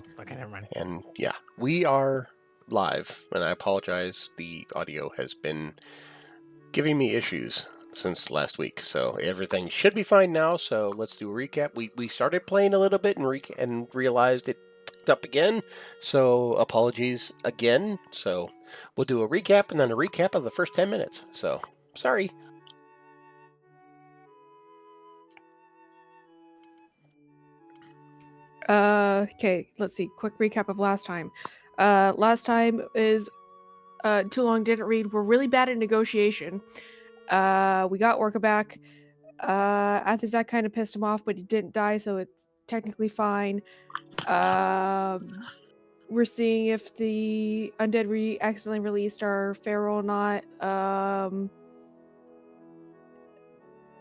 Oh, okay, never mind. And yeah, we are live, and I apologize. The audio has been giving me issues since last week, so everything should be fine now. So let's do a recap. We started playing a little bit and realized it picked up again. So apologies again. So we'll do a recap and then a recap of the first 10 minutes. So sorry. Okay, let's see. Quick recap of last time. Last time is too long didn't read. We're really bad at negotiation. We got Orca back. After that kind of pissed him off, but he didn't die, so it's technically fine. We're seeing if the undead accidentally released are feral or not.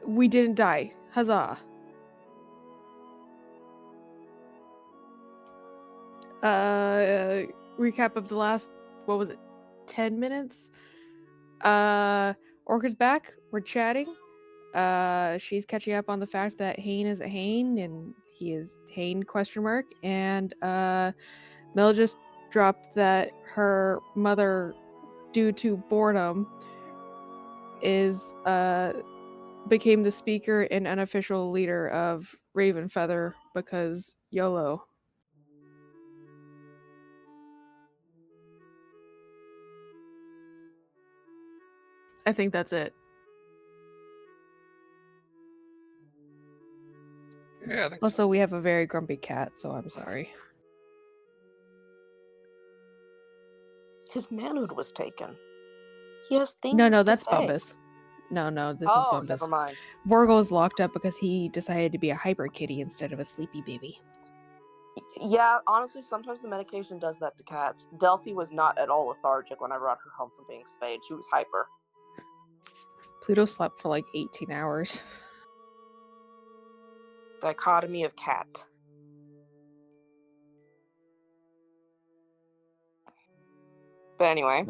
We didn't die. Huzzah. Recap of the last, what was it, 10 minutes? Orca's back. We're chatting. She's catching up on the fact that Hane is a Hane, and he is Hane ? And Mel just dropped that her mother, due to boredom, became the speaker and unofficial leader of Ravenfeather because YOLO. I think that's it. Yeah, I think Also, we have a very grumpy cat, so I'm sorry. His manhood was taken. He has things No, to that's say. Bumbus. No, this is Bumbus. Never mind. Vorgol is locked up because he decided to be a hyper kitty instead of a sleepy baby. Yeah, honestly, sometimes the medication does that to cats. Delphi was not at all lethargic when I brought her home from being spayed. She was hyper. Pluto slept for like 18 hours. Dichotomy of cat. But anyway.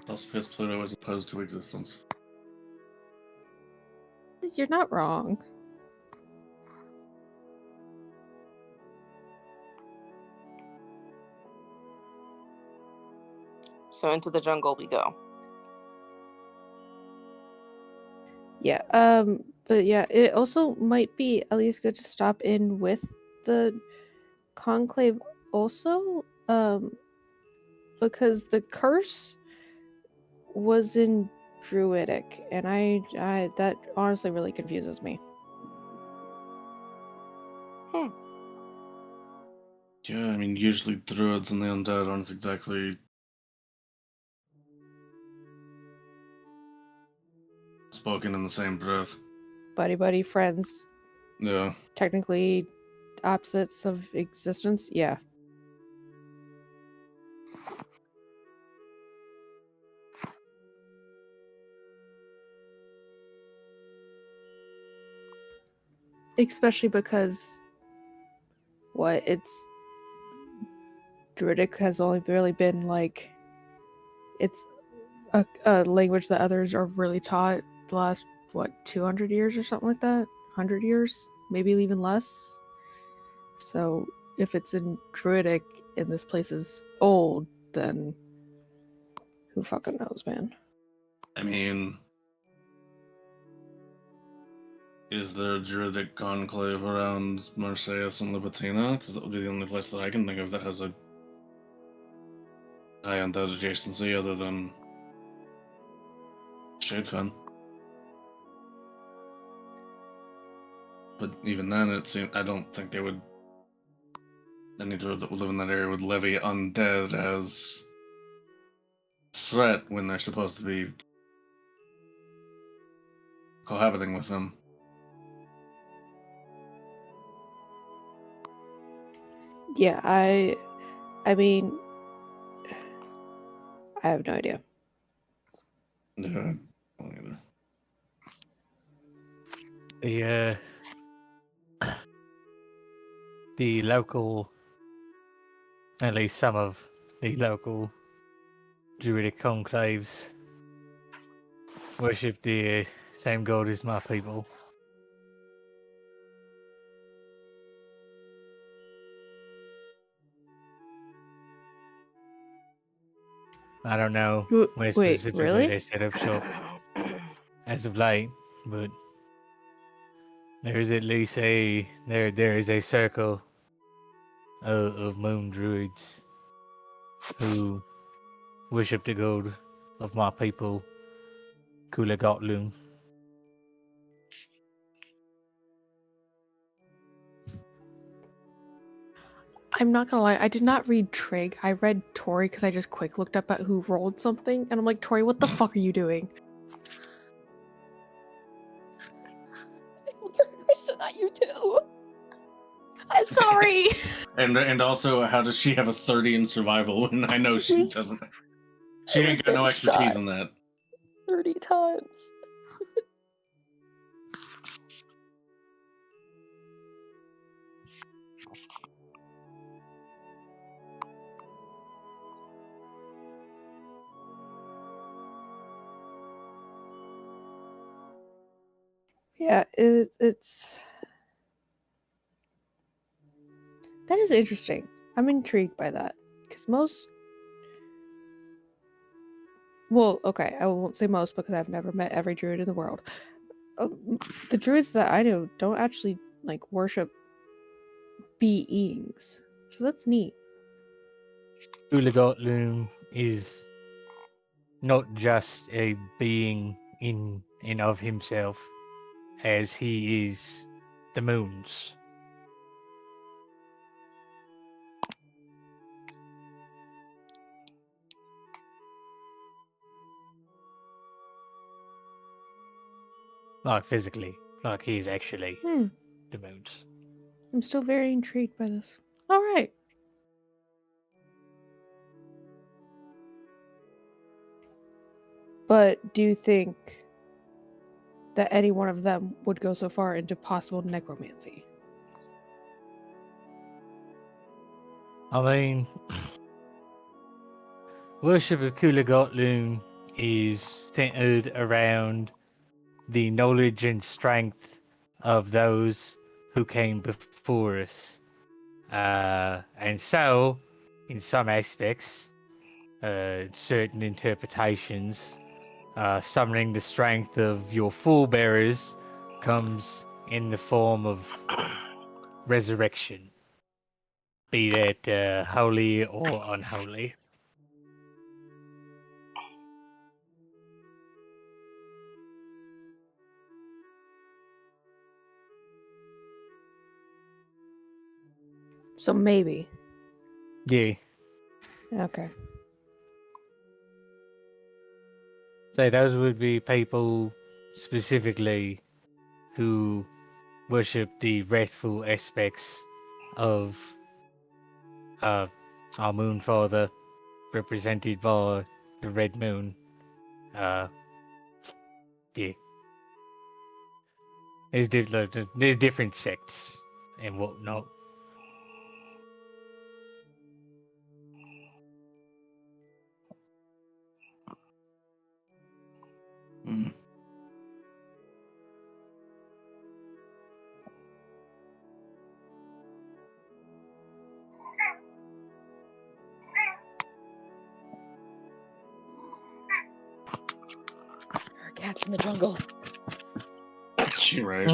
That's because Pluto is opposed to existence. You're not wrong. So into the jungle we go. Yeah, but yeah, it also might be at least good to stop in with the conclave also, because the curse was in druidic, and I that honestly really confuses me. Yeah, I mean, usually druids and the undead aren't exactly spoken in the same breath. Buddy, friends. Yeah. Technically opposites of existence, yeah. Especially because Druidic has only really been like, it's a language that others are really taught the last 200 years or something like that, 100 years, maybe even less. So if it's in Druidic and this place is old, then who fucking knows, man? I mean, is there a Druidic conclave around Marseilles and Libitina? Because that would be the only place that I can think of that has a high undead adjacency other than Shadefen. But even then, I don't think they would. Any druid that would live in that area would levy undead as threat when they're supposed to be cohabiting with them. Yeah, I mean, I have no idea. Yeah, I don't either. The local, at least some of the local druidic conclaves worship the same god as my people. I don't know where Wait, specifically really? they set up shop as of late, but there is at least there is a circle of moon druids who worship the god of my people, Kula Gotlun. I'm not gonna lie, I did not read Trig. I read Tori because I just quick looked up at who rolled something, and I'm like, Tori, what the fuck are you doing? I said that you too. I'm sorry. And also, how does she have a 30 in survival when I know she doesn't? She ain't got no expertise in that. 30 times. Yeah, it's that is interesting. I'm intrigued by that because well, okay, I won't say most because I've never met every druid in the world. The druids that I know don't actually like worship beings, so that's neat. Kula Gotlun is not just a being in and of himself, as he is the moons. Like physically, like he is actually the moons. I'm still very intrigued by this. All right. But do you think that any one of them would go so far into possible necromancy? I mean, worship of Kula Gotlun is centered around the knowledge and strength of those who came before us. And so, in some aspects, certain interpretations, summoning the strength of your forebearers comes in the form of resurrection, be that holy or unholy. So maybe. Yeah. Okay. So those would be people specifically who worship the wrathful aspects of our moon father, represented by the red moon. Yeah. There's different sects and whatnot. Mm. There are cats in the jungle. She right.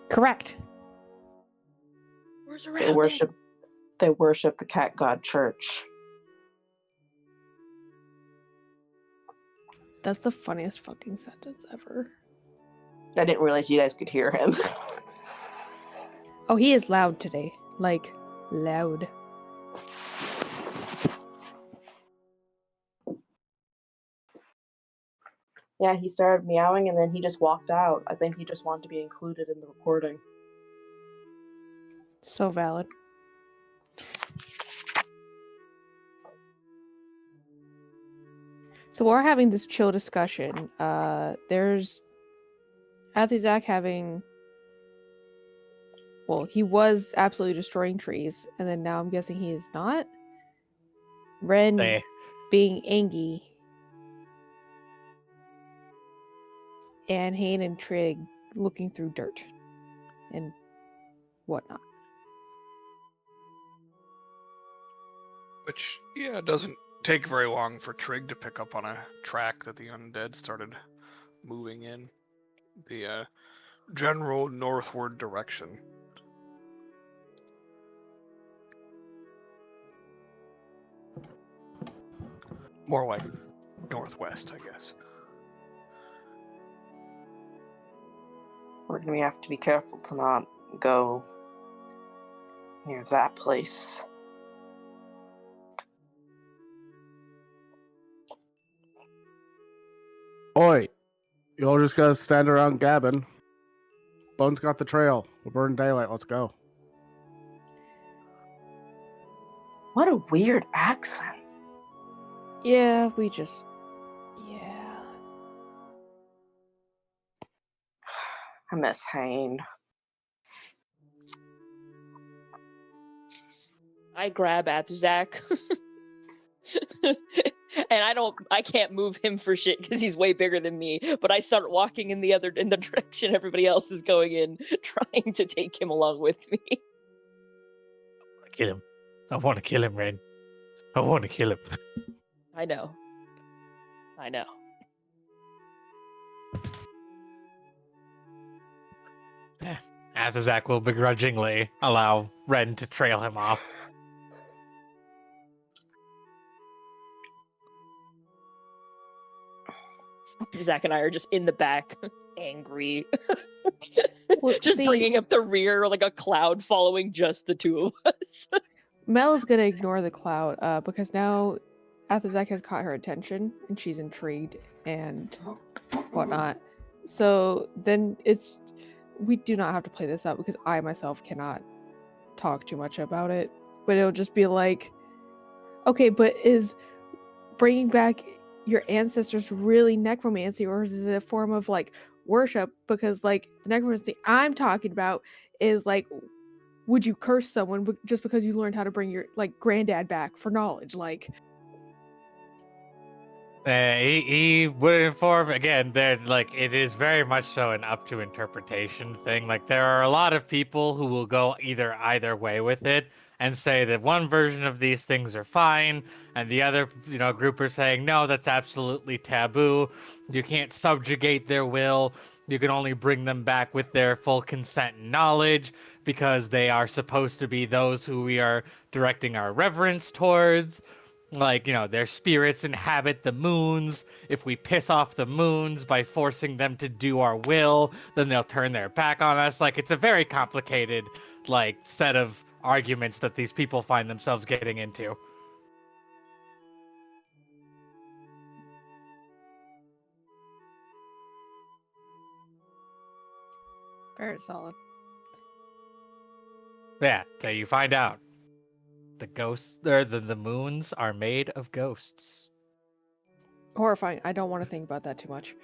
Correct. We're They surrounded. worship the cat god church. That's the funniest fucking sentence ever. I didn't realize you guys could hear him. Oh, he is loud today. Like, loud. Yeah, he started meowing and then he just walked out. I think he just wanted to be included in the recording. So valid. So we're having this chill discussion. There's Athizak having... Well, he was absolutely destroying trees, and then now I'm guessing he is not. Ren There. being Angie. And Hane and Trig looking through dirt and whatnot. Which, yeah, doesn't take very long for Trig to pick up on a track that the undead started moving in the general northward direction. More like northwest, I guess. We're gonna have to be careful to not go near that place. Oi, you all just gotta stand around gabbing. Bones got the trail. We'll burn daylight. Let's go. What a weird accent. Yeah. I miss Hane. I grab Atuzak. And I can't move him for shit because he's way bigger than me. But I start walking in the direction everybody else is going in, trying to take him along with me. Kill him. I want to kill him, Ren. I want to kill him. I know. Athazak will begrudgingly allow Ren to trail him off. Zach and I are just in the back, angry. Well, just see- bringing up the rear like a cloud following just the two of us. Mel is gonna ignore the cloud because now Athazak has caught her attention and she's intrigued and whatnot. So then we do not have to play this out because I myself cannot talk too much about it. But it'll just be like, okay, but is bringing back your ancestors really necromancy, or is it a form of like worship? Because like the necromancy I'm talking about is like, would you curse someone just because you learned how to bring your like granddad back for knowledge? Like, He would inform again that like it is very much so an up to interpretation thing. Like there are a lot of people who will go either way with it and say that one version of these things are fine, and the other group are saying no, that's absolutely taboo. You can't subjugate their will. You can only bring them back with their full consent and knowledge because they are supposed to be those who we are directing our reverence towards. Like, their spirits inhabit the moons. If we piss off the moons by forcing them to do our will, then they'll turn their back on us. Like, it's a very complicated, set of arguments that these people find themselves getting into. very solid. Yeah, so you find out. The ghosts, or the moons are made of ghosts. Horrifying. I don't want to think about that too much.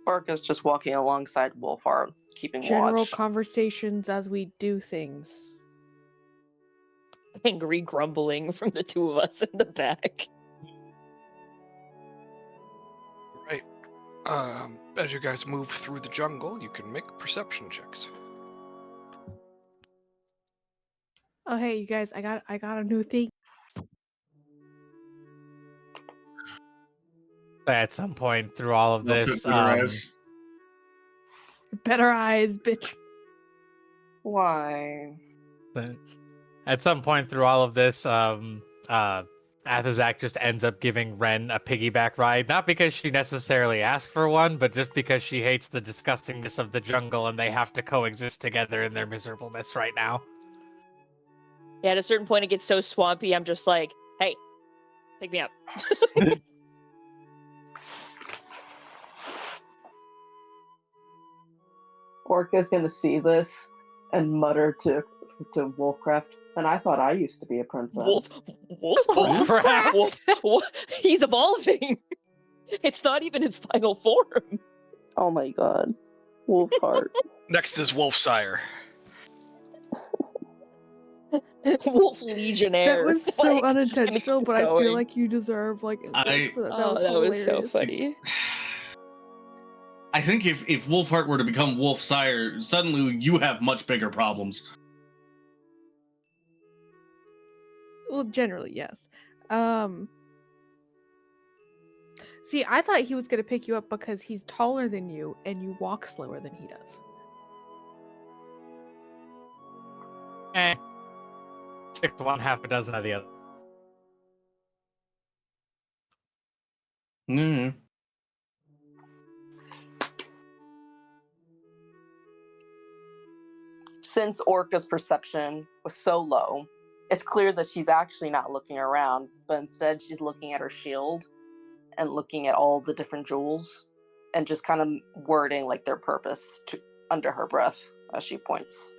Bark is just walking alongside Wolfheart, keeping General watch. conversations as we do things. Angry grumbling from the two of us in the back. Right. As you guys move through the jungle, you can make perception checks. Oh hey, you guys! I got a new thing. At some point through all of They'll this, take better eyes. Better eyes, bitch. Why? at some point through all of this, Athazak just ends up giving Ren a piggyback ride, not because she necessarily asked for one, but just because she hates the disgustingness of the jungle and they have to coexist together in their miserableness right now. Yeah, at a certain point it gets so swampy, I'm just like, hey, pick me up. Orca's gonna see this and mutter to Wolfcraft, and I thought I used to be a princess. Wolfcraft? He's evolving. It's not even his final form. Oh my god. Wolfheart. Next is Wolfsire. Wolf Legionnaire. That was so Like, just gonna unintentional, keep but I feel going. like you deserve like a gift for that. That Oh, was that was so hilarious. funny. I think if Wolfheart were to become Wolf Sire, suddenly you have much bigger problems. Well, generally, yes. See, I thought he was gonna pick you up because he's taller than you and you walk slower than he does. 6 to 1, half a dozen of the other. Mm. Since Orca's perception was so low, it's clear that she's actually not looking around, but instead she's looking at her shield and looking at all the different jewels and just kind of wording like their purpose under her breath as she points.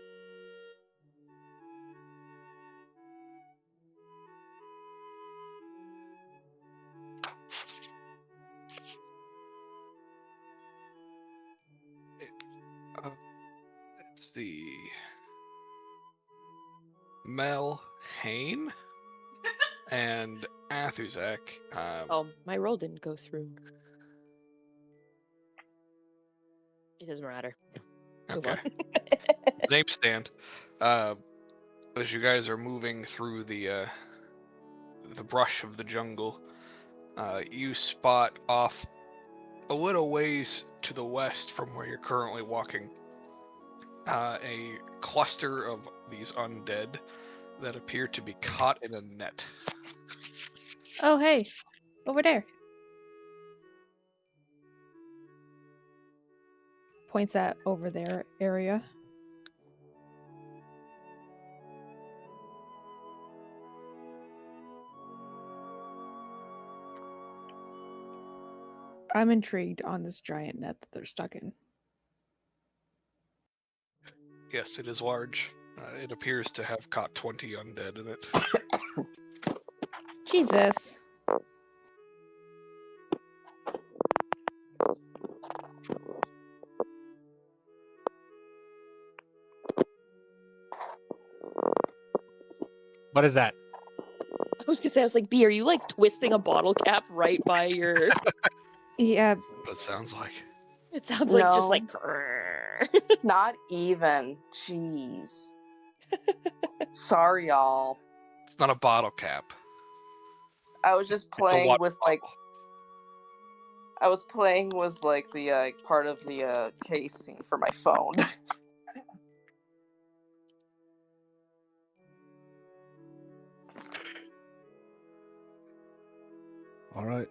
Let's see. Mel Hain and Athuzek. Oh, my roll didn't go through. It doesn't matter. Move Okay. on. Name stand. As you guys are moving through the brush of the jungle, you spot off a little ways to the west from where you're currently walking a cluster of these undead that appear to be caught in a net. Oh, hey, over there. Points at over there area. I'm intrigued on this giant net that they're stuck in. Yes, it is large. It appears to have caught 20 undead in it. Jesus. What is that? I was gonna say, I was like, B, are you like twisting a bottle cap right by your? Yeah. That sounds like. It sounds like just No. like. Not even. Jeez. Sorry, y'all. It's not a bottle cap. I was just It's a playing water with bottle. I was playing with like the part of the casing for my phone. All right.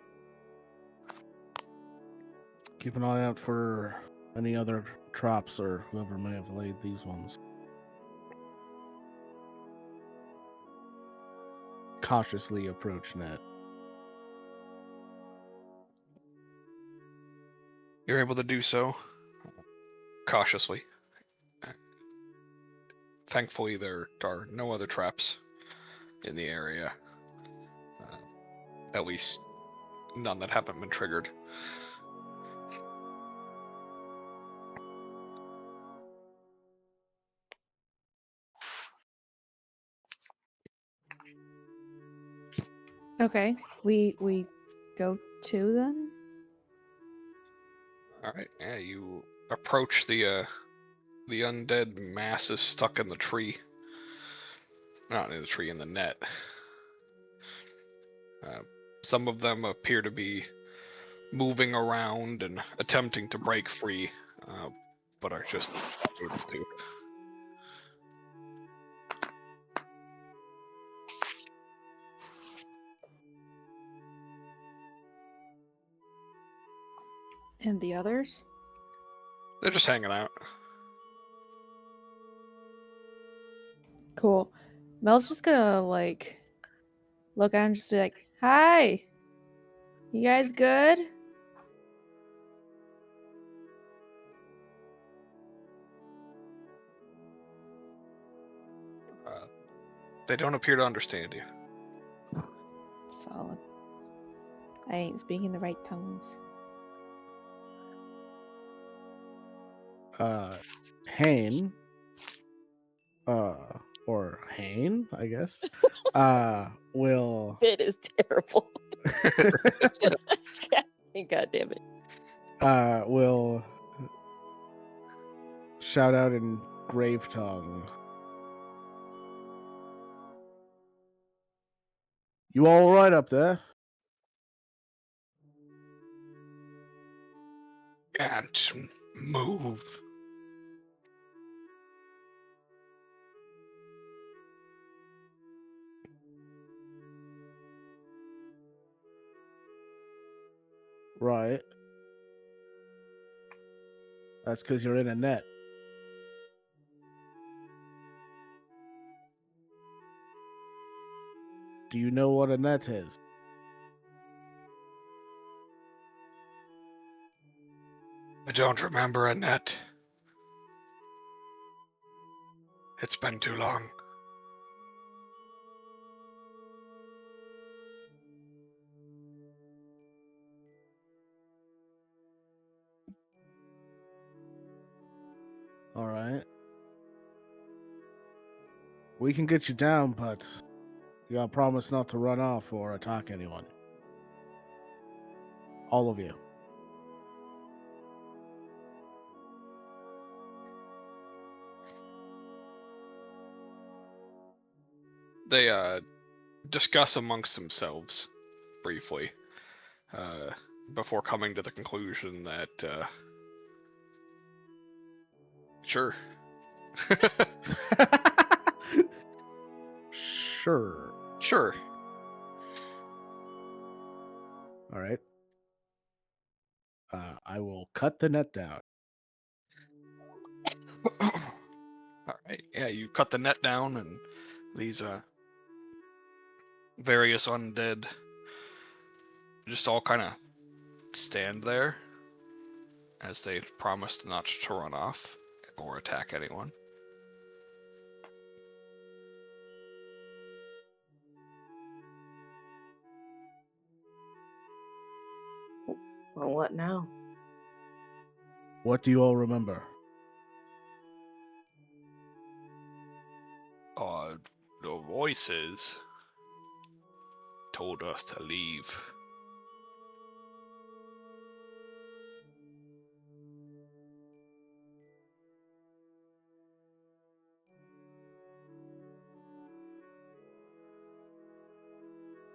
Keep an eye out for any other traps or whoever may have laid these ones. Cautiously approach net. You're able to do so cautiously. Thankfully, there are no other traps in the area. At least none that haven't been triggered. Okay. We go to them. All right. Yeah, you approach the undead masses stuck in the tree. Not in the tree, in the net. Some of them appear to be moving around and attempting to break free, but are just not able to. And the others? They're just hanging out. Cool. Mel's just gonna like look at him and just be like, "Hi. You guys good?" They don't appear to understand you. Solid. I ain't speaking the right tongues. Hain, or Hane, I guess, will It is terrible. God damn it. will shout out in Grave Tongue. You all right up there? Can't move. Right. That's because you're in a net. Do you know what a net is? I don't remember a net. It's been too long. All right. We can get you down, but you gotta promise not to run off or attack anyone. All of you. They discuss amongst themselves briefly before coming to the conclusion that sure. Sure. Sure. All right. I will cut the net down. All right. Yeah, you cut the net down, and these various undead just all kind of stand there as they promised not to run off or attack anyone. Well, what now? What do you all remember? The voices told us to leave.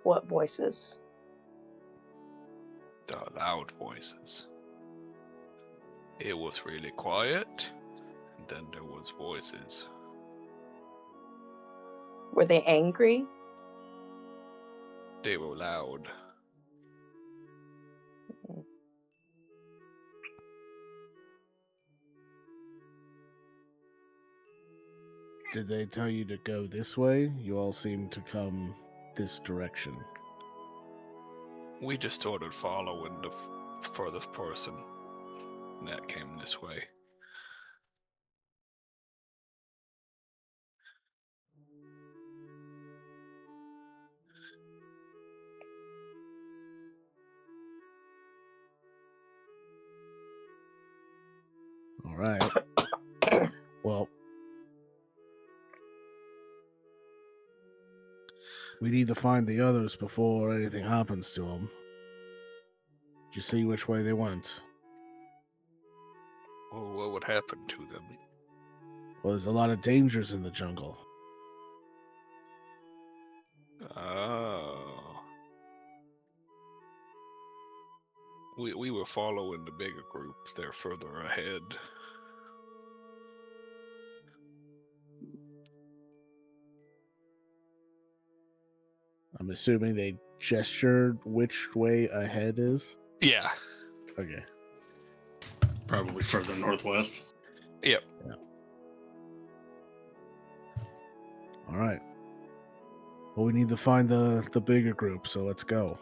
What voices? The loud voices. It was really quiet, and then there was voices. Were they angry? They were loud. Did they tell you to go this way? You all seem to come this direction. We just started following the furthest person that came this way. All right. Well, we need to find the others before anything happens to them. Did you see which way they went? Well, what would happen to them? Well, there's a lot of dangers in the jungle. Oh. We were following the bigger group. They're further ahead. I'm assuming they gestured which way ahead is? Yeah. Okay. Probably further northwest. Yep. Yeah. All right. Well, we need to find the bigger group, so let's go.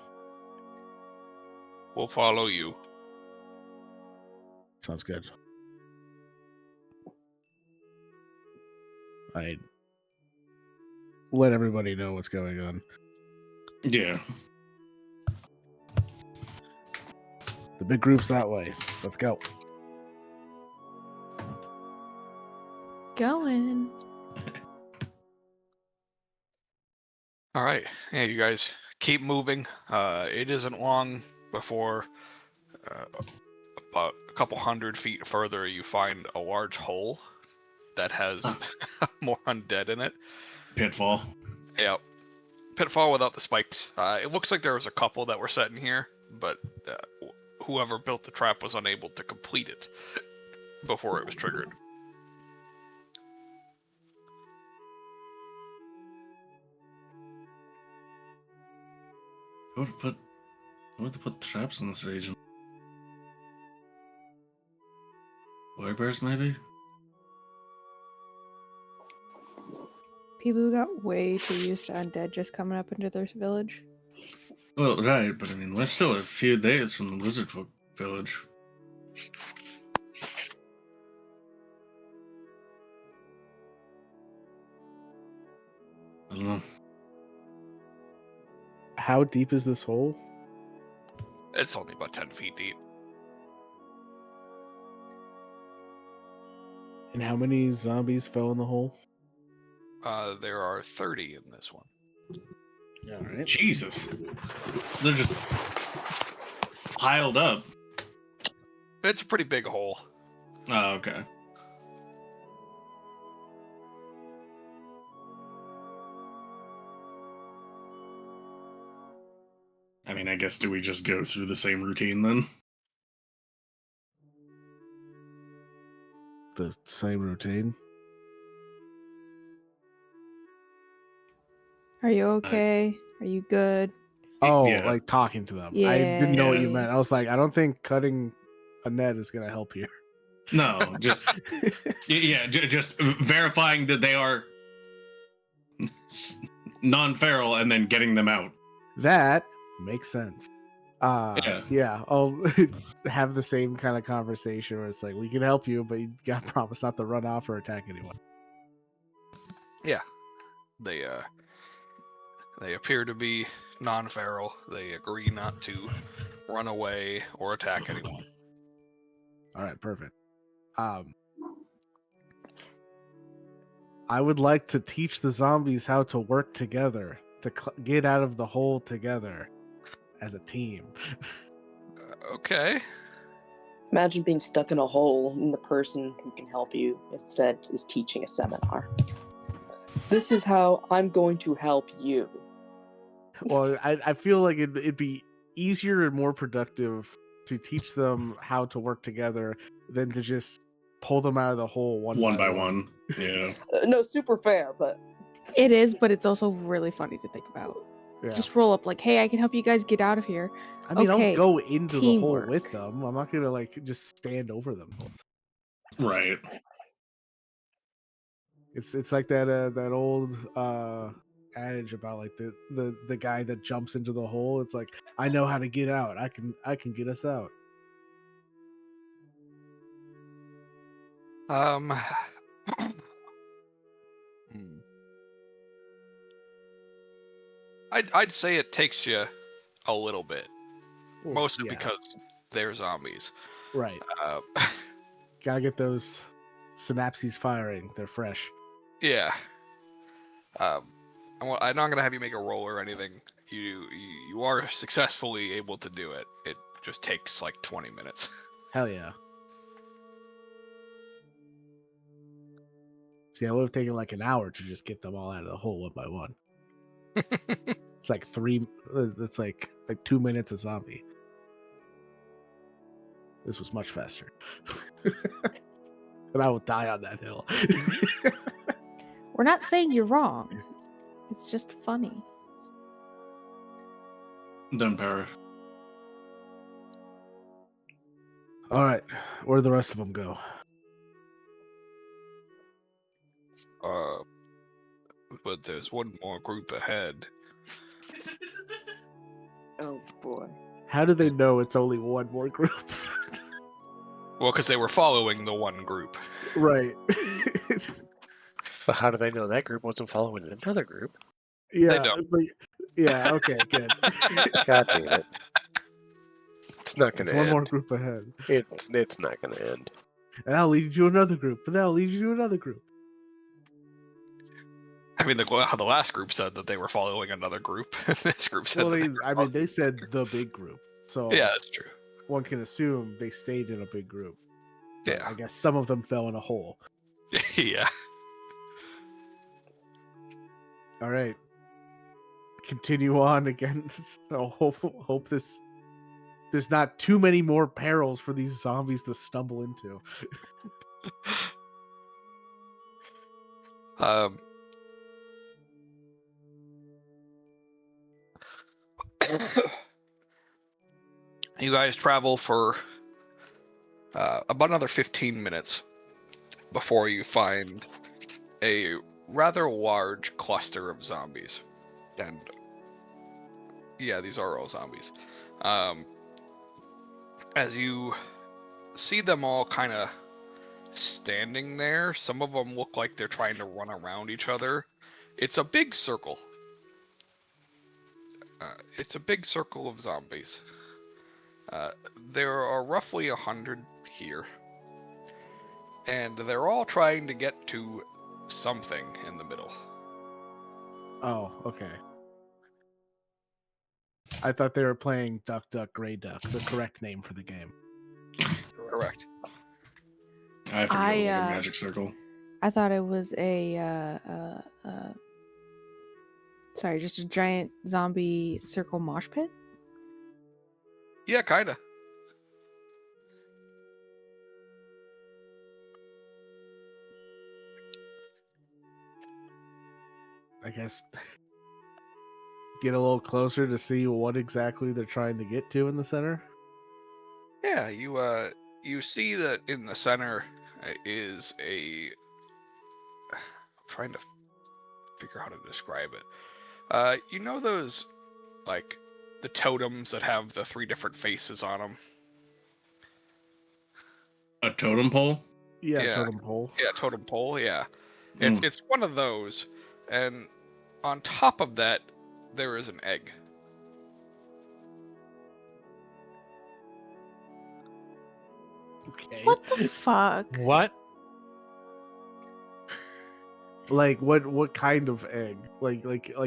We'll follow you. Sounds good. I let everybody know what's going on. Yeah. The big group's that way. Let's go. Going. All right. Yeah, you guys keep moving. It isn't long before about a couple 100 feet further, you find a large hole that has more undead in it. Pitfall. Yeah. Pitfall without the spikes. It looks like there was a couple that were set in here, but whoever built the trap was unable to complete it before it was triggered. Who would put traps in this region? Boy bears, maybe? People who got way too used to undead just coming up into their village. Well, right, but I mean, we're still a few days from the lizard folk village. I don't know. How deep is this hole? It's only about 10 feet deep. And how many zombies fell in the hole? There are 30 in this one. All right. Jesus. They're just piled up. It's a pretty big hole. Oh, okay. I mean, I guess do we just go through the same routine then? The same routine. Are you okay? Are you good? Oh, Yeah. like talking to them. I Yeah. didn't know what you Yeah. meant. I was like, I don't think cutting a net is going to help here. No, just just verifying that they are non-feral and then getting them out. That makes sense. Yeah. I'll have the same kind of conversation where it's like, we can help you, but you got to promise not to run off or attack anyone. Yeah. They appear to be non-feral. They agree not to run away or attack anyone. All right, perfect. I would like to teach the zombies how to work together, to get out of the hole together as a team. Okay. Imagine being stuck in a hole and the person who can help you instead is teaching a seminar. This is how I'm going to help you. Well, I feel like it'd be easier and more productive to teach them how to work together than to just pull them out of the hole one by one. Yeah. No, super fair, but It is, but it's also really funny to think about. Yeah. Just roll up like, hey, I can help you guys get out of here. I mean, okay, I'll go into the hole teamwork. with them. I'm not gonna like just stand over them. Right. It's like that old adage about like the guy that jumps into the hole. It's like, I know how to get out. I can get us out. I'd say it takes you a little bit, Well, mostly yeah, because they're zombies. right. Gotta get those synapses firing. They're fresh. Yeah. I'm not gonna have you make a roll or anything. You are successfully able to do it. It just takes like 20 minutes. Hell yeah. See, I would have taken like an hour to just get them all out of the hole one by one. It's like it's like 2 minutes a zombie. This was much faster. And I will die on that hill. We're not saying you're wrong. It's just funny. Done, Para. All right, where do the rest of them go? But there's one more group ahead. oh boy. How do they know it's only one more group? Well, because they were following the one group. Right. But how do they know that group wasn't following another group? Yeah, don't. it's like, yeah, okay, good. God damn it. It's not There's gonna one end. more group ahead. It's not gonna end. And that'll lead you to another group, and that'll lead you to another group. I mean, how the last group said that they were following another group. This group said Well, that they said the big group, so yeah, that's true. one can assume they stayed in a big group. But Yeah. I guess some of them fell in a hole. Yeah. All right, continue on again. So hope there's not too many more perils for these zombies to stumble into. Um, you guys travel for about another 15 minutes before you find a rather large cluster of zombies. And yeah, these are all zombies. As you see them all kind of standing there, some of them look like they're trying to run around each other. It's a big circle. It's a big circle of zombies. There are roughly 100 here. And they're all trying to get to something in the middle. Oh, okay. I thought they were playing Duck Duck Gray Duck, the correct name for the game. Correct. I forget it was like a magic circle. I thought it was sorry, just a giant zombie circle mosh pit. Yeah, kinda. I guess get a little closer to see what exactly they're trying to get to in the center. Yeah, you see that in the center is a. I'm trying to figure out how to describe it. You know those like the totems that have the 3 different faces on them? A totem pole? Yeah, Yeah. totem pole. Yeah, totem pole. Yeah, Mm. it's one of those, and on top of that there is an egg. Okay. What the fuck? What? Like what kind of egg? Like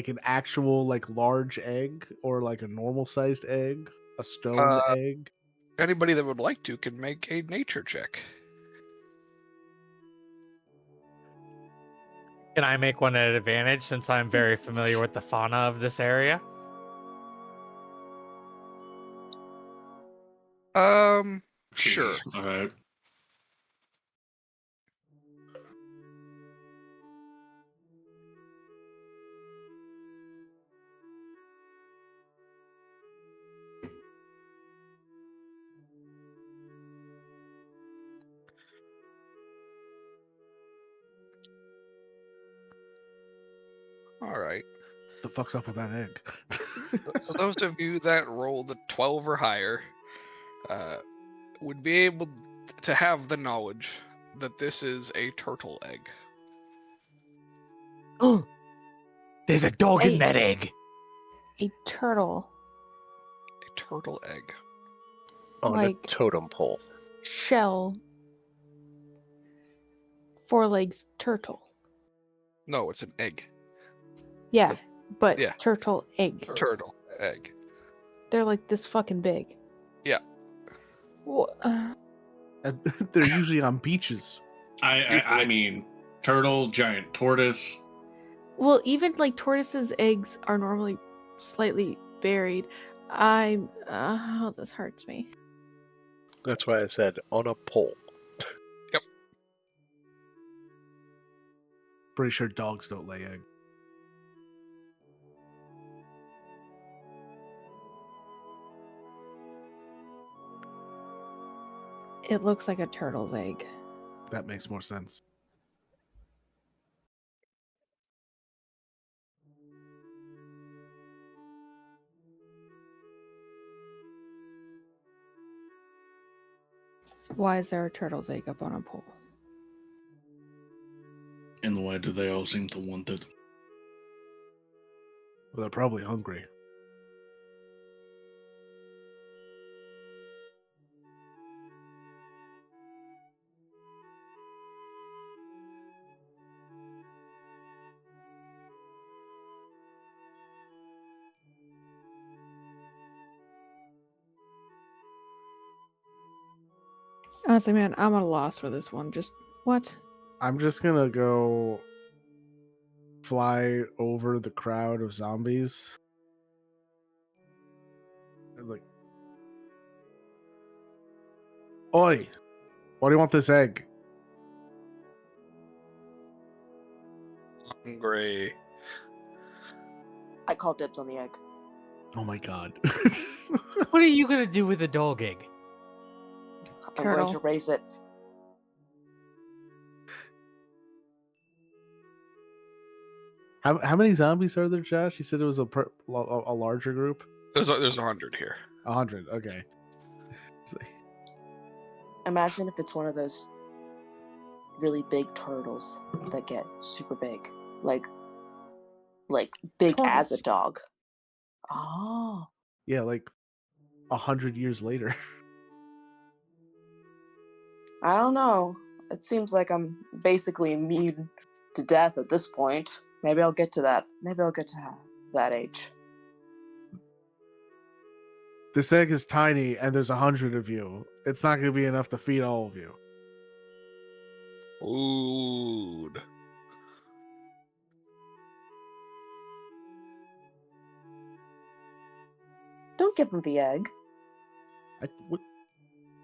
an actual like large egg or like a normal sized egg? A stoned Uh, egg? Anybody that would like to can make a nature check. Can I make one at advantage since I'm very familiar with the fauna of this area? Sure. Jesus. All right. All right. The fuck's up with that egg? So those of you that rolled a 12 or higher would be able to have the knowledge that this is a turtle egg. Oh, there's a dog Hey. in that egg. A turtle. A turtle egg. On Like- a totem pole. Shell. 4 legs turtle. No, it's an egg. Yeah, but yeah. turtle egg. Turtle egg. They're like this fucking big. Yeah. And they're usually on beaches. I mean, turtle, giant tortoise. Well, even like tortoises' eggs are normally slightly buried. Oh, this hurts me. That's why I said on a pole. Pretty sure dogs don't lay eggs. It looks like a turtle's egg. That makes more sense. Why is there a turtle's egg up on a pole? And why do they all seem to want it? Well, they're probably hungry. Honestly, man, I'm at a loss for this one. Just what? I'm just gonna go fly over the crowd of zombies. And like, oi! Why do you want this egg? Hungry. I call dibs on the egg. Oh my god. What are you gonna do with a dog egg? I'm going to Turtle. raise it. How many zombies are there, Josh? You said it was a larger group. There's 100 here. 100. Okay. Imagine if it's one of those really big turtles that get super big, like big as a Tortoise. dog. Oh, Yeah, like 100 years later. I don't know. It seems like I'm basically immune to death at this point. Maybe I'll get to that. Maybe I'll get to that age. This egg is tiny, and there's 100 of you. It's not gonna be enough to feed all of you. Food. Don't give him the egg.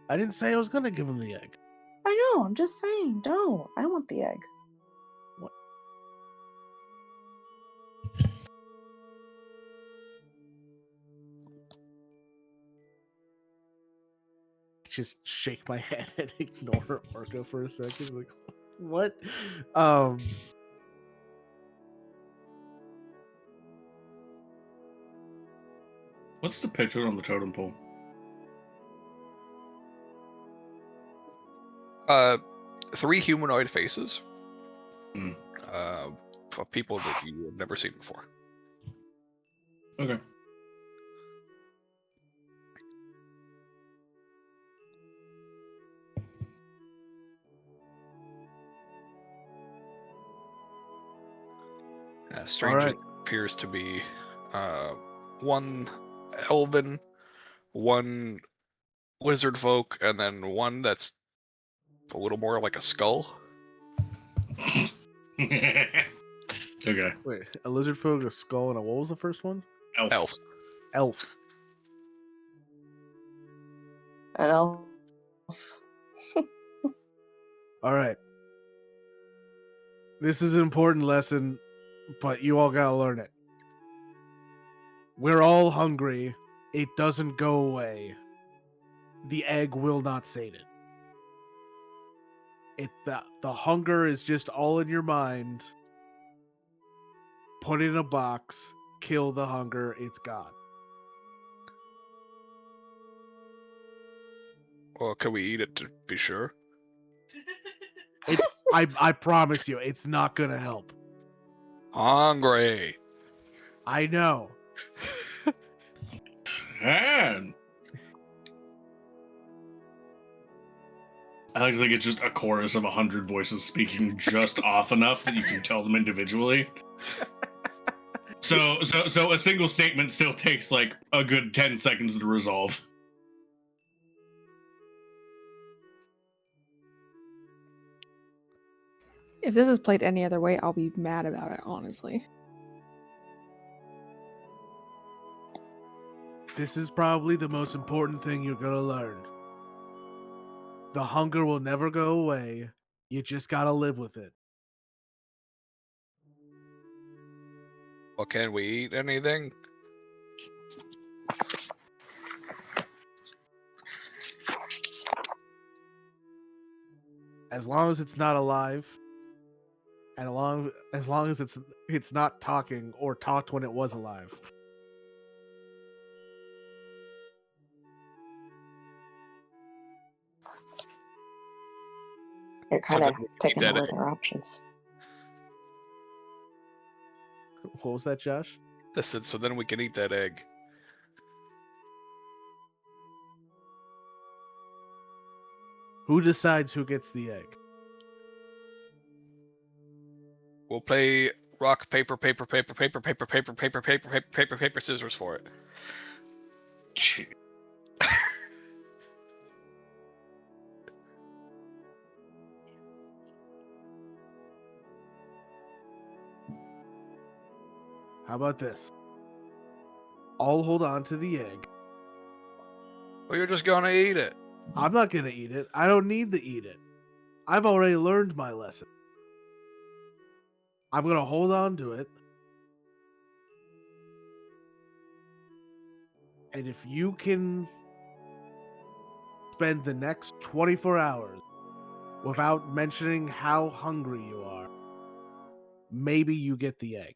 I didn't say I was gonna give him the egg. I know. I'm just saying. Don't. I want the egg. What? Just shake my head and ignore Orca for a second. Like, what? What's depicted on the totem pole? 3 humanoid faces. Hmm. Of people that you have never seen before. Okay. Strangely, Alright. appears to be one elven, one lizard folk, and then one that's a little more like a skull. Okay. Wait, a lizard folk, a skull, and what was the first one? Elf. Elf. An elf. Alright. This is an important lesson, but you all gotta learn it. We're all hungry. It doesn't go away. The egg will not sate it. The hunger is just all in your mind. Put it in a box, kill the hunger, it's gone. Well, can we eat it to be sure? I promise you, it's not gonna help. Hungry. I know. And I like to think it's just a chorus of 100 voices speaking just off enough that you can tell them individually. So a single statement still takes like a good 10 seconds to resolve. If this is played any other way, I'll be mad about it, honestly. This is probably the most important thing you're gonna learn. The hunger will never go away. You just gotta live with it. Well, can we eat anything? As long as it's not alive, and as long as it's not talking or talked when it was alive. You're kind then of we can eat taking that away egg. their options. What was that, Josh? I said, so then we can eat that egg. Who decides who gets the egg? We'll play rock, paper, paper, paper, paper, paper, paper, paper, paper, paper, paper, paper, scissors for it. How about this? I'll hold on to the egg. Well, you're just gonna eat it. I'm not gonna eat it. I don't need to eat it. I've already learned my lesson. I'm gonna hold on to it. And if you can spend the next 24 hours without mentioning how hungry you are, maybe you get the egg.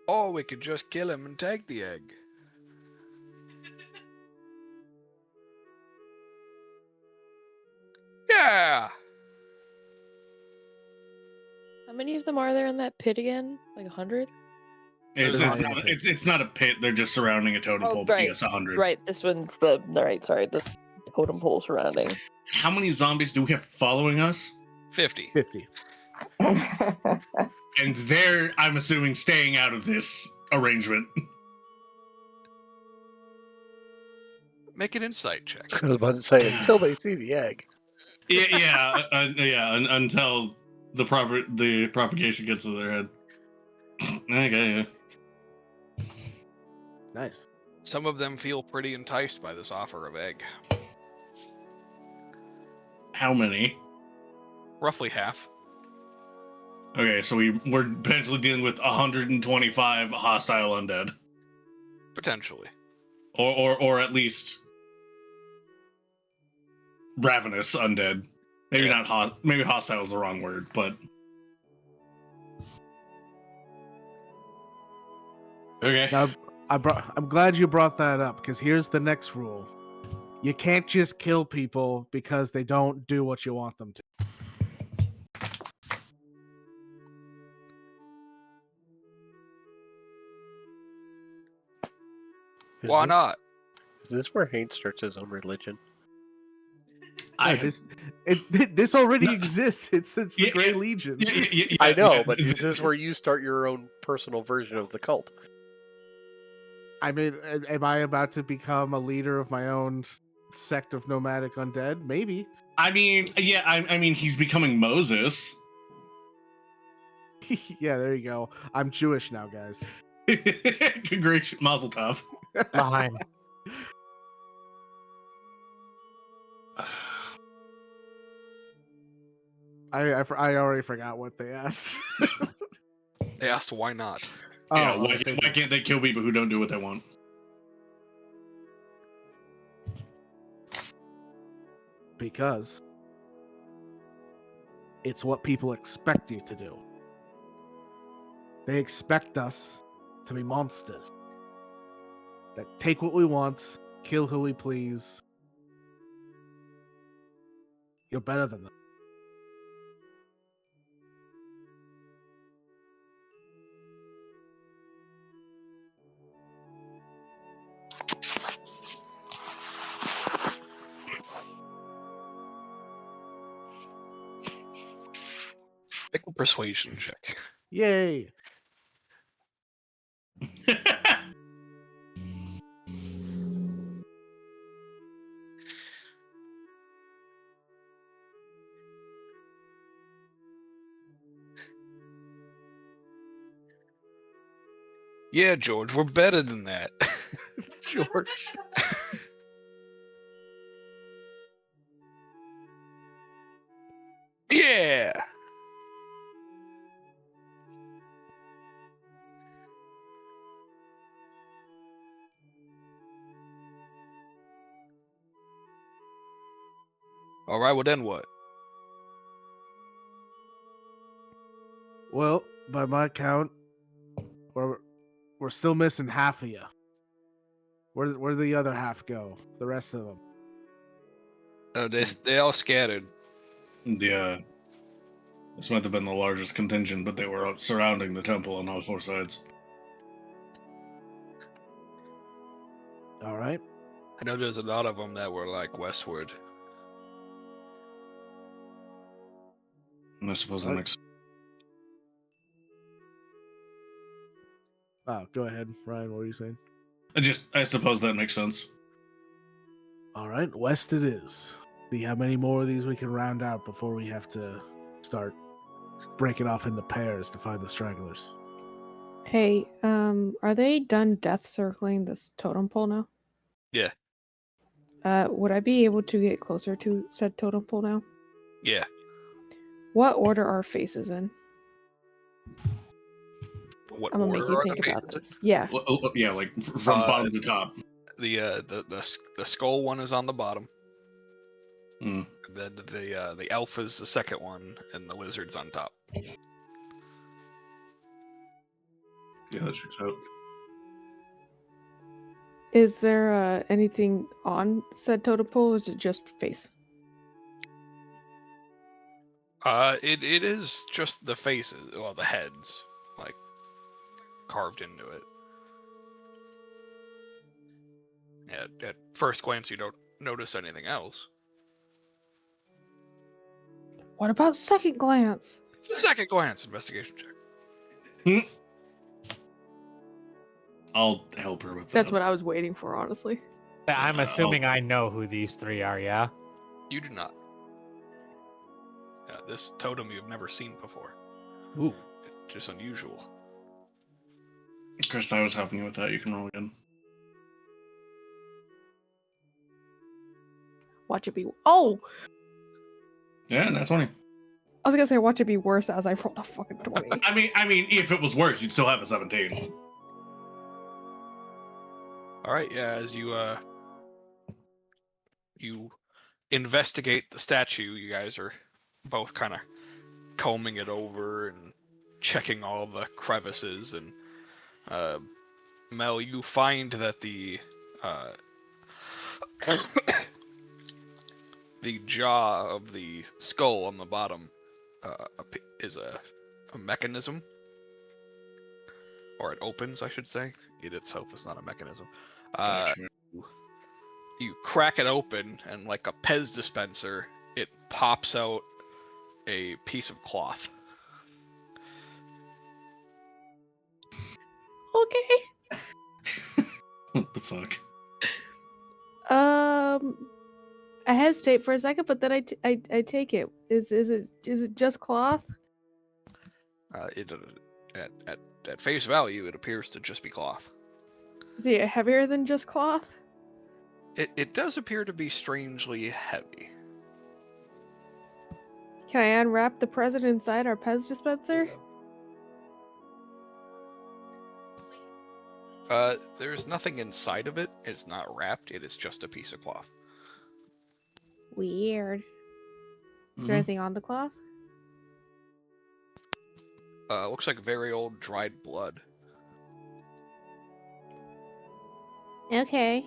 Or we could just kill him and take the egg. Yeah! How many of them are there in that pit again? Like 100? It's not a pit. They're just surrounding a totem pole. But right. yes, 100. Right, this one's the totem pole surrounding. How many zombies do we have following us? 50. 50. And they're, I'm assuming, staying out of this arrangement. Make an insight check. I was about to say, until they see the egg. Until the propagation gets to their head. Okay, yeah. Nice. Some of them feel pretty enticed by this offer of egg. How many? Roughly half. Okay, so we're potentially dealing with 125 hostile undead, Potentially. or at least ravenous undead. Maybe Yeah. not maybe hostile is the wrong word, but okay. Now, I'm glad you brought that up, because here's the next rule. You can't just kill people because they don't do what you want them to. Why not? Is this where Hate starts his own religion? This already exists. It's the Grey Legion. I know, but is this where you start your own personal version of the cult? I mean, am I about to become a leader of my own sect of nomadic undead? Maybe. I mean, yeah, I mean, he's becoming Moses. Yeah, there you go. I'm Jewish now, guys. Congratulations, Mazel Tov. Line. I already forgot what they asked. They asked why not. Yeah, Oh, why can't they kill people who don't do what they want? Because it's what people expect you to do. They expect us to be monsters that take what we want, kill who we please. You're better than them. Make a persuasion check. Yay! Yeah, George, we're better than that. George. Yeah! Alright, well then what? Well, by my count, we're still missing half of you. Where'd the other half go? The rest of them. They all scattered. Yeah. This might have been the largest contingent, but they were surrounding the temple on all four sides. All right. I know there's a lot of them that were like westward. And I suppose that Okay. makes. Oh, go ahead, Ryan. What were you saying? I suppose that makes sense. All right, west it is. See how many more of these we can round out before we have to start breaking off into pairs to find the stragglers. Hey, are they done death circling this totem pole now? Yeah. Would I be able to get closer to said totem pole now? Yeah. What order are faces in? What I'm gonna make order you are think the about faces? this. Yeah. Yeah, like from Uh, bottom to top. The skull one is on the bottom. Mm. Then the alpha's the second one, and the lizard's on top. Yeah, that checks out. Is there anything on said totem pole, or is it just face? It is just the faces, well, the heads, like carved into it. At first glance, you don't notice anything else. What about second glance? Second glance, investigation check. I'll help her with that. That's what I was waiting for, honestly. I'm Yeah, assuming I know who these three are, yeah? You do not. This totem you've never seen before. Ooh. It's just unusual. Chris, I was helping you with that. You can roll again. Watch it be. Oh! Yeah, that's 20. I was gonna say, watch it be worse as I rolled a fucking 20. I mean, if it was worse, you'd still have a 17. All right, yeah. As you investigate the statue, you guys are both kind of combing it over and checking all the crevices. And Mel, you find that the the jaw of the skull on the bottom is a mechanism, or it opens, I should say. It itself is not a mechanism. Actually, You crack it open, and like a Pez dispenser, it pops out a piece of cloth. Okay. what the fuck? I hesitate for a second, but then I take it. Is it just cloth? At face value, it appears to just be cloth. Is it heavier than just cloth? It does appear to be strangely heavy. Can I unwrap the present inside our Pez dispenser? There's nothing inside of it. It's not wrapped. It is just a piece of cloth. Weird. Is there anything on the cloth? Looks like very old dried blood. Okay.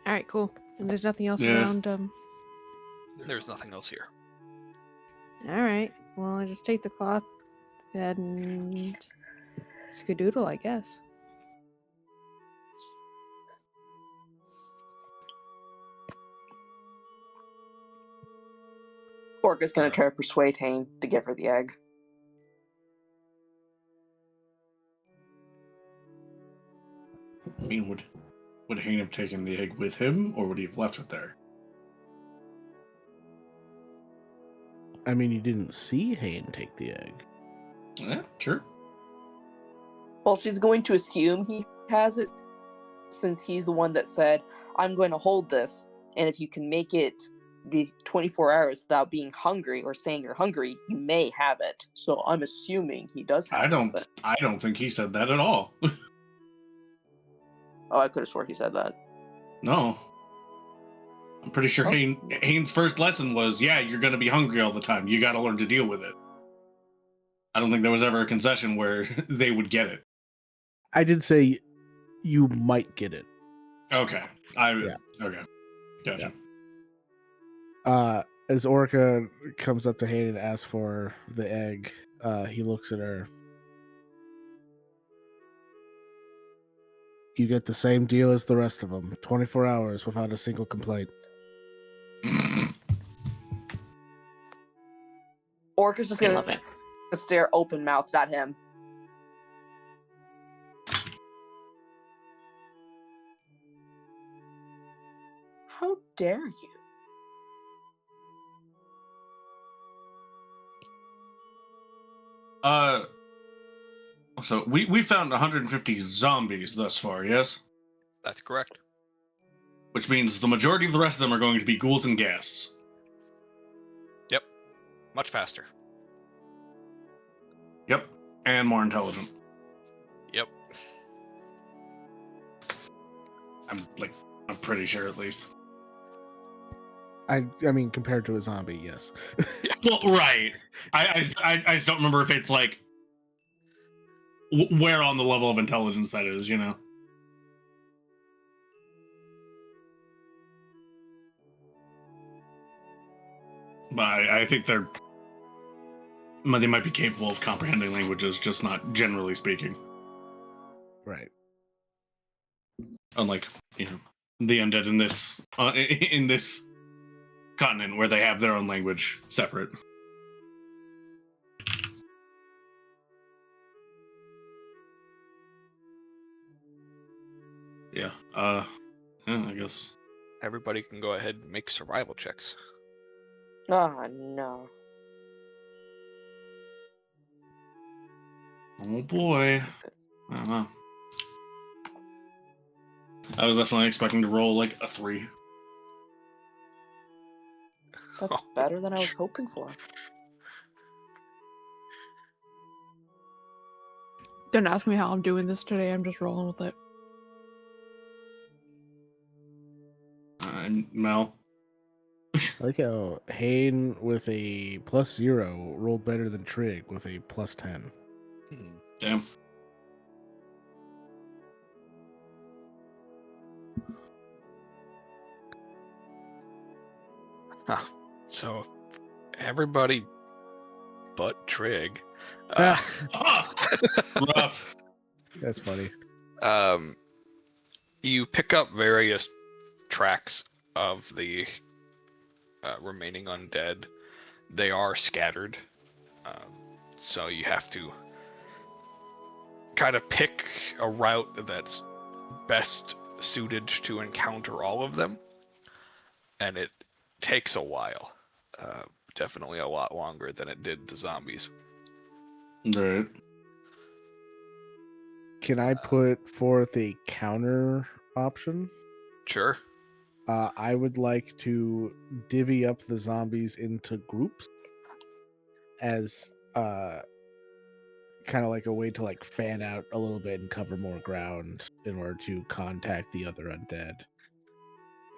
All right, cool. And there's nothing else Yeah. around. There's nothing else here. All right. Well, I just take the cloth and skadoodle, I guess. Orca's gonna try to persuade Hane to give her the egg. I mean, would Hane have taken the egg with him, or would he have left it there? I mean, you didn't see Hane take the egg. Yeah, sure. Well, she's going to assume he has it since he's the one that said, I'm going to hold this, and if you can make it the 24 hours without being hungry or saying you're hungry, you may have it. So I'm assuming he does have it. I don't think he said that at all. Oh, I could have sworn he said that. No. I'm pretty sure Hane's first lesson was, yeah, you're going to be hungry all the time. You got to learn to deal with it. I don't think there was ever a concession where they would get it. I did say you might get it. Okay. Yeah. Okay. Gotcha. As Orca comes up to Hayden and asks for the egg, he looks at her. You get the same deal as the rest of them. 24 hours without a single complaint. Orca's just I gonna love it. stare open mouthed at him. How dare you? So we found 150 zombies thus far, yes? That's correct. Which means the majority of the rest of them are going to be ghouls and ghasts. Yep. Much faster. Yep. And more intelligent. Yep. I'm pretty sure at least. I mean, compared to a zombie, yes. Well, right. I just don't remember if it's like where on the level of intelligence that is, you know. But I think they might be capable of comprehending languages, just not generally speaking. Right. Unlike, you know, the undead in this continent where they have their own language separate. Yeah. Yeah, I guess. Everybody can go ahead and make survival checks. Oh no. Oh boy. I don't know. I was definitely expecting to roll like a 3. That's better than I was hoping for. Don't ask me how I'm doing this today. I'm just rolling with it. And Mel. I like how Hayden with a +0 rolled better than Trig with a +10. Damn. Huh. So everybody but Trig. Rough. That's funny. You pick up various tracks of the remaining undead. They are scattered, so you have to kind of pick a route that's best suited to encounter all of them, and it takes a while. Definitely a lot longer than it did the zombies. Right. Can I put forth a counter option? Sure. I would like to divvy up the zombies into groups as kind of like a way to like fan out a little bit and cover more ground in order to contact the other undead.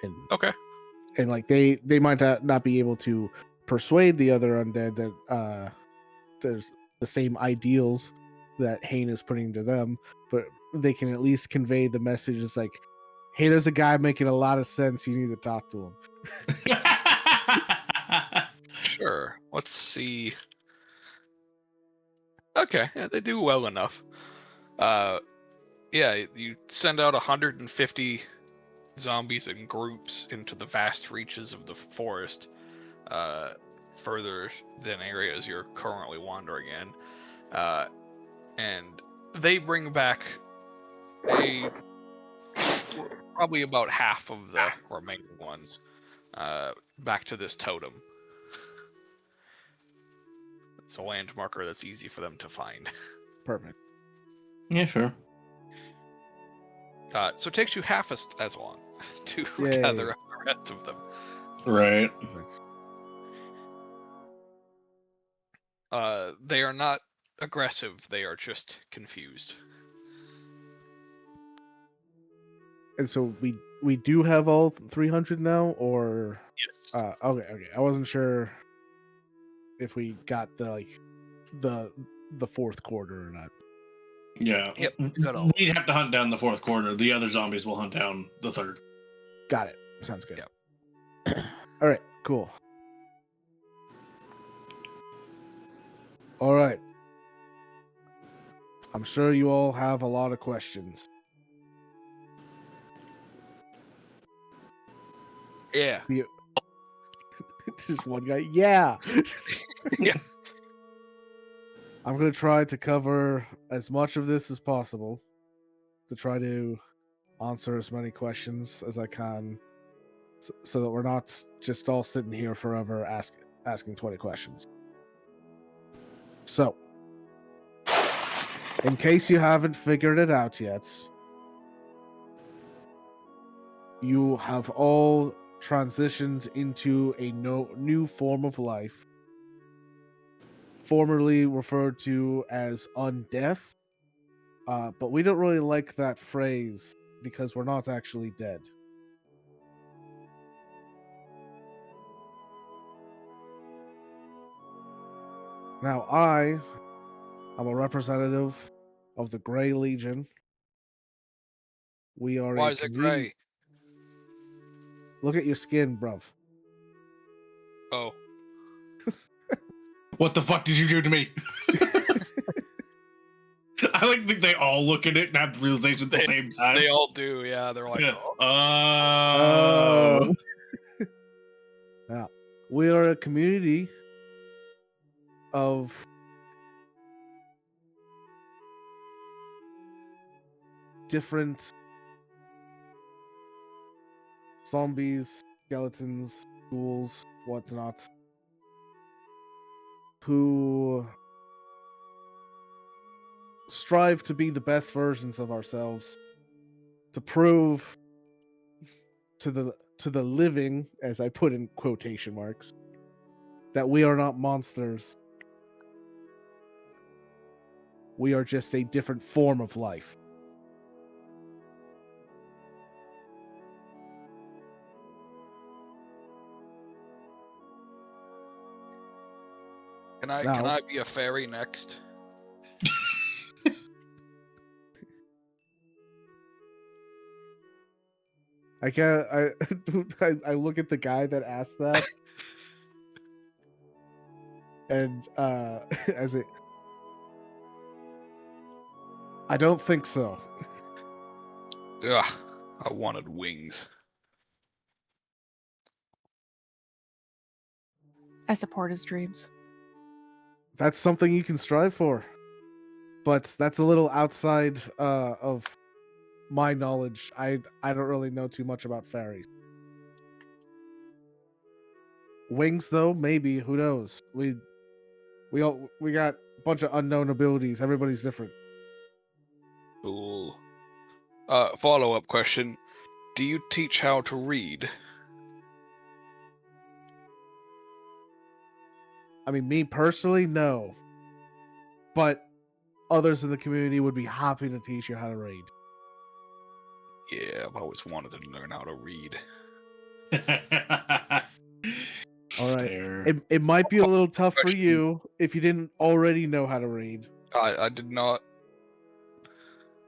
And Okay. and like they might not be able to persuade the other undead that there's the same ideals that Hayne is putting to them, but they can at least convey the message. It's like, hey, there's a guy making a lot of sense. You need to talk to him. Sure. Let's see. Okay, yeah, they do well enough. Yeah, you send out 150 zombies in groups into the vast reaches of the forest, further than areas you're currently wandering in, and they bring back probably about half of the remaining ones back to this totem. It's a land marker that's easy for them to find. Perfect. Yeah, sure. So it takes you half as long to Yay. gather up the rest of them. Right. They are not aggressive, they are just confused. And so we do have all 300 now, or Yes. okay. I wasn't sure if we got the fourth quarter or not. Yeah. Yep, got all. We'd have to hunt down the fourth quarter. The other zombies will hunt down the third. Got it. Sounds good. Yep. All right, cool. All right. I'm sure you all have a lot of questions. Yeah. Just one guy. Yeah. Yeah. I'm going to try to cover as much of this as possible to try to answer as many questions as I can so that we're not just all sitting here forever asking 20 questions. So, in case you haven't figured it out yet, you have all transitioned into a new form of life, formerly referred to as undeath. But we don't really like that phrase because we're not actually dead. Now, I am a representative of the Grey Legion. We are Why a is it community. gray? Look at your skin, bruv. Oh. What the fuck did you do to me? I like think they all look at it and have the realization at the same time. They all do, yeah. They're like, Yeah. oh. Now, we are a community of different zombies, skeletons, ghouls, whatnot, who strive to be the best versions of ourselves, to prove to the living, as I put in quotation marks, that we are not monsters. We are just a different form of life. Can I be a fairy next? I can't. I look at the guy that asked that, and as it, I don't think so. Ugh, I wanted wings. I support his dreams. That's something you can strive for, but that's a little outside of my knowledge. I don't really know too much about fairies. Wings, though, maybe. Who knows? We got a bunch of unknown abilities. Everybody's different. Cool. Follow-up question. Do you teach how to read? I mean, me personally, no. But others in the community would be happy to teach you how to read. Yeah, I've always wanted to learn how to read. All right. Fair. It might be a little tough for you if you didn't already know how to read. I did not.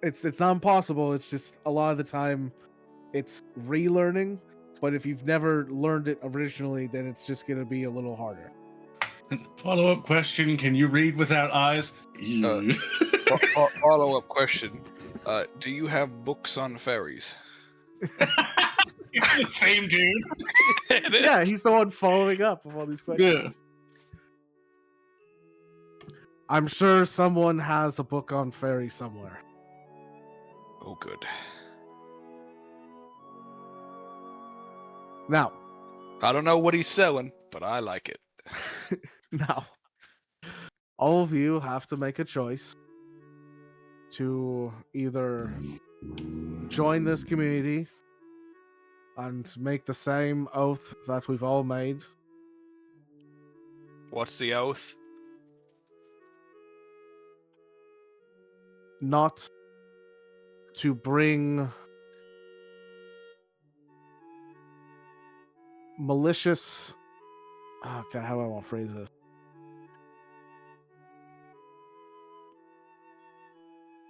It's not impossible. It's just a lot of the time it's relearning. But if you've never learned it originally, then it's just gonna be a little harder. Follow-up question: can you read without eyes? Follow-up question. Do you have books on fairies? It's the same dude. Yeah, he's the one following up with all these questions. Yeah. I'm sure someone has a book on fairy somewhere. Oh, good. Now, I don't know what he's selling, but I like it. now, all of you have to make a choice to either join this community and make the same oath that we've all made, What's the oath? not to bring malicious. Oh, God, how do I want to phrase this?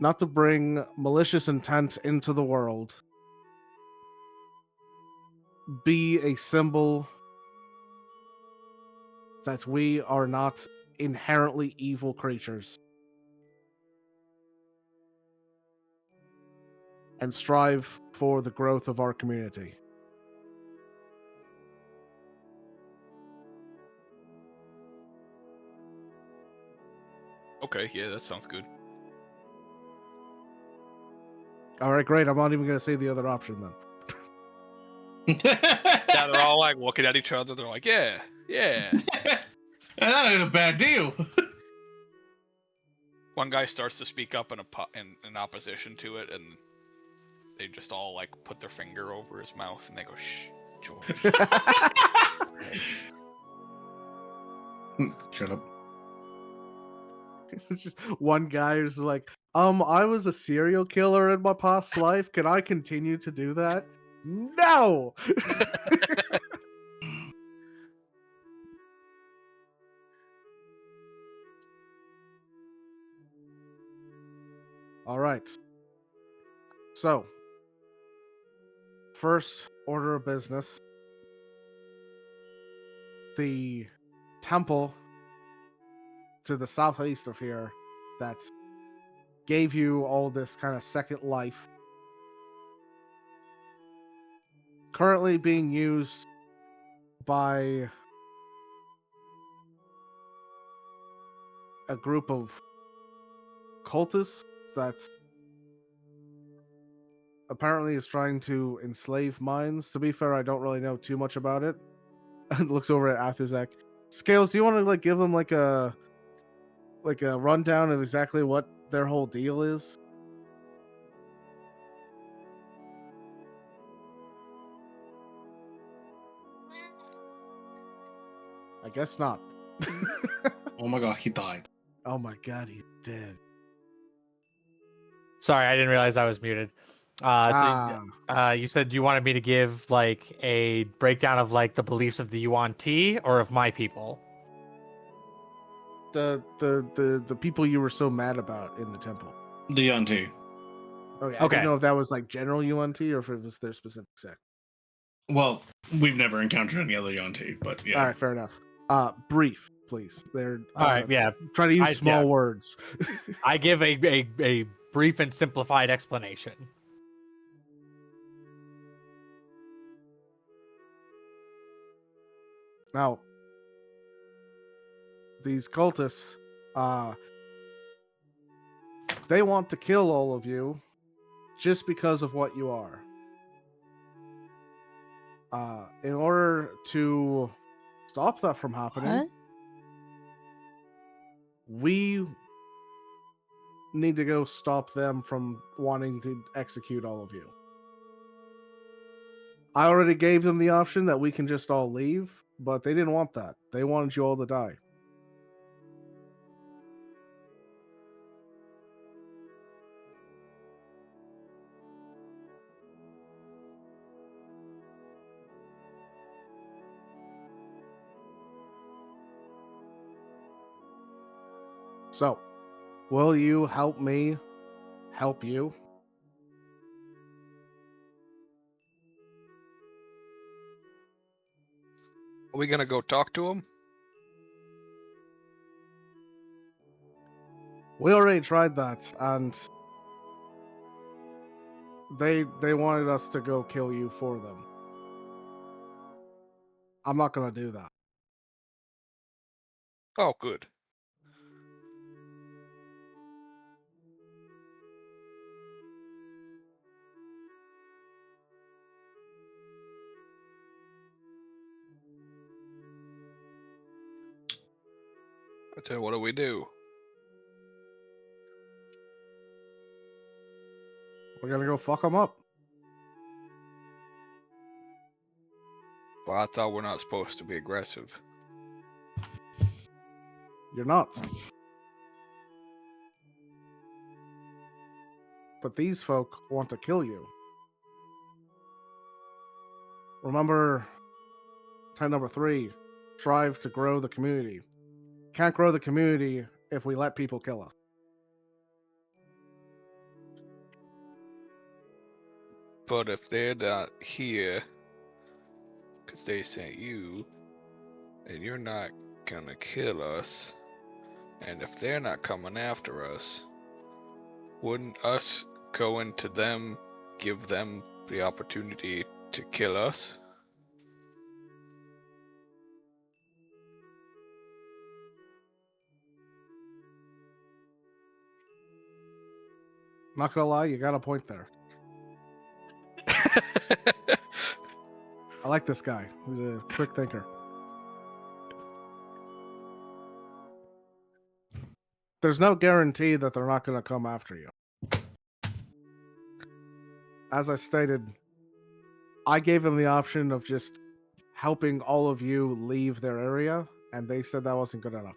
not to bring malicious intent into the world. Be a symbol that we are not inherently evil creatures. And strive for the growth of our community. Okay, yeah, that sounds good. All right, great. I'm not even going to say the other option then. Yeah, they're all like looking at each other. They're like, yeah, yeah. That ain't a bad deal. One guy starts to speak up in opposition to it, and they just all like put their finger over his mouth and they go, "Shh, George." Shut up. Just one guy who's like, I was a serial killer in my past life. Can I continue to do that? No! All right. So, first order of business. The temple to the southeast of here that gave you all this kind of second life currently being used by a group of cultists that apparently is trying to enslave minds. To be fair, I don't really know too much about it. And looks over at Athuzak. Scales, do you want to like give them like a rundown of exactly what their whole deal is? I guess not. Oh my god, he died. Oh my god, he's dead. Sorry, I didn't realize I was muted. You said you wanted me to give like a breakdown of like the beliefs of the Yuan Ti or of my people. The people you were so mad about in the temple. The Yunti. Okay, I Okay. didn't know if that was like general UNT or if it was their specific sect. Well, we've never encountered any other Yunti, but yeah. All right, fair enough. Brief, please. They're All right, yeah. Try to use I- small yeah. words. I give a brief and simplified explanation. Now, these cultists, they want to kill all of you just because of what you are. In order to stop that from happening, What? we need to go stop them from wanting to execute all of you. I already gave them the option that we can just all leave, but they didn't want that. They wanted you all to die. So, will you help me help you? Are we gonna go talk to him? We already tried that, and they wanted us to go kill you for them. I'm not gonna do that. Oh, good. I tell you, what do we do? We're gonna go fuck them up. Well, I thought we're not supposed to be aggressive. You're not. But these folk want to kill you. Remember, time number 3, strive to grow the community. Can't grow the community if we let people kill us. But if they're not here, because they sent you, and you're not gonna kill us, and if they're not coming after us, wouldn't us going to them give them the opportunity to kill us? Not gonna lie, you got a point there. I like this guy. He's a quick thinker. There's no guarantee that they're not going to come after you. As I stated, I gave them the option of just helping all of you leave their area, and they said that wasn't good enough.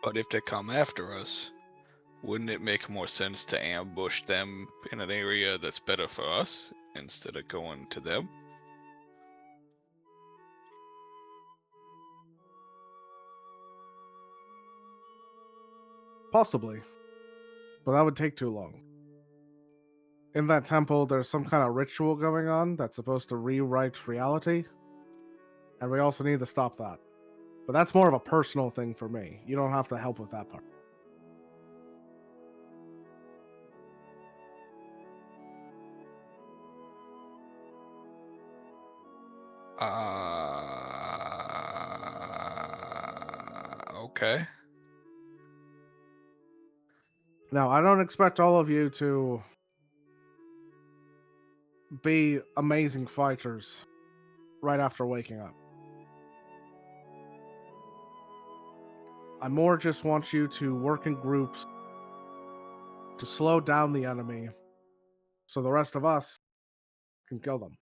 But if they come after us, wouldn't it make more sense to ambush them in an area that's better for us instead of going to them? Possibly. But that would take too long. In that temple, there's some kind of ritual going on that's supposed to rewrite reality, and we also need to stop that. But that's more of a personal thing for me. You don't have to help with that part. Okay. Now, I don't expect all of you to be amazing fighters right after waking up. I more just want you to work in groups to slow down the enemy so the rest of us can kill them.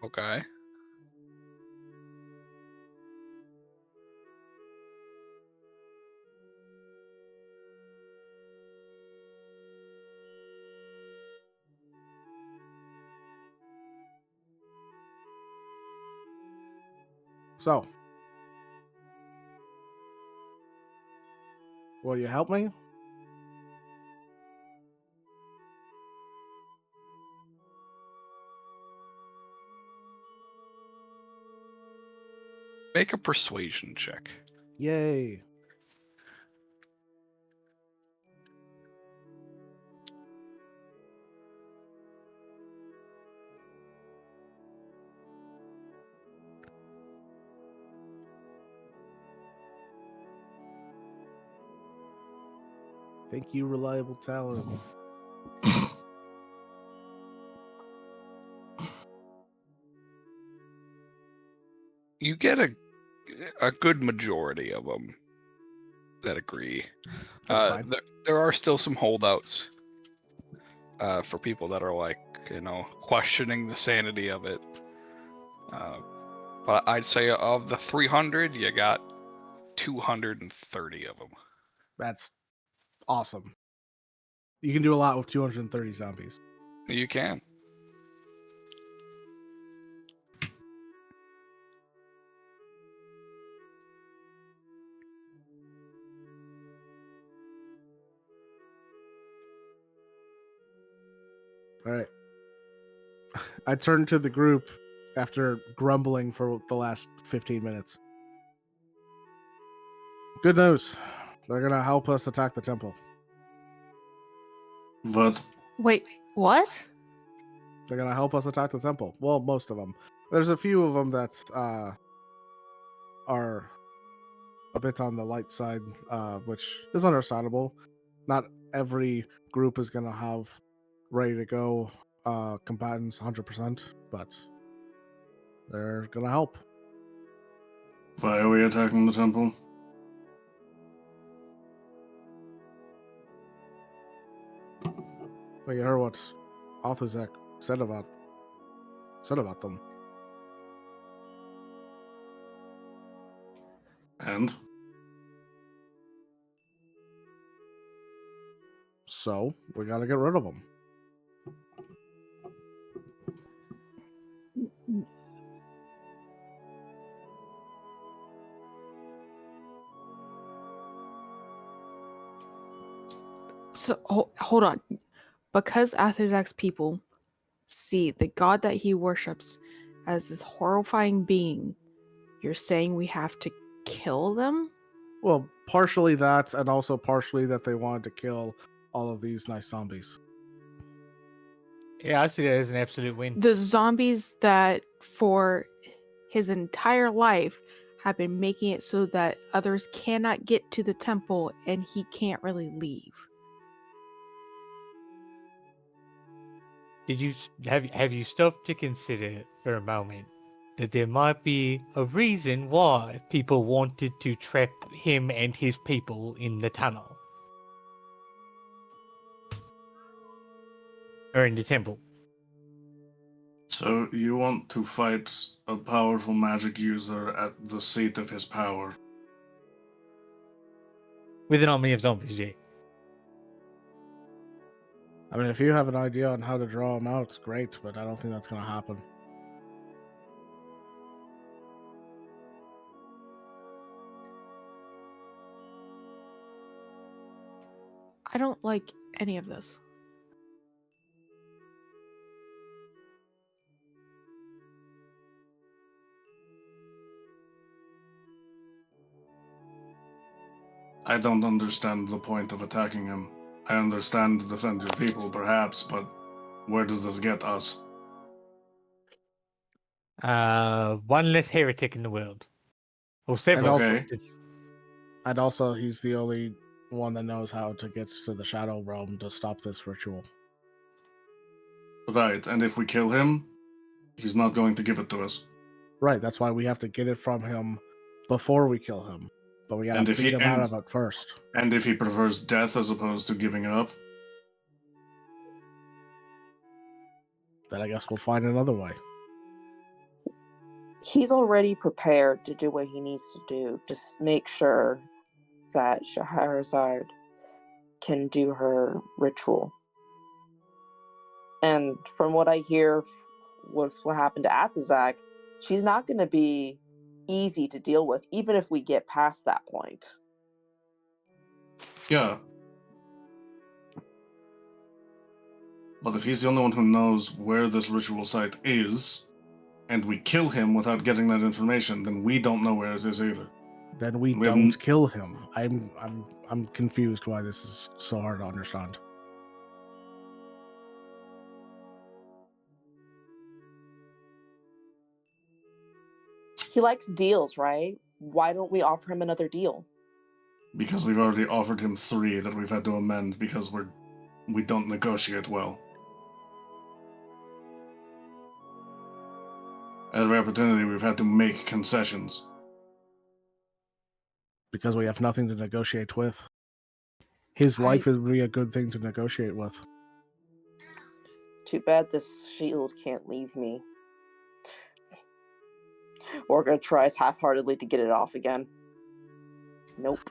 Okay. So, will you help me? Make a persuasion check. Yay. Thank you, reliable talent. You get a good majority of them that agree. That's fine. There are still some holdouts for people that are like, questioning the sanity of it. But I'd say of the 300, you got 230 of them. That's awesome. You can do a lot with 230 zombies. You can. All right. I turned to the group after grumbling for the last 15 minutes. Good news. They're going to help us attack the temple. What? Wait, what? They're going to help us attack the temple. Well, most of them. There's a few of them that are a bit on the light side, which is understandable. Not every group is going to have ready to go combatants 100%, but they're going to help. Why are we attacking the temple? Well, you heard what Althazek said about them. And So we gotta get rid of them. So hold on, because Athazak's people see the god that he worships as this horrifying being, you're saying we have to kill them? Well, partially that, and also partially that they wanted to kill all of these nice zombies. Yeah, I see that as an absolute win. The zombies that for his entire life have been making it so that others cannot get to the temple and he can't really leave. Did you have you stopped to consider for a moment that there might be a reason why people wanted to trap him and his people in the tunnel or in the temple? so you want to fight a powerful magic user at the seat of his power. With an army of zombies, yeah. I mean, if you have an idea on how to draw them out, it's great, but I don't think that's gonna happen. I don't like any of this. I don't understand the point of attacking him. I understand defend your people, perhaps, but where does this get us? One less heretic in the world, or several. Okay. And also, he's the only one that knows how to get to the Shadow Realm to stop this ritual. Right, and if we kill him, he's not going to give it to us. Right, that's why we have to get it from him before we kill him. But we gotta And if beat he him out of it first. and if he prefers death as opposed to giving it up, Then I guess we'll find another way. He's already prepared to do what he needs to do. Just make sure that Shahrazad can do her ritual. And from what I hear with what happened to Athazak, she's not going to be easy to deal with, even if we get past that point. yeah. But if he's the only one who knows where this ritual site is, and we kill him without getting that information, then we don't know where it is either. Then we We have don't kill him. I'm confused why this is so hard to understand. He likes deals, right? Why don't we offer him another deal? Because we've already offered him 3 that we've had to amend because we don't negotiate well. At every opportunity, we've had to make concessions. Because we have nothing to negotiate with. His life would be a good thing to negotiate with. Too bad this shield can't leave me. Orga tries half-heartedly to get it off again. Nope.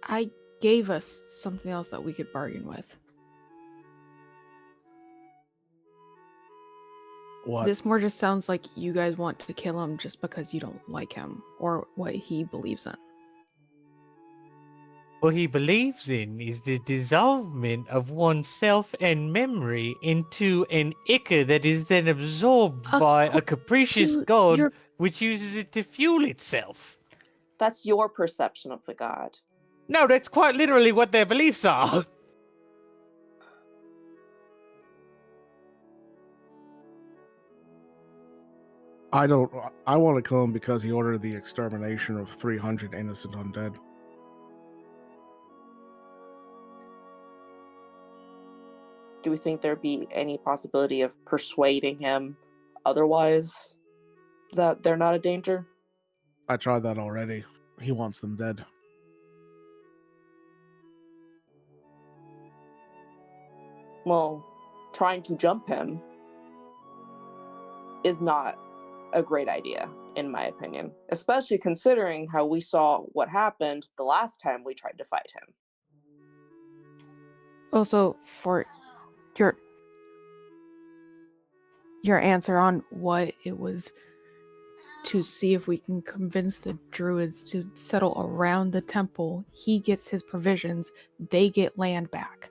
I gave us something else that we could bargain with. What? This more just sounds like you guys want to kill him just because you don't like him or what he believes in. What he believes in is the dissolvement of oneself and memory into an ichor that is then absorbed by a capricious god which uses it to fuel itself. That's your perception of the god. No, that's quite literally what their beliefs are. I want to kill him because he ordered the extermination of 300 innocent undead. Do we think there'd be any possibility of persuading him otherwise that they're not a danger? I tried that already. He wants them dead. Well, trying to jump him. is not a great idea, in my opinion, especially considering how we saw what happened the last time we tried to fight him. Also, for your answer on what it was, to see if we can convince the druids to settle around the temple. He gets his provisions, they get land back.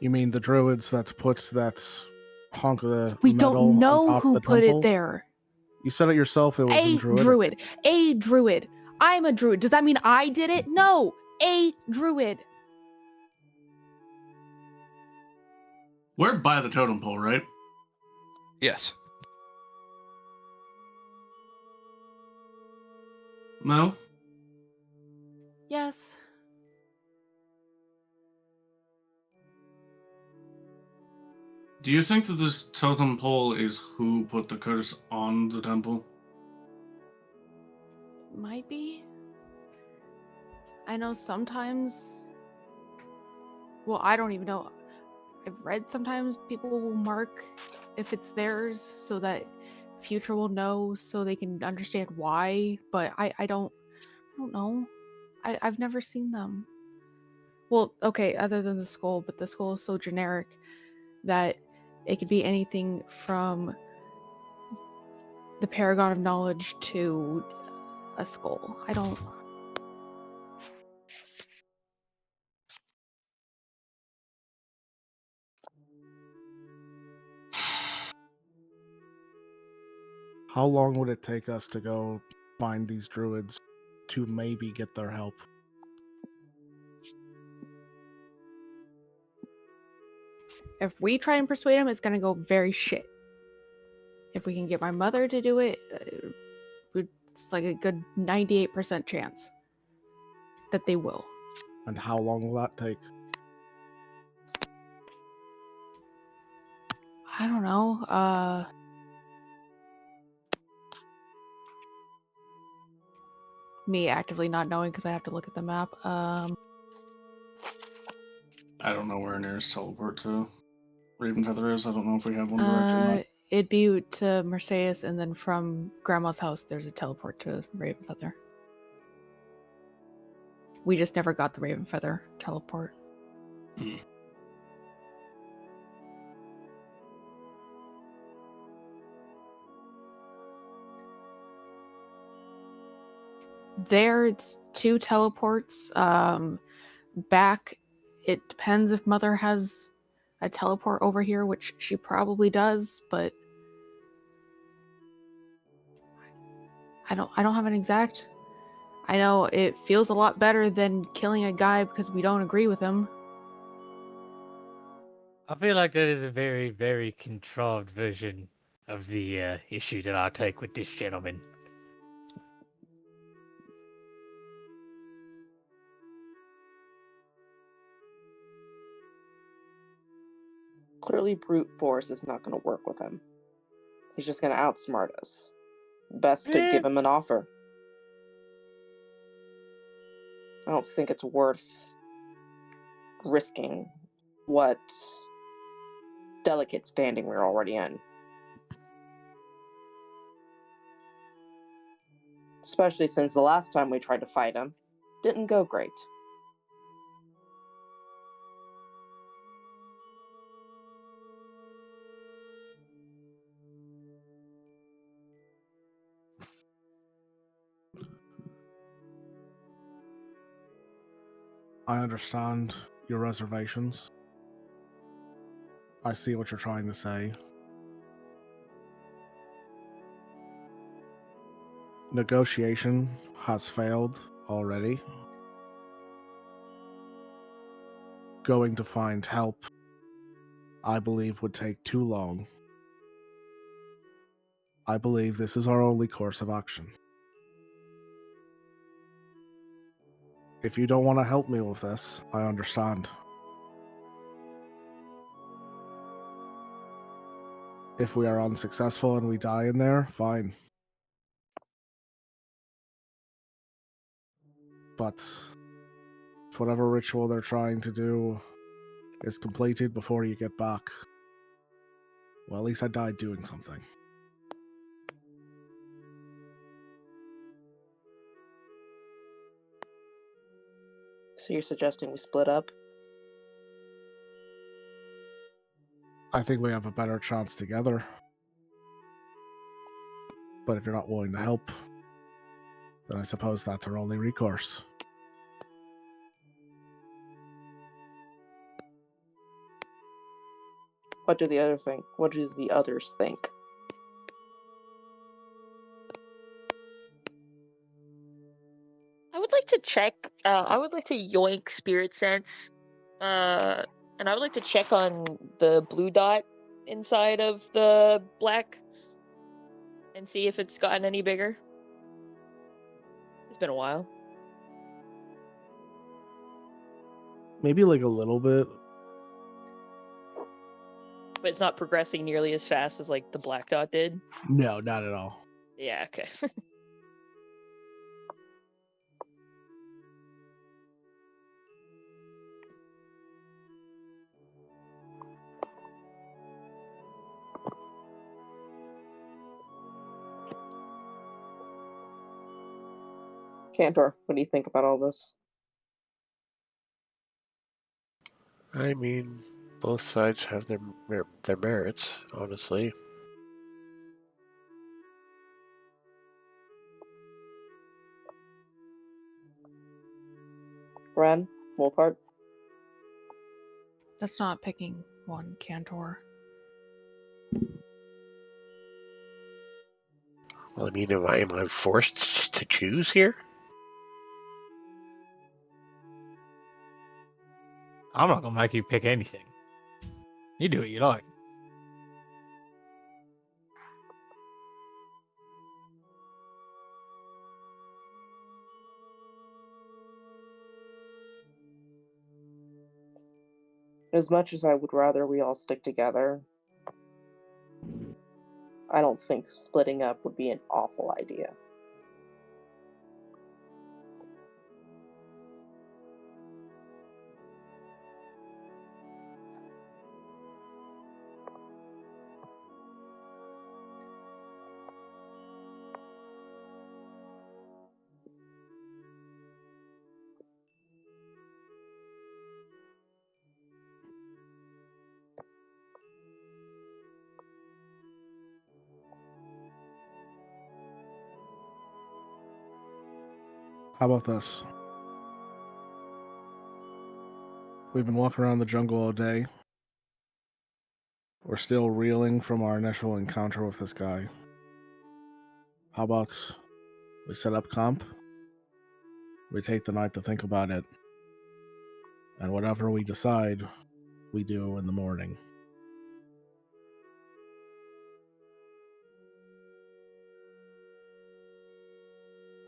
You mean the druids that puts that hunk of the We metal don't on know top who of the put temple? it there. You said it yourself. It was in A druidic. druid. I'm a druid. Does that mean I did it? No, a druid. We're by the totem pole, right? Yes. Mo? Yes. Do you think that this totem pole is who put the curse on the temple? Might be. I know sometimes. Well, I don't even know. I've read sometimes people will mark if it's theirs so that future will know so they can understand why. But I don't know. I've never seen them. Well, okay, other than the skull, but the skull is so generic that it could be anything from the paragon of knowledge to a skull. I don't. How long would it take us to go find these druids to maybe get their help? If we try and persuade them, it's gonna go very shit. If we can get my mother to do it, it's like a good 98% chance that they will. And how long will that take? I don't know. Me actively not knowing because I have to look at the map. I don't know where our nearest teleport to Ravenfeather is. I don't know if we have one direct or not. It'd be to Mercedes, and then from Grandma's house, there's a teleport to Ravenfeather. We just never got the Ravenfeather teleport. There, it's 2 teleports. Back, it depends if Mother has a teleport over here, which she probably does, but I don't have an exact. I know it feels a lot better than killing a guy because we don't agree with him. I feel like that is a very, very contrived version of the issue that I take with this gentleman. Clearly, brute force is not going to work with him. He's just going to outsmart us. Best to give him an offer. I don't think it's worth risking what delicate standing we're already in. Especially since the last time we tried to fight him didn't go great. I understand your reservations. I see what you're trying to say. Negotiation has failed already. Going to find help, I believe, would take too long. I believe this is our only course of action. If you don't want to help me with this, I understand. If we are unsuccessful and we die in there, fine. But if whatever ritual they're trying to do is completed before you get back, Well, at least I died doing something. So you're suggesting we split up? I think we have a better chance together. But if you're not willing to help, then I suppose that's our only recourse. What do the others think? What do the others think? I would like to check. I would like to yoink spirit sense, and I would like to check on the blue dot inside of the black, and see if it's gotten any bigger. It's been a while. Maybe like a little bit. But it's not progressing nearly as fast as like the black dot did. No, not at all. Yeah, okay. Cantor, what do you think about all this? I mean, both sides have their merits, honestly. Ren, Wolfhard? That's not picking one, Cantor. Well, I mean, am I forced to choose here? I'm not gonna make you pick anything. You do what you like. As much as I would rather we all stick together, I don't think splitting up would be an awful idea. How about this? We've been walking around the jungle all day. We're still reeling from our initial encounter with this guy. How about we set up camp? We take the night to think about it. And whatever we decide, we do in the morning.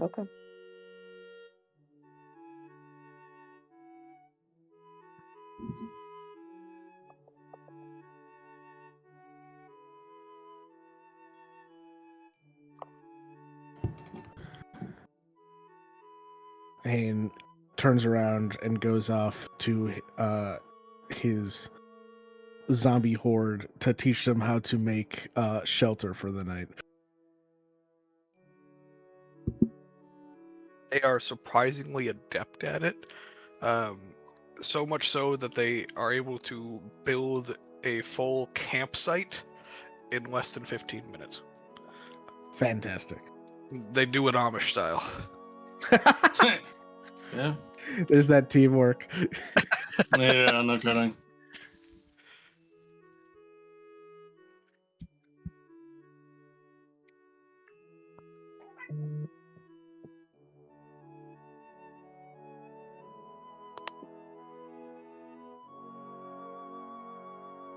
Okay. Hain turns around and goes off to his zombie horde to teach them how to make shelter for the night. They are surprisingly adept at it. So much so that they are able to build a full campsite in less than 15 minutes. Fantastic. They do it Amish style. Yeah. There's that teamwork. Yeah, no kidding.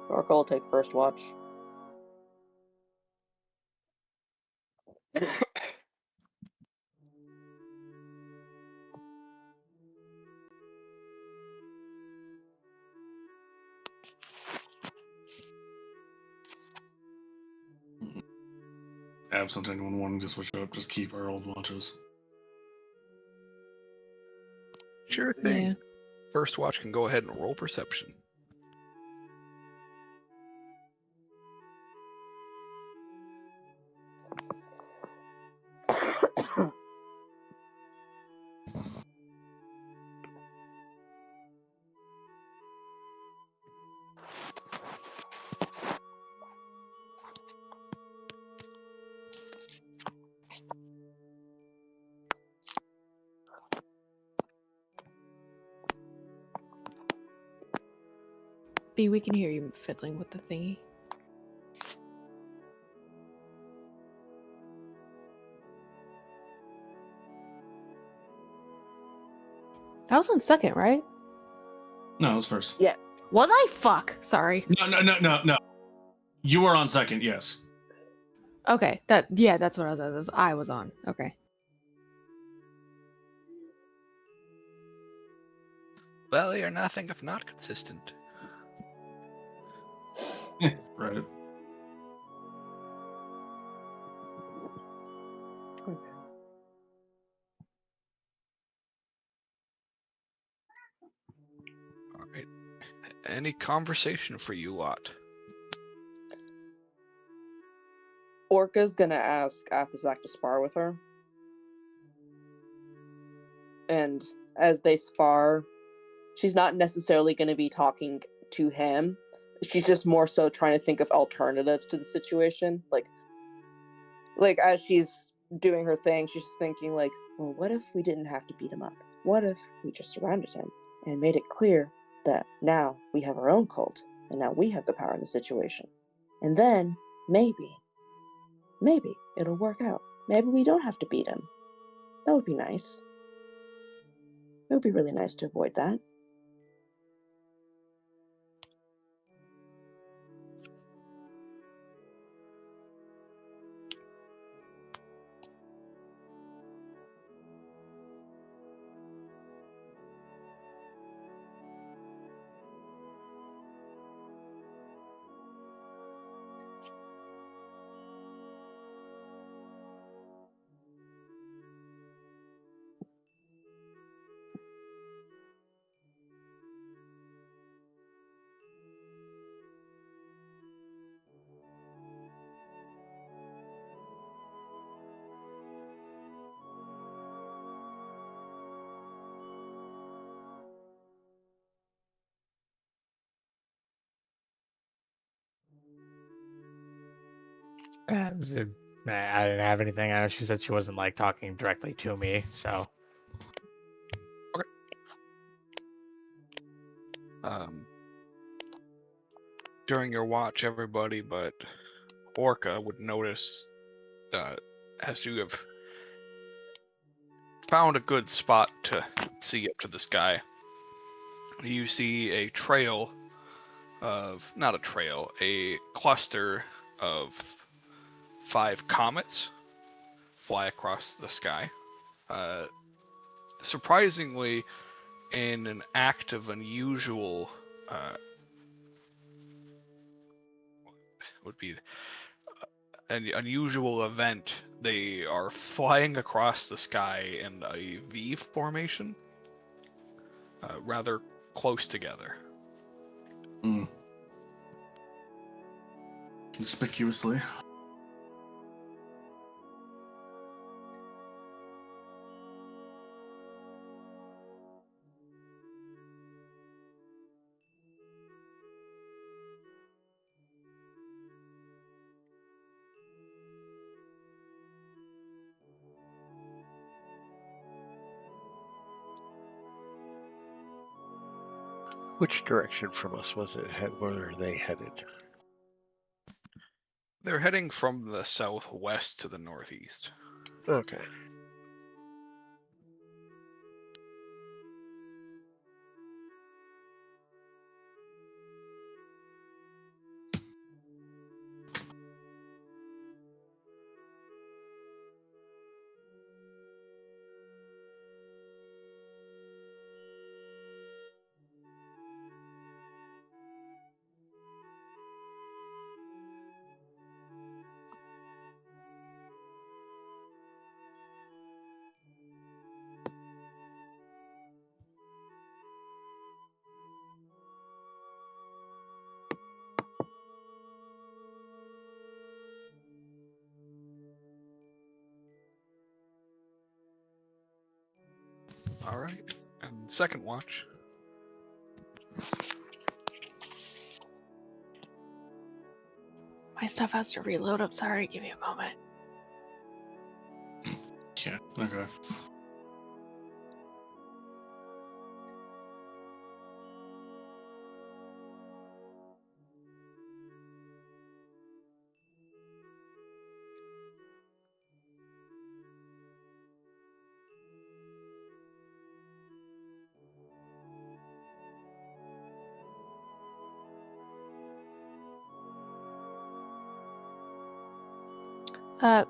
Oracle will take first watch. Absent anyone wanting to switch up, just keep our old watches. Sure thing. Yeah. First watch can go ahead and roll perception. B, we can hear you fiddling with the thingy. That was on second, right? No, it was first. Yes. Was I? Fuck. Sorry. No. You were on second, yes. Okay. That's what I was on. Okay. Well, you're nothing if not consistent. Right. All right. Any conversation for you lot? Orca's gonna ask Athazak to spar with her. And as they spar, she's not necessarily going to be talking to him. She's just more so trying to think of alternatives to the situation. Like as she's doing her thing, she's just thinking like, well, what if we didn't have to beat him up? What if we just surrounded him and made it clear that now we have our own cult and now we have the power in the situation? And then maybe it'll work out. Maybe we don't have to beat him. That would be nice. It would be really nice to avoid that. I didn't have anything. I know she said she wasn't like talking directly to me, so During your watch, everybody but Orca would notice, as you have found a good spot to see up to the sky, you see a trail of, not a trail, a cluster of 5 comets fly across the sky. Surprisingly, in an act of unusual, would be an unusual event, they are flying across the sky in a V formation, rather close together. Conspicuously. Which direction from us was it? Where are they headed? They're heading from the southwest to the northeast. Okay. All right. And second watch. My stuff has to reload. I'm sorry. Give me a moment. Yeah, okay.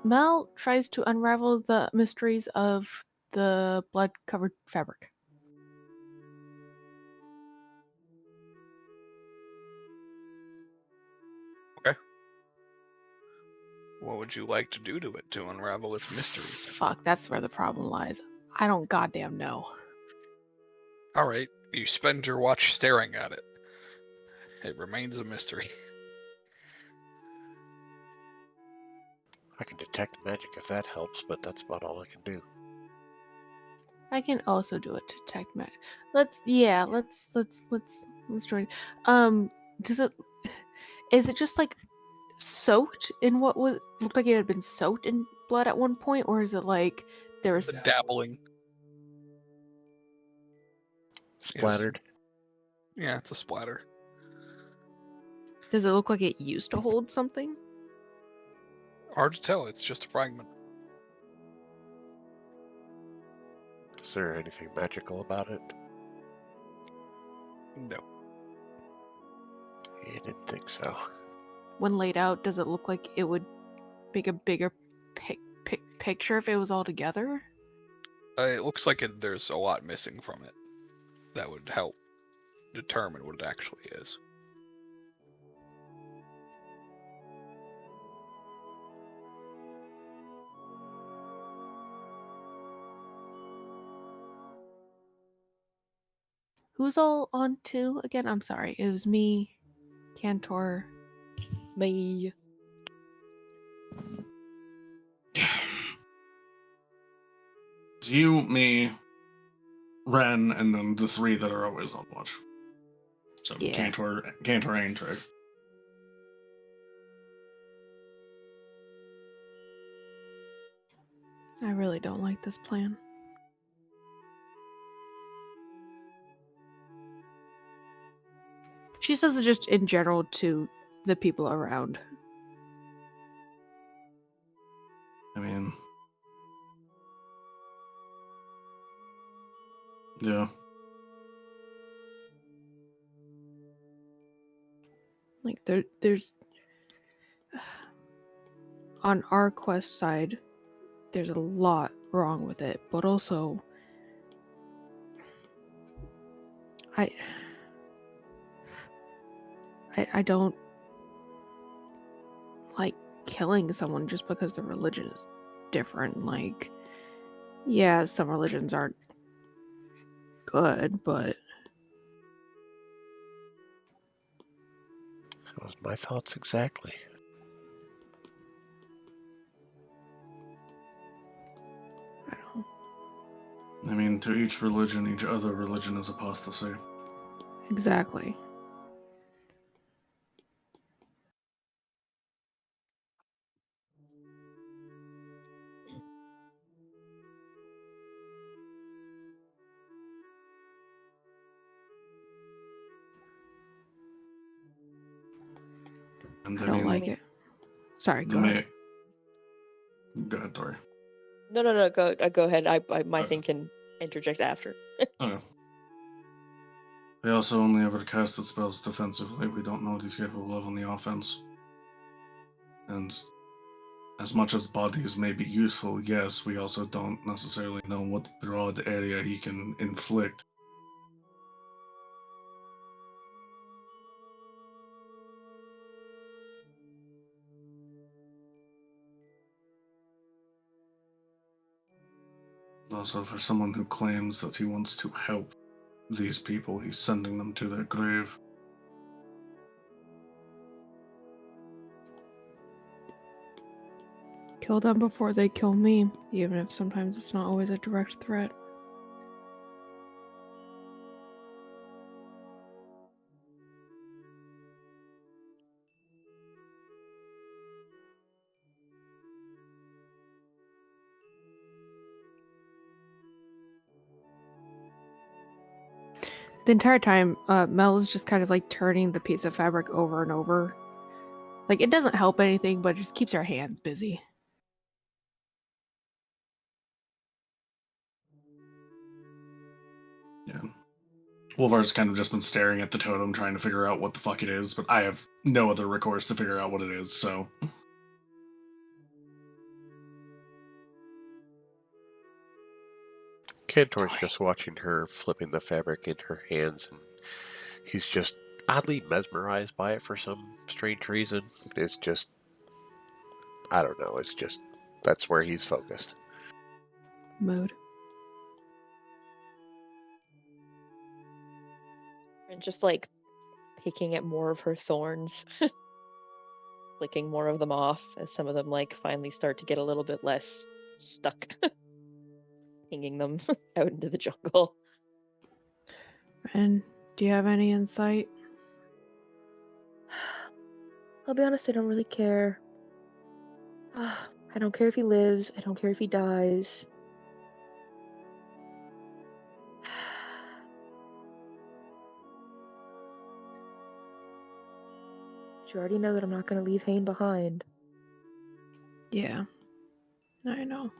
Mel tries to unravel the mysteries of the blood-covered fabric. What would you like to do to it to unravel its mysteries? Fuck, that's where the problem lies. I don't goddamn know. All right, you spend your watch staring at it. It remains a mystery. I can detect magic if that helps, but that's about all I can do. I can also do a detect magic. Let's join. Does it? Is it just like soaked in what was looked like it had been soaked in blood at one point, or is it like there's Dabbling. Splattered. Yeah, it's a splatter. Does it look like it used to hold something? Hard to tell, it's just a fragment. Is there anything magical about it? No. I didn't think so. When laid out, does it look like it would make a bigger picture if it was all together? It looks like there's a lot missing from it that would help determine what it actually is. Who's all on two again? I'm sorry. It was me, Cantor. Me. It's you, me, Ren, and then the three that are always on watch. So Yeah. Cantor, and Trey. I really don't like this plan. She says it just in general to the people around. I mean, yeah. Like there's on our quest side, there's a lot wrong with it, but also I don't like killing someone just because their religion is different. Like, yeah, some religions aren't good, but That was my thoughts exactly. I don't. I mean, to each religion, each other religion is apostasy. Exactly. And I don't like it. Sorry, go ahead. Go ahead, Tori. No, go ahead. My thing can interject after. Okay. They also only ever casted spells defensively. We don't know what he's capable of on the offense. And as much as bodies may be useful, yes, we also don't necessarily know what broad area he can inflict. Also, for someone who claims that he wants to help these people, he's sending them to their grave. Kill them before they kill me, even if sometimes it's not always a direct threat. The entire time, Mel is just kind of like turning the piece of fabric over and over. Like, it doesn't help anything, but it just keeps her hands busy. Yeah. Wolvar's kind of just been staring at the totem, trying to figure out what the fuck it is, but I have no other recourse to figure out what it is, so. Cantor's just watching her flipping the fabric in her hands, and he's just oddly mesmerized by it for some strange reason. It's just, I don't know, it's just, that's where he's focused. Mood. And just like picking at more of her thorns, flicking more of them off as some of them like finally start to get a little bit less stuck, hanging them out into the jungle. And do you have any insight? I'll be honest, I don't really care. I don't care if he lives. I don't care if he dies. But you already know that I'm not going to leave Hayne behind. Yeah, I know.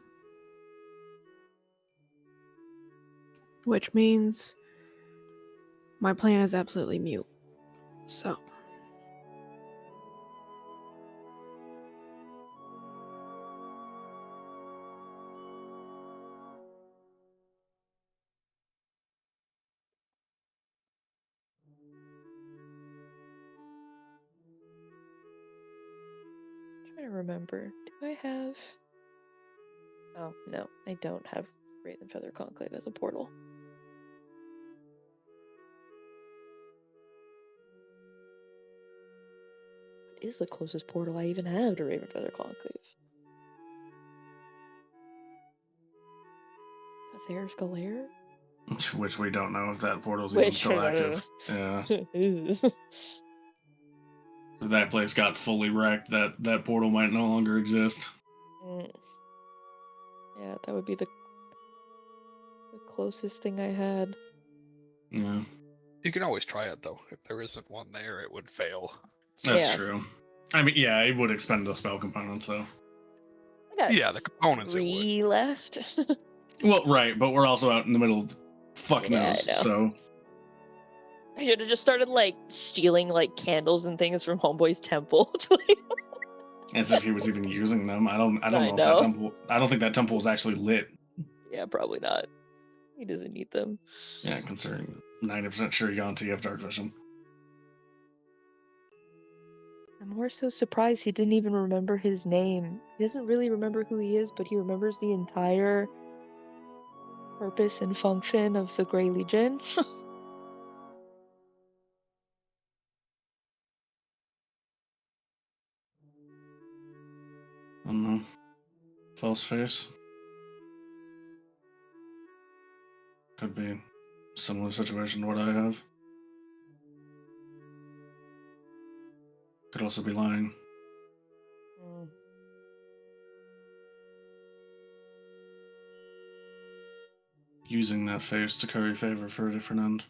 Which means my plan is absolutely mute. So. I'm trying to remember. Do I have... Oh, no, I don't have Wraith and Feather Conclave as a portal. What is the closest portal I even have to Raven Feather Conclave? There's Galair? Which we don't know if that portal's even Which, still I active. don't Yeah. know. If that place got fully wrecked, that portal might no longer exist. Yeah, that would be the closest thing I had. Yeah. You can always try it though. If there isn't one there, it would fail. That's Yeah. true. I mean, yeah, it would expend those spell components, though. I got Yeah, the components it would. 3 left. Well, right, but we're also out in the middle of fuck Yeah, I knows, know. so... I should have just started like stealing like candles and things from Homeboy's temple. As if he was even using them. I don't I know if that know. temple... I don't think that temple was actually lit. Yeah, probably not. He doesn't need them. Yeah, considering 90% sure Yanti have dark vision. I'm more so surprised he didn't even remember his name. He doesn't really remember who he is, but he remembers the entire purpose and function of the Grey Legion. I don't know. False face. Could be a similar situation to what I have. Could also be lying. Using that face to curry favor for a different end.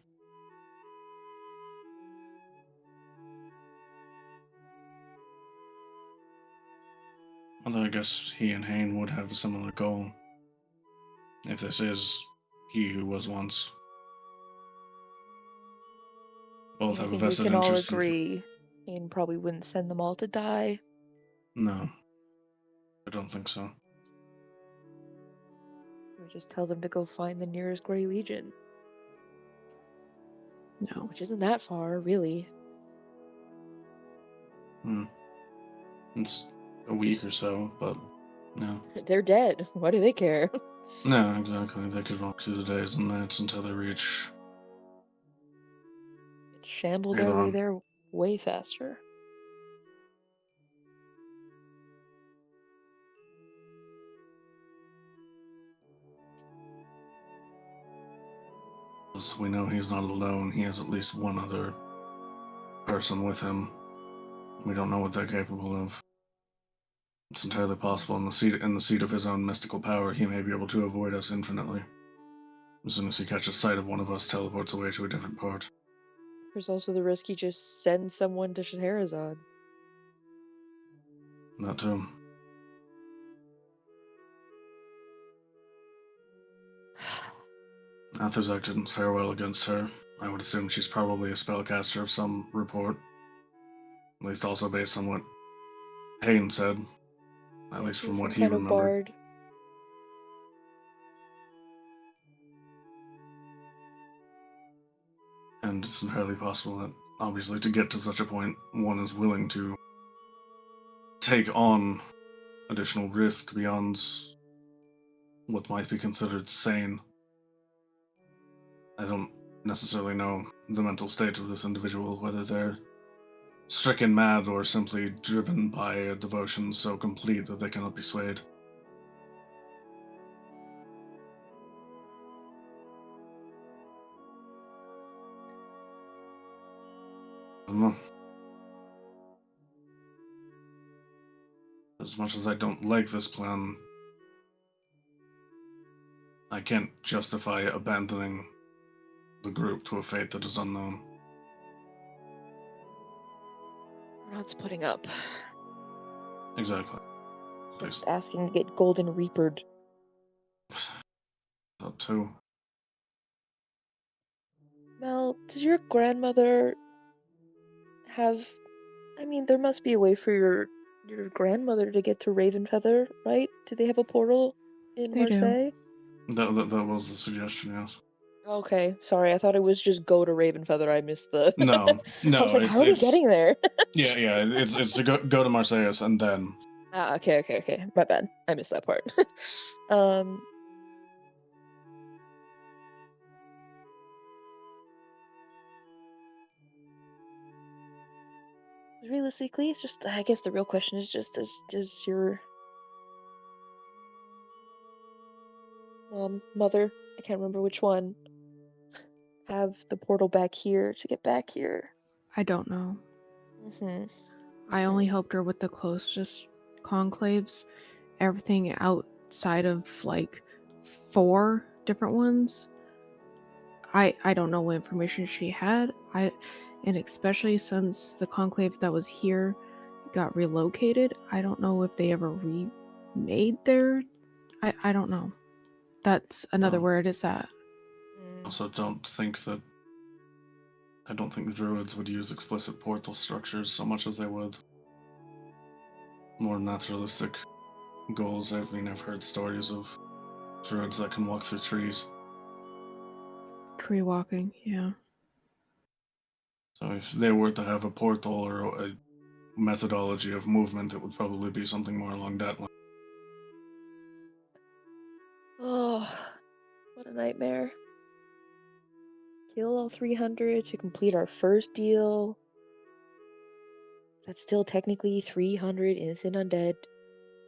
Although I guess he and Hayne would have a similar goal. If this is he who was once. Both I have a think we vested can all interest in... agree Ian probably wouldn't send them all to die. No. I don't think so. He would just tell them to go find the nearest Grey Legion. No. Which isn't that far, really. It's a week or so, but no. They're dead. Why do they care? No, exactly. They could walk through the days and nights until they reach... Shamble Either their way one. there way faster. As we know he's not alone. He has at least one other person with him. We don't know what they're capable of. It's entirely possible in the seat of his own mystical power, he may be able to avoid us infinitely. As soon as he catches sight of one of us, teleports away to a different part. There's also the risk he just sends someone to Scheherazade. That too. Atherzak didn't fare well against her. I would assume she's probably a spellcaster of some report. At least also based on what Hayne said. At least She's from some what he kind of remembered. bard. And it's entirely possible that, obviously, to get to such a point, one is willing to take on additional risk beyond what might be considered sane. I don't necessarily know the mental state of this individual, whether they're stricken mad or simply driven by a devotion so complete that they cannot be swayed. I don't know. As much as I don't like this plan, I can't justify abandoning the group to a fate that is unknown. We're not splitting up. Exactly. Just asking to get golden reapered. That too. Mel, does your grandmother have... I mean, there must be a way for your grandmother to get to Ravenfeather, right? Do they have a portal in They do. Marseille? That was the suggestion, yes. Okay, sorry, I thought it was just go to Ravenfeather. I missed the... No, I was like, how are we getting there? Yeah, it's to go to Marseilles and then. Okay. My bad. I missed that part. Realistically, it's just, I guess the real question is just, does your mother, I can't remember which one, have the portal back here to get back here? I don't know. Mm-hmm. I only helped her with the closest conclaves. Everything outside of like 4 different ones, I don't know what information she had. And especially since the conclave that was here got relocated, I don't know if they ever remade their... I don't know. That's another No. word is at. Also, I don't think the druids would use explicit portal structures so much as they would more naturalistic goals. I've heard stories of druids that can walk through trees. Tree walking, yeah. So if they were to have a portal or a methodology of movement, it would probably be something more along that line. Oh, what a nightmare. Kill all 300 to complete our first deal. That's still technically 300 innocent undead.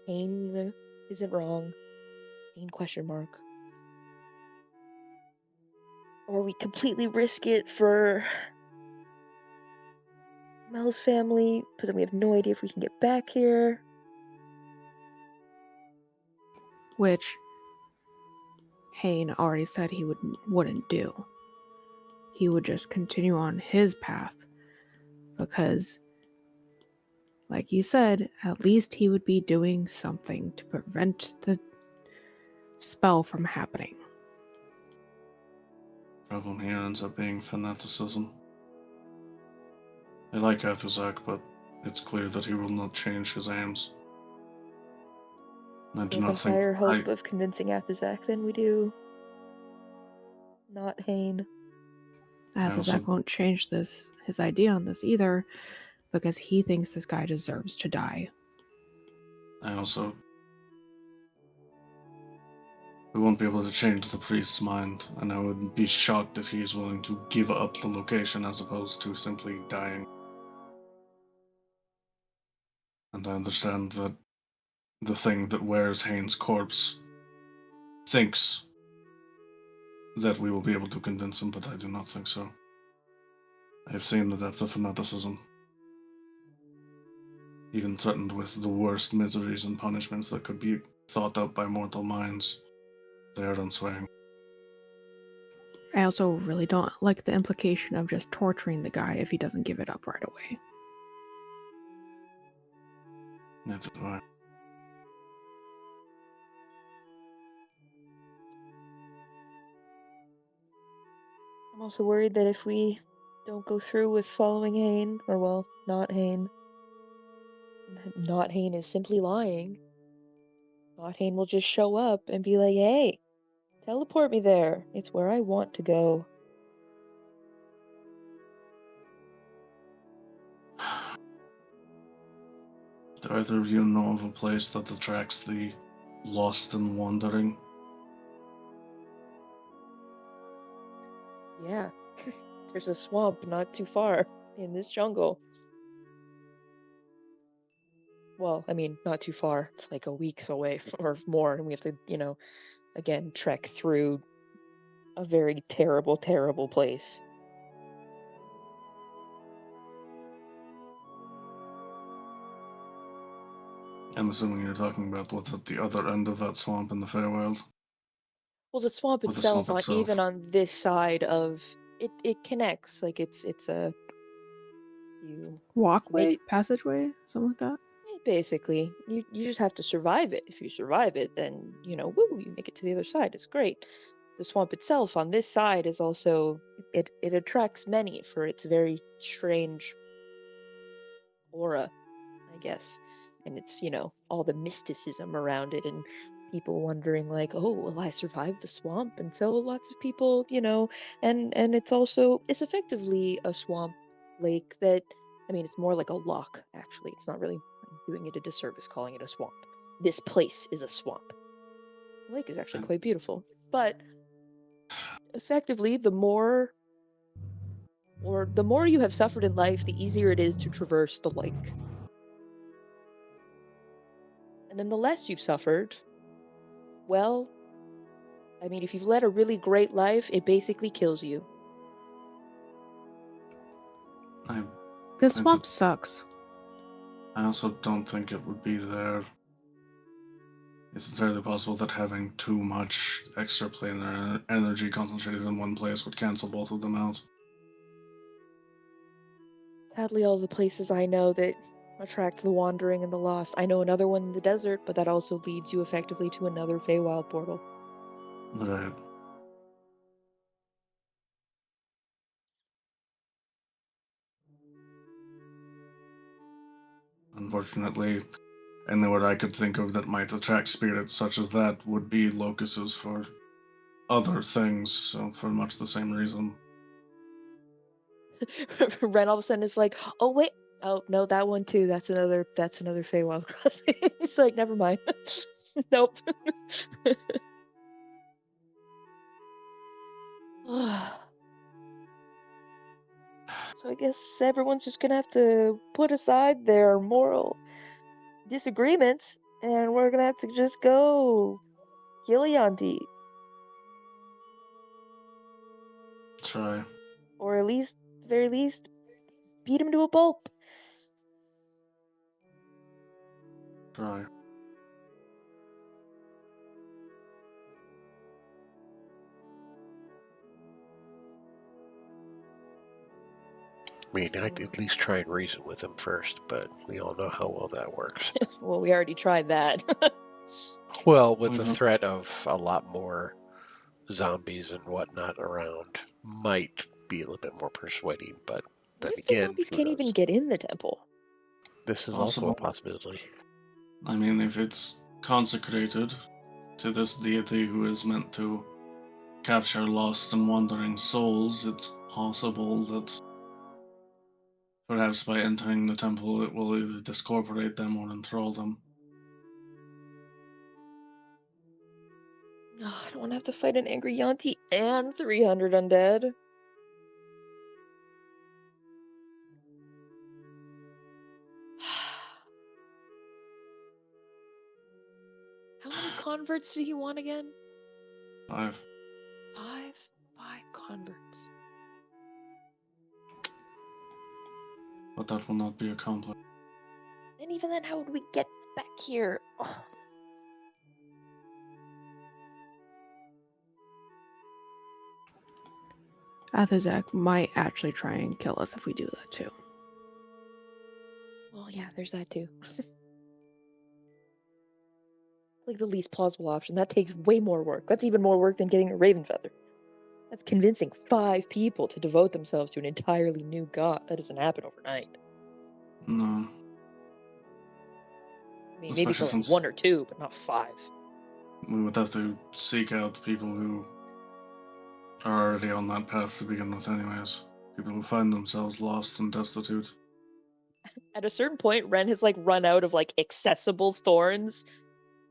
Pain isn't wrong. Pain question mark. Or we completely risk it for Mel's family, but then we have no idea if we can get back here. Which Hayne already said he wouldn't do. He would just continue on his path because, like you said, at least he would be doing something to prevent the spell from happening. Problem here ends up being fanaticism. I like Athuzak, but it's clear that he will not change his aims. I do We have not a think higher hope of convincing Athuzak than we do not Hayne. Athazak won't change his idea on this either because he thinks this guy deserves to die. We won't be able to change the priest's mind, and I would be shocked if he is willing to give up the location as opposed to simply dying. And I understand that the thing that wears Hayne's corpse thinks that we will be able to convince him, but I do not think so. I have seen the depth of fanaticism. Even threatened with the worst miseries and punishments that could be thought up by mortal minds, they are unswaying. I also really don't like the implication of just torturing the guy if he doesn't give it up right away. Neither do I. I'm also worried that if we don't go through with following Hayne, or well, not Hayne is simply lying. Not Hayne will just show up and be like, hey, teleport me there. It's where I want to go. Do either of you know of a place that attracts the lost and wandering? Yeah. There's a swamp not too far in this jungle. Well, I mean, not too far. It's like a week's away or more, and we have to, again, trek through a very terrible, terrible place. I'm assuming you're talking about what's at the other end of that swamp in the Feywild. Well, the swamp Or the swamp itself, itself. even on this side of it connects. Like it's a you Walkway, make it passageway, something like that. basically. You just have to survive it. If you survive it, then woo, you make it to the other side. It's great. The swamp itself on this side is also it attracts many for its very strange aura, I guess. And it's, all the mysticism around it and people wondering like, oh, will I survive the swamp? And so lots of people, and it's effectively a swamp lake that, I mean, it's more like a loch, actually. It's not really, I'm doing it a disservice calling it a swamp. This place is a swamp. The lake is actually quite beautiful. But effectively, the more you have suffered in life, the easier it is to traverse the lake. And then the less you've suffered, well, I mean, if you've led a really great life, it basically kills you. I This think swamp that- sucks. I also don't think it would be there. It's entirely possible that having too much extra planar energy concentrated in one place would cancel both of them out. Sadly, all the places I know that attract the wandering and the lost. I know another one in the desert, but that also leads you effectively to another Feywild portal. Right. Unfortunately, only what I could think of that might attract spirits such as that would be locusts for other things, so for much the same reason. Ren all of a sudden is like, oh wait, oh no, that one too. That's another Feywild crossing. He's like, never mind. Nope. So I guess everyone's just gonna have to put aside their moral disagreements, and we're gonna have to just go kill Yanti, Try. or at least, very least, beat him to a pulp. Try. I mean, I'd at least try and reason with him first, but we all know how well that works. Well, we already tried that. Well, with the Mhm. threat of a lot more zombies and whatnot around, might be a little bit more persuading, but then What if the again, zombies who can't knows? even get in the temple? This is also a Possible. possibility. I mean, if it's consecrated to this deity who is meant to capture lost and wandering souls, it's possible that perhaps by entering the temple it will either discorporate them or enthrall them. No, I don't want to have to fight an angry Yanti and 300 undead. How many converts did he want again? 5. 5? 5 converts. But that will not be accomplished. And even then, how would we get back here? Ugh. Athazak might actually try and kill us if we do that too. Well, yeah, there's that too. Like the least plausible option. That takes way more work. That's even more work than getting a raven feather. That's convincing 5 people to devote themselves to an entirely new god. That doesn't happen overnight. No. I mean, maybe for Especially like since 1 or 2, but not 5. we would have to seek out people who are already on that path to begin with anyways. People who find themselves lost and destitute. at a certain point, Ren has like run out of like accessible thorns,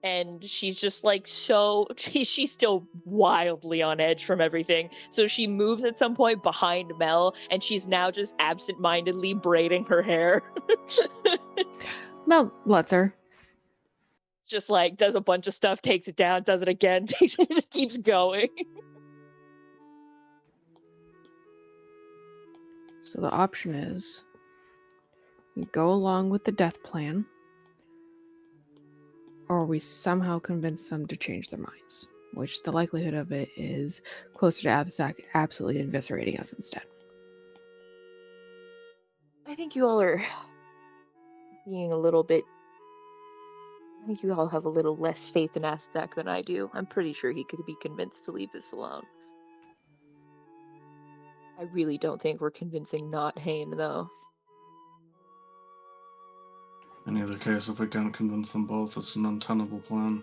and she's just like she's still wildly on edge from everything. So she moves at some point behind Mel, and she's now just absent-mindedly braiding her hair. Mel lets her. Just like does a bunch of stuff, takes it down, does it again, takes it, just keeps going. So the option is we go along with the death plan, or we somehow convince them to change their minds, which the likelihood of it is closer to Athazak absolutely eviscerating us instead. I think you all are being a little bit. I think you all have a little less faith in Athazak than I do. I'm pretty sure he could be convinced to leave this alone. I really don't think we're convincing not Hane, though. In either case, if we can't convince them both, it's an untenable plan.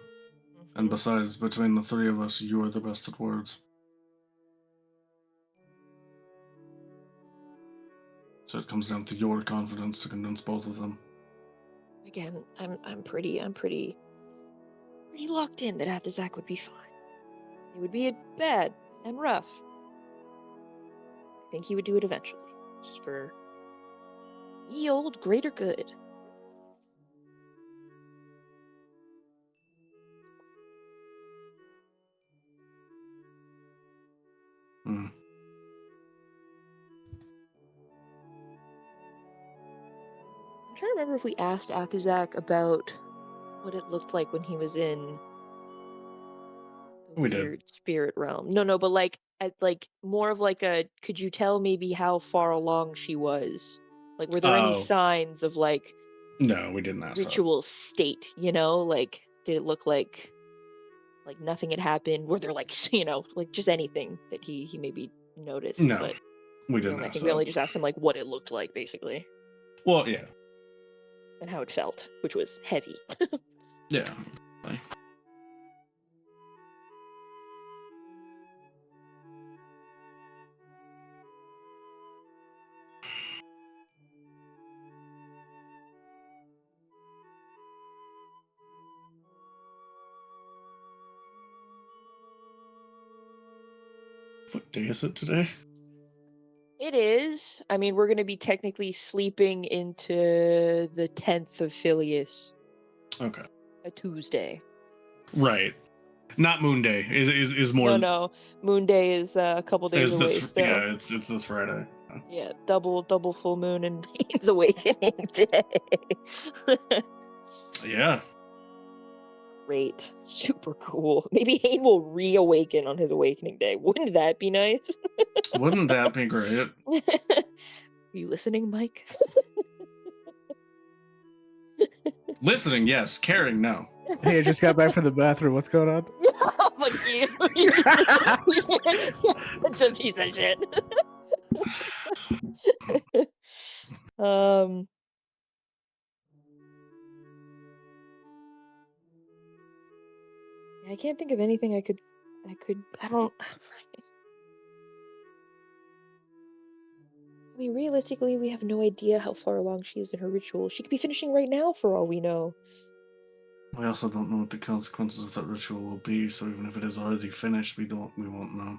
And besides, between the three of us, you are the best at words. So it comes down to your confidence to convince both of them. Again, I'm pretty locked in that Athazak would be fine. It would be bad and rough. I think he would do it eventually, just for ye old greater good. Hmm. I'm trying to remember if we asked Athazak about what it looked like when he was in the We did. weird spirit realm. No, but like more of like a, could you tell maybe how far along she was? Like, were there any Oh. signs of like No, we didn't ask that. ritual state, like did it look like nothing had happened? Were there like like just anything that he maybe noticed? No, But we didn't I ask think that. we only just asked him like what it looked like, basically, Well, yeah. and how it felt, which was heavy. Yeah. What day is it today? It is. I mean, we're going to be technically sleeping into the 10th of Phileas, Okay. a Tuesday. Right. Not Moon Day. Is more. No. Moon Day is a couple days away still. Yeah, it's this Friday. Yeah, double full moon and Hane's awakening day. Yeah. Great. Super cool. Maybe Hane will reawaken on his awakening day. Wouldn't that be nice? Wouldn't that be great? Are you listening, Mike? Listening, yes. Caring, no. Hey, I just got back from the bathroom. What's going on? Fuck you. Such a piece of shit. I can't think of anything I don't. I mean, realistically, we have no idea how far along she is in her ritual. She could be finishing right now, for all we know. We also don't know what the consequences of that ritual will be, so even if it is already finished, we won't know.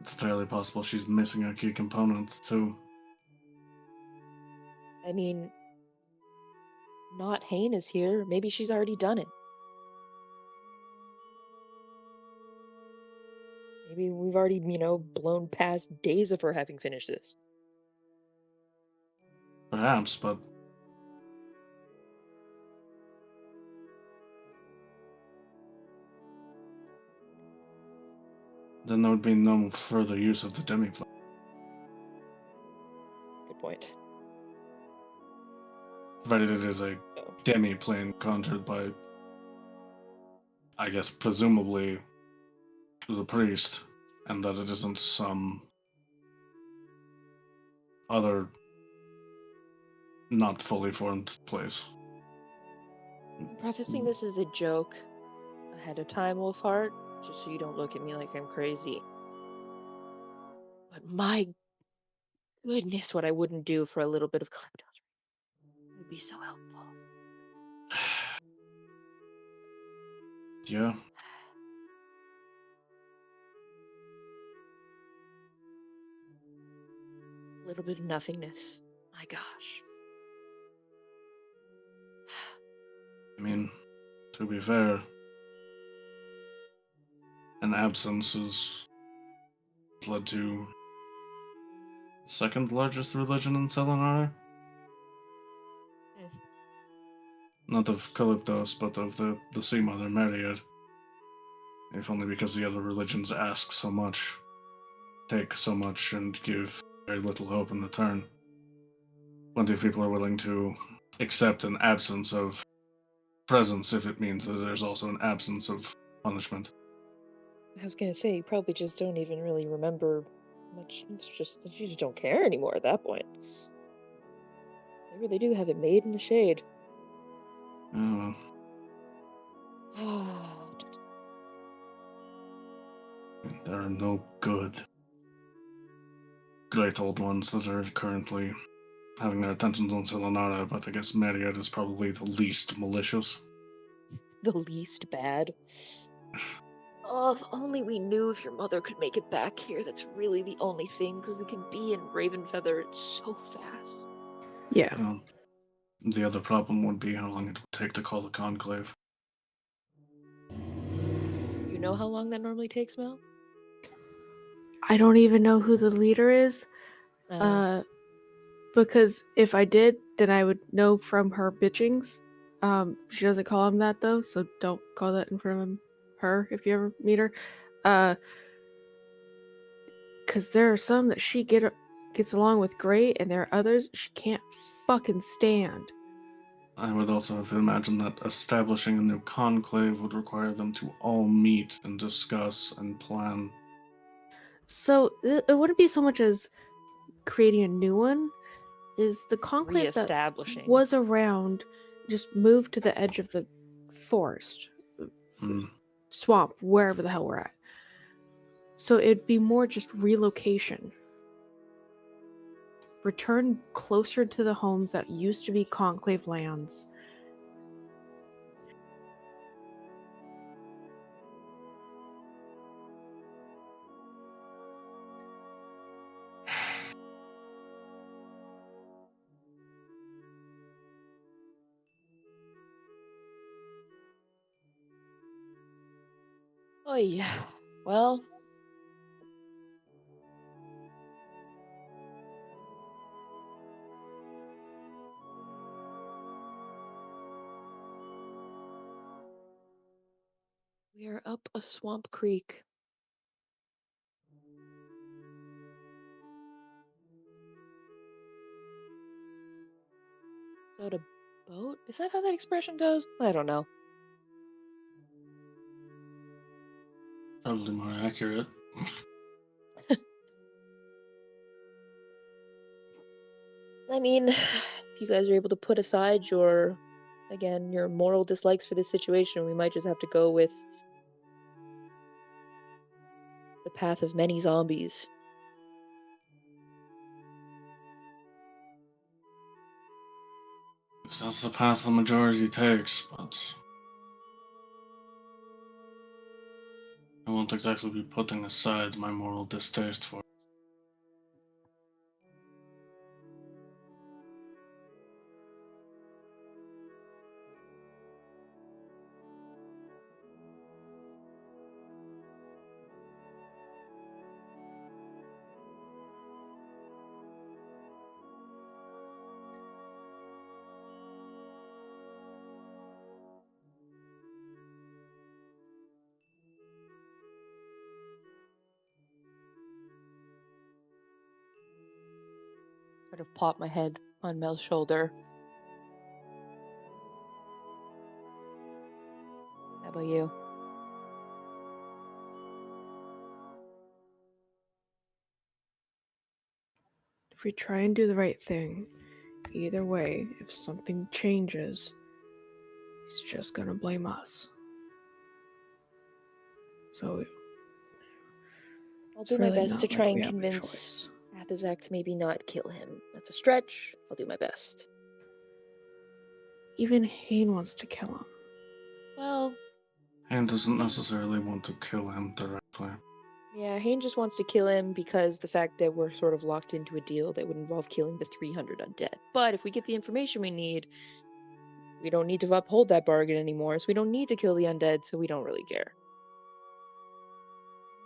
It's entirely possible she's missing a key component, too. I mean, not Hane is here. Maybe she's already done it. Maybe we've already, blown past days of her having finished this. Perhaps, but then there would be no further use of the demi-plane. Good point. Provided it is a demi-plane conjured by, I guess, presumably the priest, and that it isn't some other not fully formed place. I'm prefacing this as a joke ahead of time, Wolfheart, just so you don't look at me like I'm crazy. But my goodness, what I wouldn't do for a little bit of kleptoscopy. It would be so helpful. Yeah. A little bit of nothingness. My gosh. I mean, to be fair, an absence has led to the second largest religion in Selenara. Hmm. Not of Calyptos, but of the Sea Mother Myriad. If only because the other religions ask so much, take so much, and give very little hope in return. Plenty of people are willing to accept an absence of presence if it means that there's also an absence of punishment. I was gonna say, you probably just don't even really remember much. It's just that you just don't care anymore at that point. Maybe they do have it made in the shade. Oh Ah, well, there are no good great old ones that are currently having their attentions on Selenara, but I guess Myriad is probably the least malicious. the least bad. Oh, if only we knew if your mother could make it back here. That's really the only thing, because we could be in Ravenfeather so fast. Yeah. The other problem would be how long it would take to call the conclave. You know how long that normally takes, Mel? I don't even know who the leader is. Uh, Because if I did, then I would know from her bitchings. She doesn't call him that though, so don't call that in front of her if you ever meet her. Because there are some that she gets along with great, and there are others she can't fucking stand. I would also have to imagine that establishing a new conclave would require them to all meet and discuss and plan. So it wouldn't be so much as creating a new one. Is the conclave that Reestablishing. was around just moved to the edge of the forest, Hmm. swamp, wherever the hell we're at. So it'd be more just relocation. Return closer to the homes that used to be conclave lands. Oh yeah. Well, we are up a swamp creek. Without a boat? Is that how that expression goes? I don't know. Probably more accurate. I mean, if you guys are able to put aside your, again, your moral dislikes for this situation, we might just have to go with the path of many zombies. That's the path the majority takes, but I won't exactly be putting aside my moral distaste for it. Sort of pop my head on Mel's shoulder. How about you? If we try and do the right thing, either way, if something changes, he's just gonna blame us. So I'll It's do my really best to not try like and we have a convince choice. Athozak to maybe not kill him. That's a stretch. I'll do my best. Even Hane wants to kill him. Well, Hayne doesn't necessarily want to kill him directly. yeah, Hane just wants to kill him because the fact that we're sort of locked into a deal that would involve killing the 300 undead. But if we get the information we need, we don't need to uphold that bargain anymore, so we don't need to kill the undead, so we don't really care.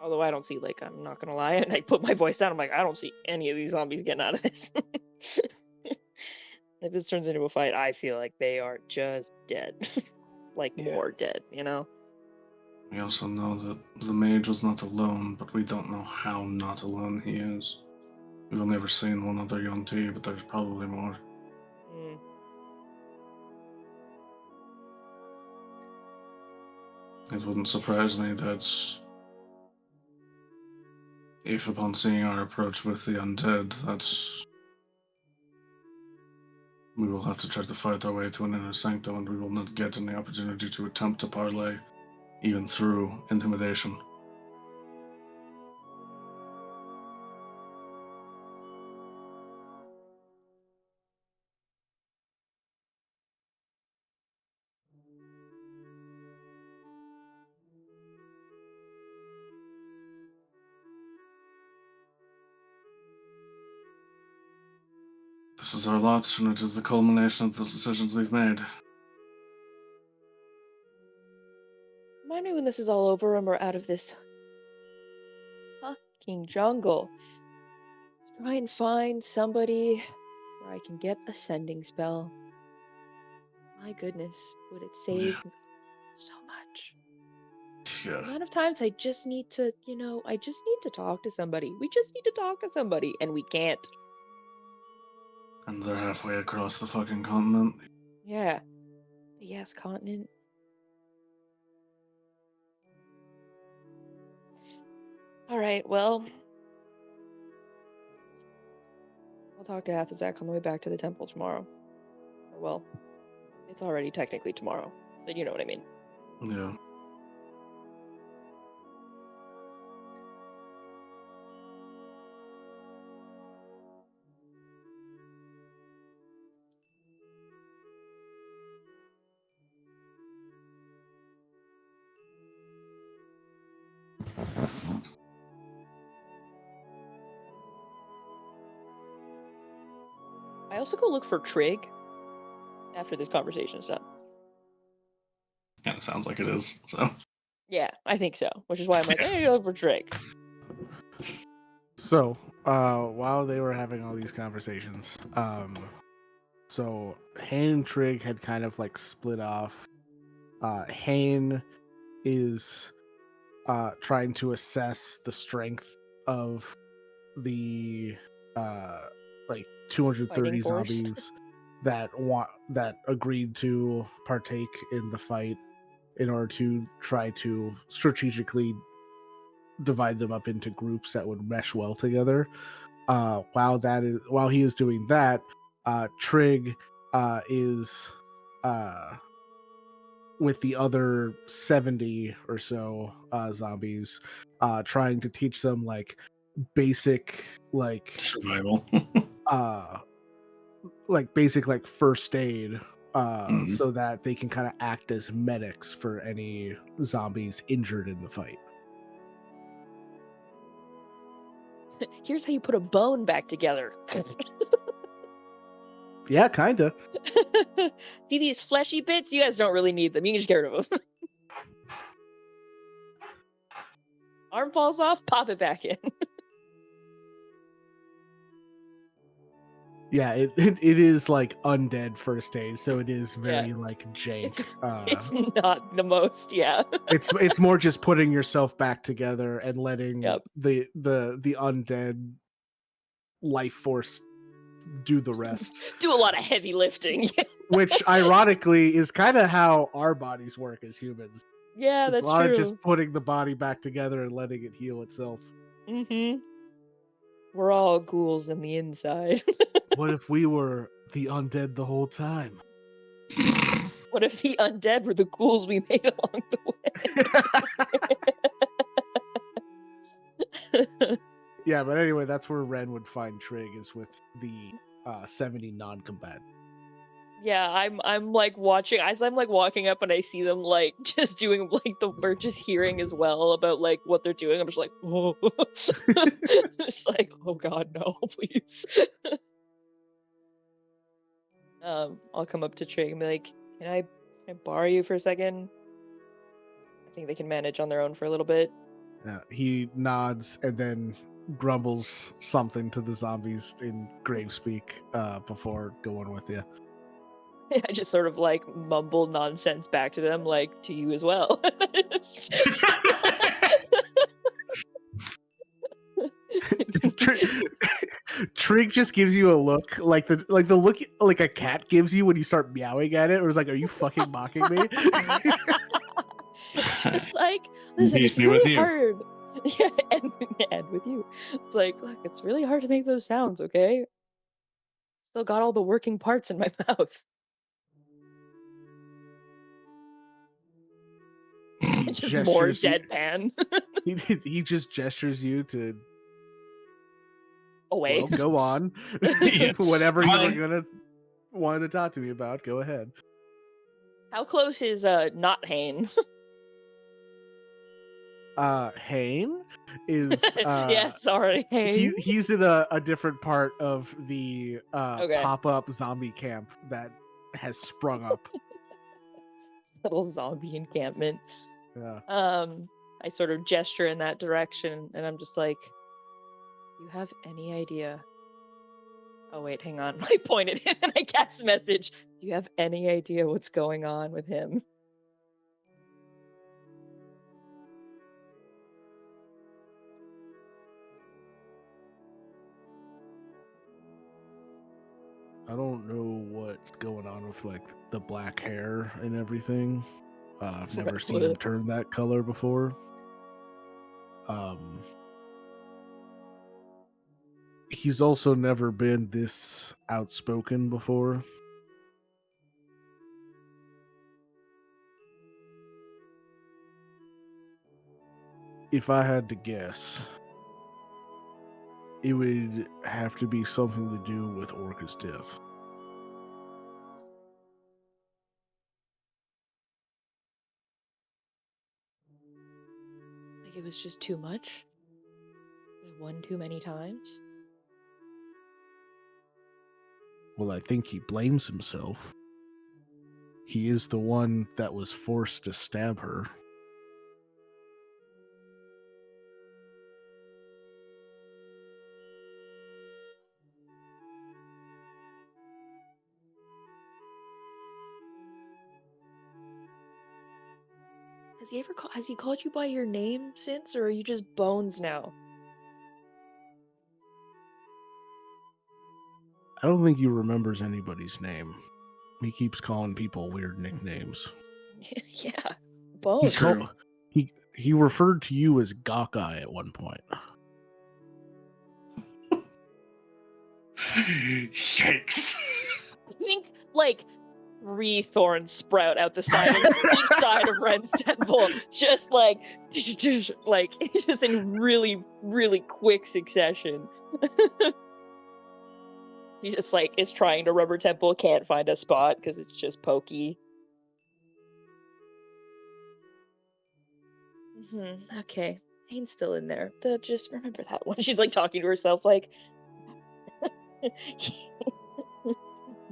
Although I don't see, like, I'm not gonna lie, and I put my voice down, I'm like, I don't see any of these zombies getting out of this. If this turns into a fight, I feel like they are just dead. Like, Yeah. more dead, you know? We also know that the mage was not alone, but we don't know how not alone he is. We've only ever seen one other Yuan-Ti, but there's probably more. Mm. It wouldn't surprise me that if upon seeing our approach with the undead, that we will have to try to fight our way to an inner sanctum, and we will not get any opportunity to attempt to parlay, even through intimidation. This is our lot, and it is the culmination of the decisions we've made. Remind me when this is all over and we're out of this fucking jungle. Try and find somebody where I can get a sending spell. My goodness, would it save so much? The Yeah, amount of times I just need to, I just need to talk to somebody. We just need to talk to somebody, and we can't. and they're halfway across the fucking continent. Yeah. Yes, continent. Alright, well. I'll talk to Athozak on the way back to the temple tomorrow. Or, well, it's already technically tomorrow, but you know what I mean. Yeah. I also go look for Trig after this conversation is done. Kind of sounds like it is, so. Yeah, I think so. Which is why I'm like, I gotta go look for Trig. So, while they were having all these conversations, so Hane and Trig had kind of like split off. Hane is trying to assess the strength of the like 230 Fighting force. zombies that agreed to partake in the fight in order to try to strategically divide them up into groups that would mesh well together. While he is doing that, Trig is with the other 70 or so zombies, trying to teach them like basic Survival. uh basic first aid, Mhm. so that they can kind of act as medics for any zombies injured in the fight. Here's how you put a bone back together. Yeah, kinda. See these fleshy bits? You guys don't really need them. You can just get rid of them. Arm falls off, pop it back in. Yeah, it is like undead first aid, so it is very Yeah. like jank. It's not the most, yeah. It's more just putting yourself back together and letting Yep. the undead life force do the rest. Do a lot of heavy lifting. Which ironically is kind of how our bodies work as humans. Yeah, It's that's a lot true. of just putting the body back together and letting it heal itself. Mm-hmm. We're all ghouls in the inside. What if we were the undead the whole time? What if the undead were the ghouls we made along the way? Yeah, but anyway, that's where Ren would find Trig, is with the 70 non-combat. Yeah, I'm like watching as I'm like walking up and I see them like just doing like we're just hearing as well about like what they're doing. I'm just like, oh, it's like, oh god, no, please. I'll come up to Trig and be like, can I borrow you for a second? I think they can manage on their own for a little bit. He nods and then grumbles something to the zombies in grave speak before going with you. I just sort of like mumble nonsense back to them, like to you as well. Trig just gives you a look like the look like a cat gives you when you start meowing at it, or is like, "Are you fucking mocking me?" It's just like, listen, Peace it's be with really you. hard. Yeah, and with you. It's like, look, it's really hard to make those sounds, okay? Still got all the working parts in my mouth. It's just more Gestures you- deadpan. he just gestures you to, Away. well, go on. Yeah. Whatever you were Fine. wanted to talk to me about, go ahead. How close is not Hane? Hane is Yeah, sorry, Hane. he's in a different part of the Okay. pop-up zombie camp that has sprung up. Little zombie encampment. Yeah. I sort of gesture in that direction, and I'm just like, you have any idea? Oh wait, hang on. I point at him and I cast a message. Do you have any idea what's going on with him? I don't know what's going on with like the black hair and everything. I've never seen him turn that color before. He's also never been this outspoken before. If I had to guess, it would have to be something to do with Orca's death. Like it was just too much? It was one too many times? Well, I think he blames himself. He is the one that was forced to stab her. Has he called you by your name since, or are you just Bones now? I don't think he remembers anybody's name. He keeps calling people weird nicknames. Yeah, He Bones. True. he referred to you as Gawkeye at one point. Yikes. I think like 3 thorns sprout out the side of each side of Ren's temple, just like just in really, really quick succession. He just like is trying to rub her temple, can't find a spot because it's just pokey. Okay, Hane's still in there. Just remember that one. She's like talking to herself, like,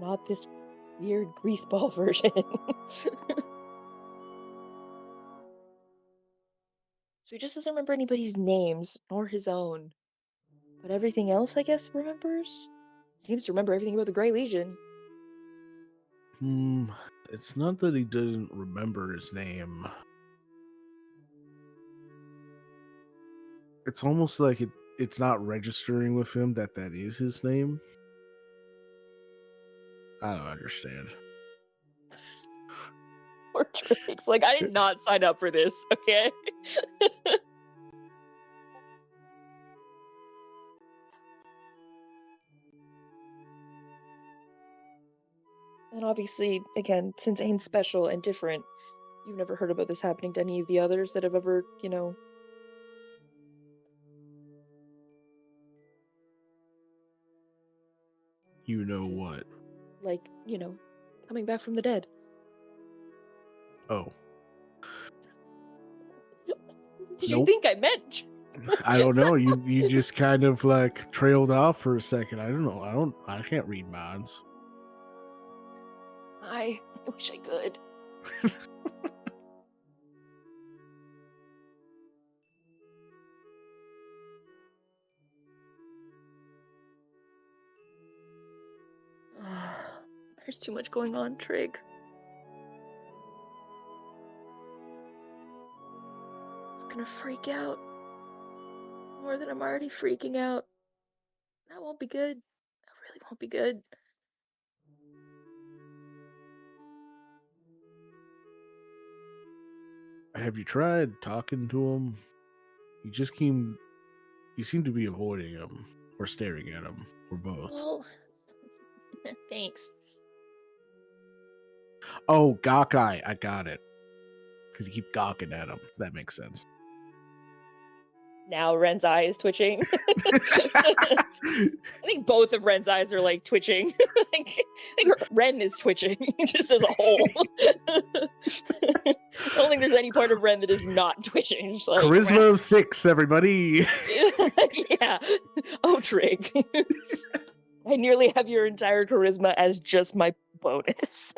not this weird greaseball version. So he just doesn't remember anybody's names, nor his own. But everything else, I guess, remembers? Seems to remember everything about the Grey Legion. It's not that he doesn't remember his name. It's almost like it's not registering with him that is his name. I don't understand. Or tricks. Like, I did not sign up for this, okay? And obviously, again, since Ane's special and different, you've never heard about this happening to any of the others that have ever, You know what? Like, coming back from the dead. Oh, What did you Nope. think I meant? I don't know. You just kind of like trailed off for a second. I don't know. I can't read minds. I wish I could. There's too much going on, Trig. I'm gonna freak out. More than I'm already freaking out. That won't be good. That really won't be good. Have you tried talking to him? You seem to be avoiding him or staring at him or both. Well, thanks. Oh, Gawkeye. I got it. Because you keep gawking at him. That makes sense. Now Ren's eye is twitching. I think both of Ren's eyes are like twitching. I think Ren is twitching just as a whole. I don't think there's any part of Ren that is not twitching. Just like Charisma of 6, everybody. yeah. Oh, Trig. I nearly have your entire charisma as just my bonus.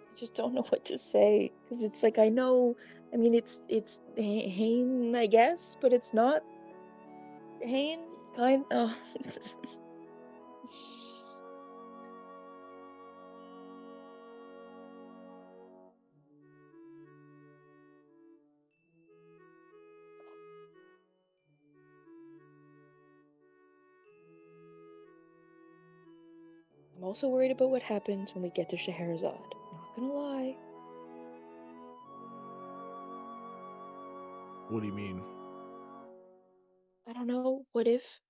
I just don't know what to say because it's like I know. I mean, it's Hain, I guess, but it's not Hain. Kind. Oh. I'm also worried about what happens when we get to Scheherazade. Not gonna lie. What do you mean? I don't know. What if,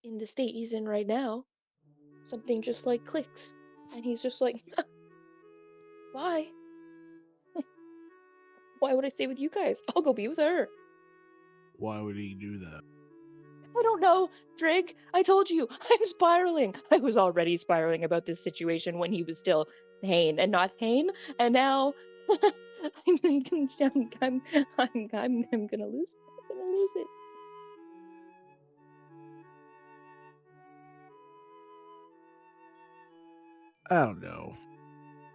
in the state he's in right now, something just like clicks, and he's just like, why? Why would I stay with you guys? I'll go be with her. Why would he do that? I don't know, Drake. I told you, I'm spiraling. I was already spiraling about this situation when he was still Hain and not Hain, and now I'm gonna lose it. I'm gonna lose it. I don't know.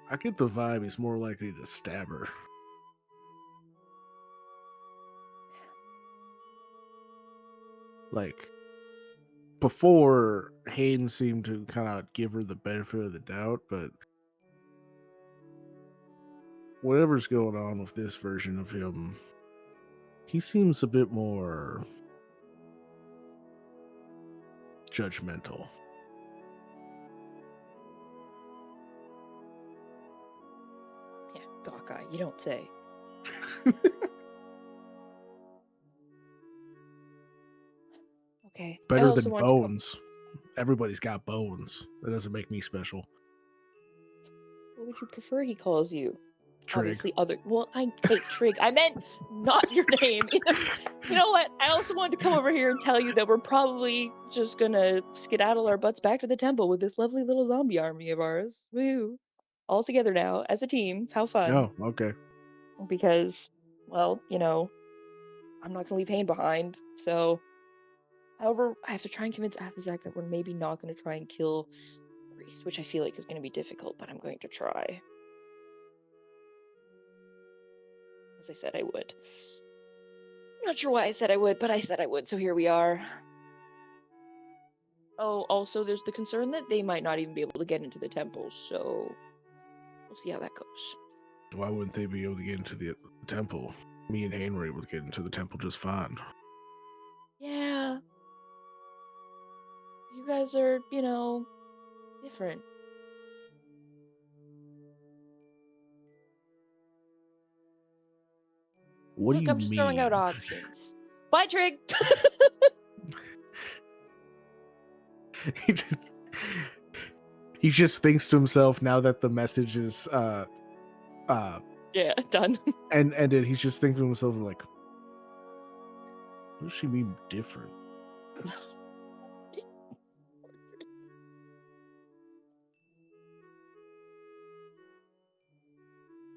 I get the vibe he's more likely to stab her. Like, before, Hayden seemed to kind of give her the benefit of the doubt, but whatever's going on with this version of him, he seems a bit more judgmental. Yeah, Gawkeye, you don't say. Okay. I Better also than want to come. bones. Everybody's got bones. That doesn't make me special. What would you prefer he calls you? Trig. Obviously, hey, Trig. I meant not your name. You know what? I also wanted to come over here and tell you that we're probably just gonna skedaddle our butts back to the temple with this lovely little zombie army of ours. Woo! All together now as a team. How fun! Oh, okay. Because, well, I'm not gonna leave Hayne behind. So, however, I have to try and convince Athazak that we're maybe not gonna try and kill Priest, which I feel like is gonna be difficult, but I'm going to try. As I said I would. I'm not sure why I said I would, but I said I would, so here we are. Oh, also there's the concern that they might not even be able to get into the temple, so we'll see how that goes. Why wouldn't they be able to get into the temple? Me and Hayne were able to get into the temple just fine. Yeah. You guys are, different. What Look, do you I'm just mean? throwing out options. Bye, Trig! He just thinks to himself now that the message is Yeah, done. and ended. He's just thinking to himself like, What does she mean different?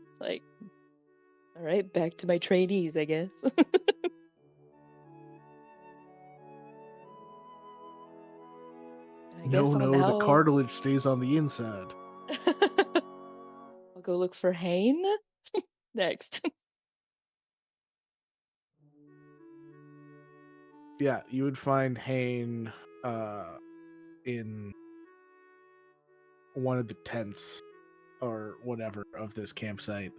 It's like, all right, back to my trainees, I guess. I guess No, the cartilage stays on the inside. I'll go look for Hane next. Yeah, you would find Hane in one of the tents or whatever of this campsite.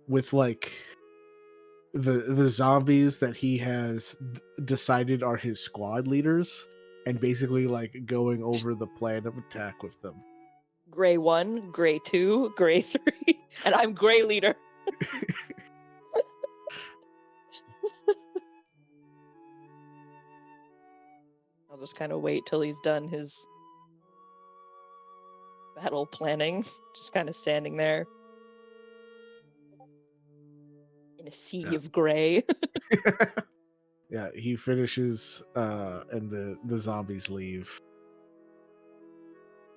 With like the zombies that he has decided are his squad leaders, and basically like going over the plan of attack with them. Gray 1, Gray 2, Gray 3, and I'm Gray leader. I'll just kind of wait till he's done his battle planning, just kind of standing there in a sea of gray. Yeah, he finishes and the zombies leave.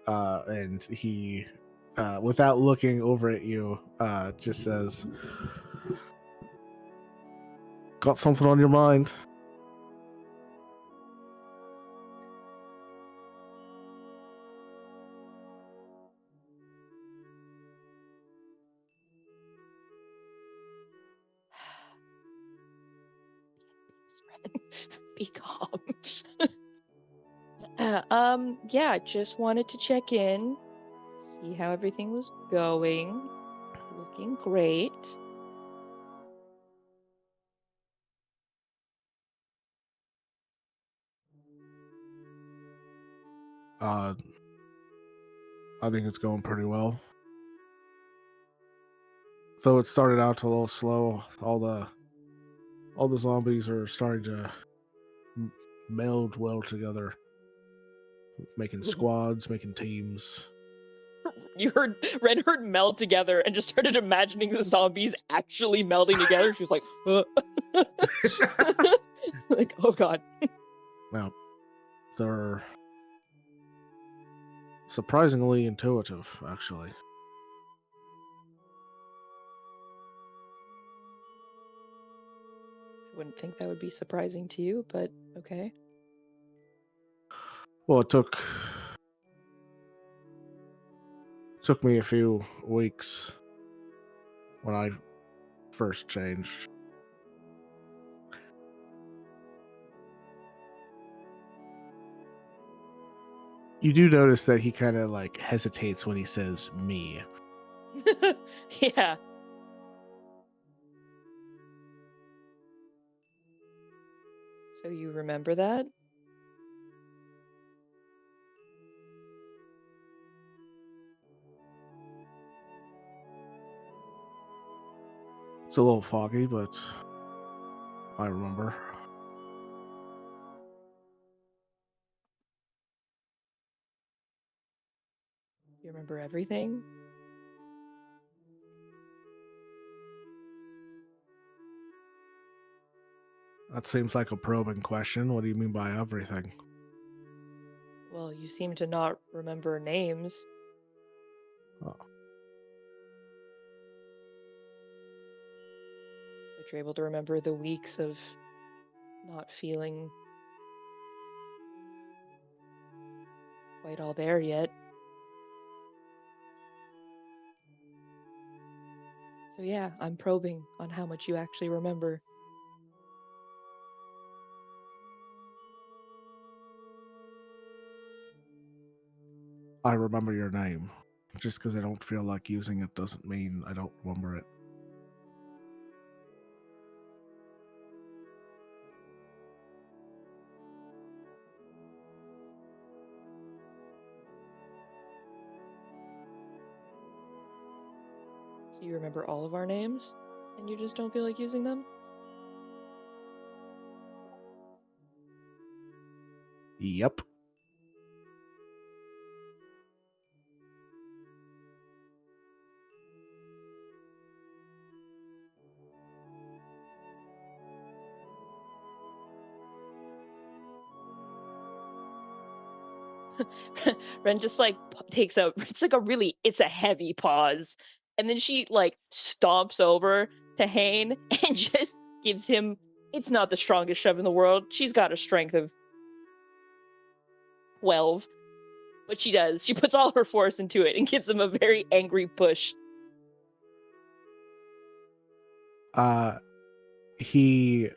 And he without looking over at you, just says, "Got something on your mind?" Be calm. Yeah, just wanted to check in, see how everything was going. Looking great. I think it's going pretty well. Though it started out a little slow, all the zombies are starting to meld well together, making squads, making teams. Ren heard meld together and just started imagining the zombies actually melding together. She was like, like, oh god. Now, they're surprisingly intuitive, actually. I wouldn't think that would be surprising to you, but okay. Well, it took me a few weeks when I first changed. You do notice that he kind of like hesitates when he says me. Yeah. So you remember that? It's a little foggy, but I remember. You remember everything? That seems like a probing question. What do you mean by everything? Well, you seem to not remember names. Oh. But you're able to remember the weeks of not feeling quite all there yet. So yeah, I'm probing on how much you actually remember. I remember your name. Just because I don't feel like using it doesn't mean I don't remember it. So you remember all of our names, and you just don't feel like using them? Yep. Ren just like takes a it's a heavy pause, and then she like stomps over to Hane and just gives him. It's not the strongest shove in the world. She's got a strength of 12, but she does. She puts all her force into it and gives him a very angry push. He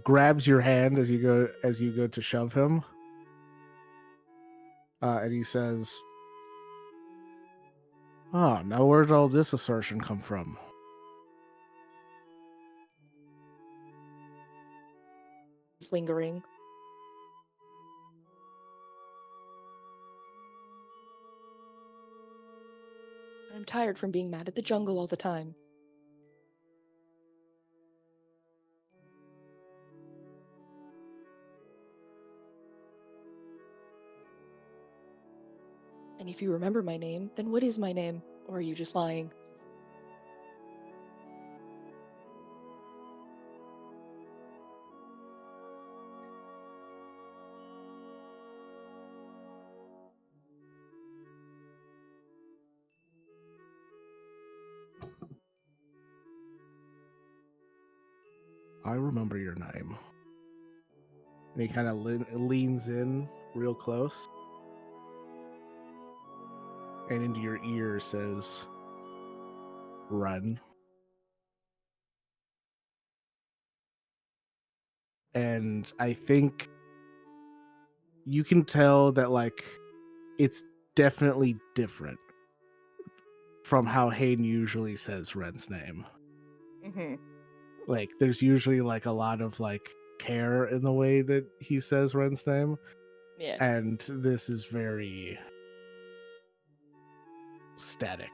grabs your hand as you go to shove him, and he says, "Oh, now where'd all this assertion come from?" It's lingering. I'm tired from being mad at the jungle all the time. And if you remember my name, then what is my name? Or are you just lying? I remember your name. And he kind of leans in real close, and into your ear says, "Run." And I think you can tell that, like, it's definitely different from how Hayden usually says Ren's name. Mm-hmm. Like, there's usually like a lot of like care in the way that he says Ren's name, Yeah. and this is very static.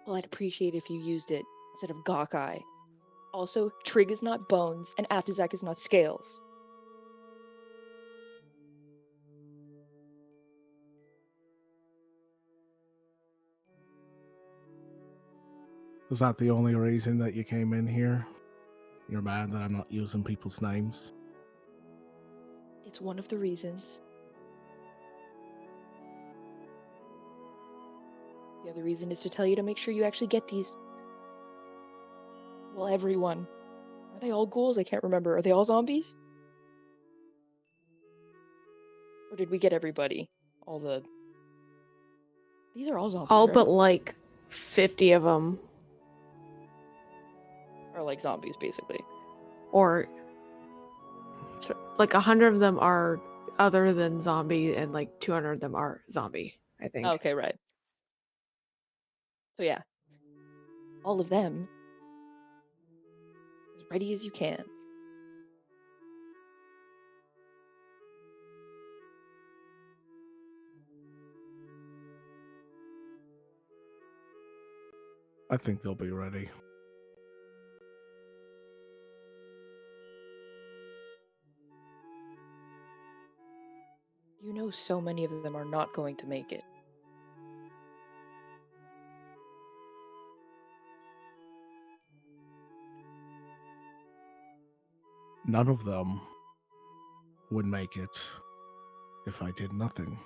Well, I'd appreciate if you used it instead of Gawkeye. Also, Trig is not bones, and Athazak is not scales. Is that the only reason that you came in here? You're mad that I'm not using people's names? It's one of the reasons. The other reason is to tell you to make sure you actually get these. Well, everyone. Are they all ghouls? I can't remember. Are they all zombies? Or did we get everybody? All the... These are all zombies, All right? but like 50 of them. Are like zombies, basically. Or like 100 of them are other than zombie, and like 200 of them are zombie, I think. Okay, right. So yeah. All of them. As ready as you can. I think they'll be ready. You know so many of them are not going to make it. None of them would make it if I did nothing.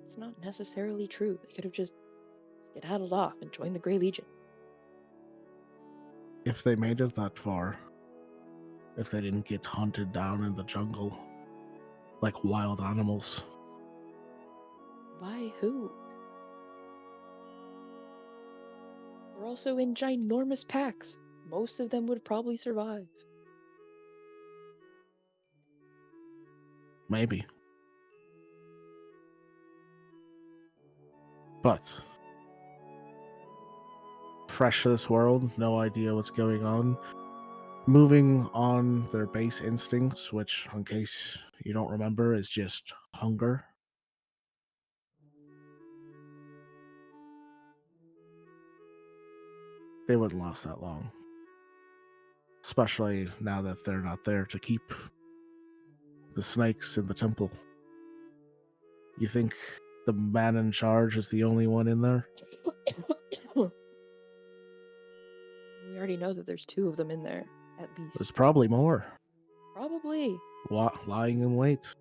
It's not necessarily true. They could have just skedaddled off and joined the Grey Legion. If they made it that far, if they didn't get hunted down in the jungle like wild animals. By who? They're also in ginormous packs. Most of them would probably survive. Maybe. But fresh to this world, no idea what's going on. Moving on their base instincts, which, in case you don't remember, is just hunger. They wouldn't last that long. Especially now that they're not there to keep the snakes in the temple. You think the man in charge is the only one in there? We already know that there's 2 of them in there, at There's least. probably more. Probably. Lying in wait.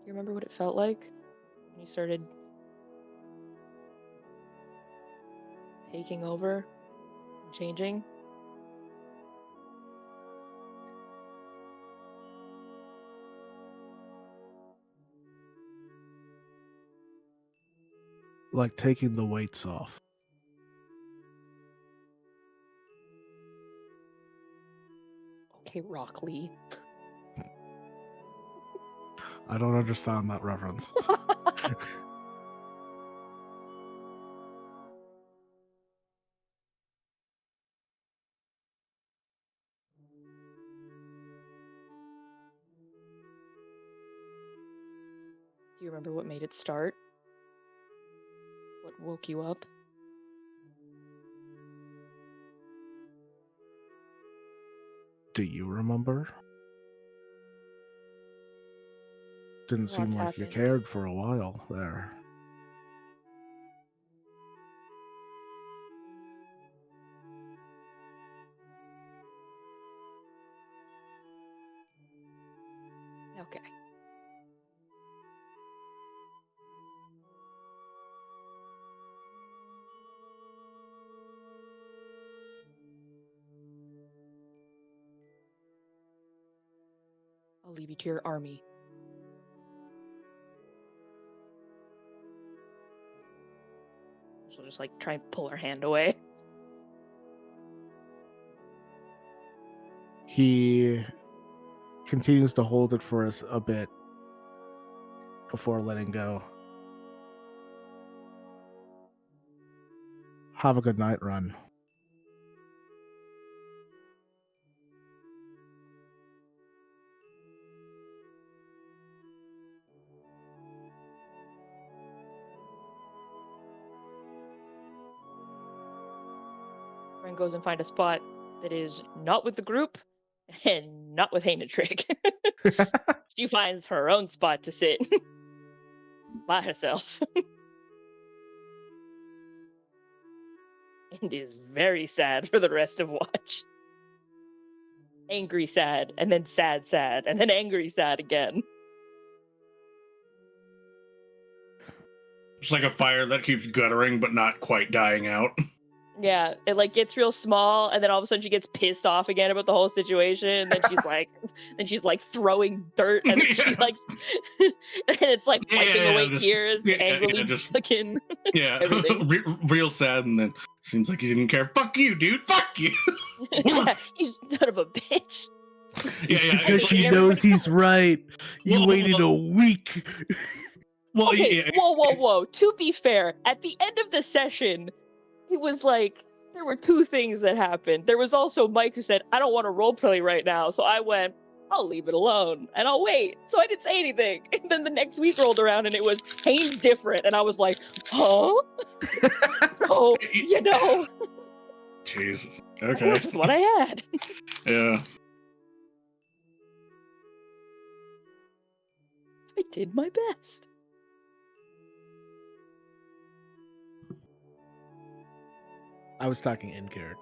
Do you remember what it felt like when you started taking over and changing? Like taking the weights off. Okay, Rock Lee. I don't understand that reference. Do you remember what made it start? What woke you up? Do you remember? Didn't seem Lots like you happened. cared for a while there. Okay. I'll leave you to your army. She'll just like try and pull her hand away. He continues to hold it for us a bit before letting go. Have a good night, Run. Ren goes and find a spot that is not with the group and not with Hainatrick. She finds her own spot to sit by herself. And is very sad for the rest of watch. Angry sad, and then sad sad, and then angry sad again. It's like a fire that keeps guttering but not quite dying out. Yeah, it like gets real small, and then all of a sudden she gets pissed off again about the whole situation, and then she's like throwing dirt, and then she like, and it's like wiping away tears, angrily, just fucking yeah, everything. real sad, and then seems like he didn't care. Fuck you, dude. Fuck you. Yeah, you son of a bitch. It's yeah, because she everybody- knows he's right. You Well, waited a week. Well, Okay, yeah, whoa. To be fair, at the end of the session, it was like there were 2 things that happened. There was also Mike who said, "I don't want to roleplay right now," so I went, "I'll leave it alone and I'll wait." So I didn't say anything. And then the next week rolled around and it was Haynes different, and I was like, "Huh?" So you know, Jesus. I Okay. worked with what I had. Yeah. I did my best. I was talking in character.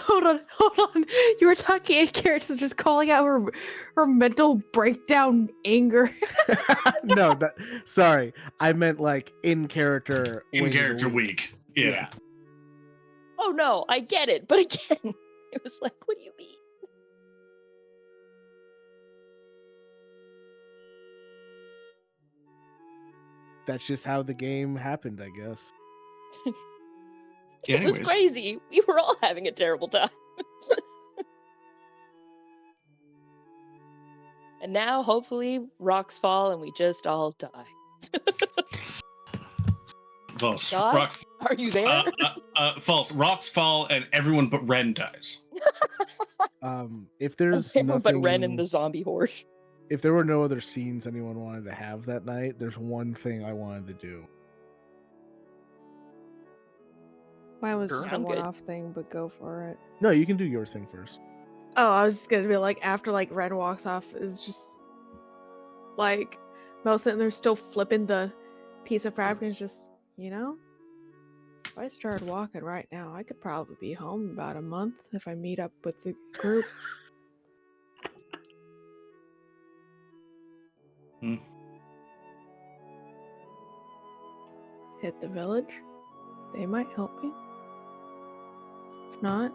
Hold on. You were talking in character, just calling out her mental breakdown anger. No, sorry. I meant like in character. In waiting a character week. Yeah. Oh no, I get it, but again, it was like, what do you mean? That's just how the game happened, I guess. It was Anyways. crazy. We were all having a terrible time. And now, hopefully, rocks fall and we just all die. False. God? Are you there? False. Rocks fall and everyone but Ren dies. If there's Everyone nothing, but Ren and the zombie horde. if there were no other scenes anyone wanted to have that night, there's one thing I wanted to do. Mine was Sure. just a I'm good. one-off thing, but go for it. No, you can do your thing first. Oh, I was just gonna be like, after like Ren walks off, is just like Mel's sitting there still flipping the piece of fabric and is just, you know, if I started walking right now, I could probably be home in about a month if I meet up with the group. Hmm. Hit the village. They might help me. If not,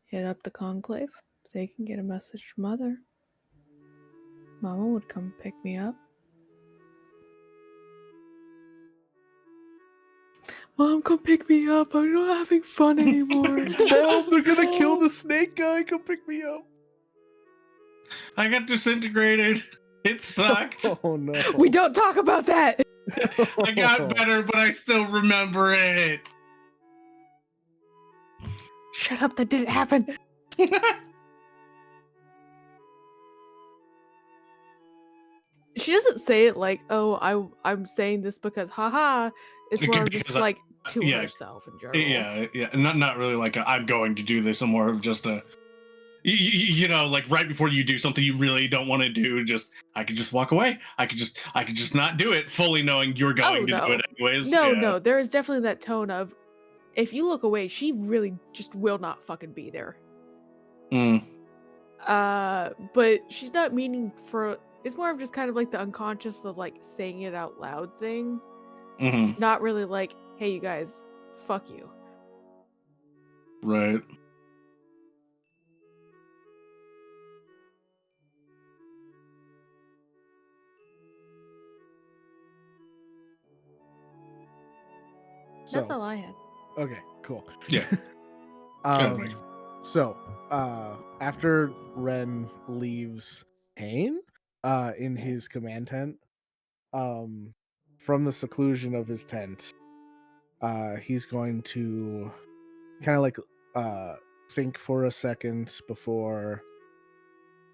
hit up the conclave. They can get a message from Mother. Mama would come pick me up. Mom, come pick me up. I'm not having fun anymore. Mom, they're gonna kill the snake guy. Come pick me up. I got disintegrated. It sucked. Oh no. We don't talk about that. I got better, but I still remember it. Shut up. That didn't happen. She doesn't say it like, "Oh, I'm saying this because haha." It's more of just Because like to yeah. herself in general. Yeah. Not really like I'm going to do this. I'm more of just a, you know, like right before you do something you really don't want to do, just I could just walk away. I could just not do it, fully knowing you're going to do it anyways. No. There is definitely that tone of, if you look away, she really just will not fucking be there. Mm. But she's not meaning for. It's more of just kind of like the unconscious of like saying it out loud thing. Mm-hmm. Not really like, hey, you guys, fuck you. Right. That's all I had. Okay, cool. Yeah. So, after Ren leaves Pain, in his command tent, from the seclusion of his tent, he's going to kind of like think for a second before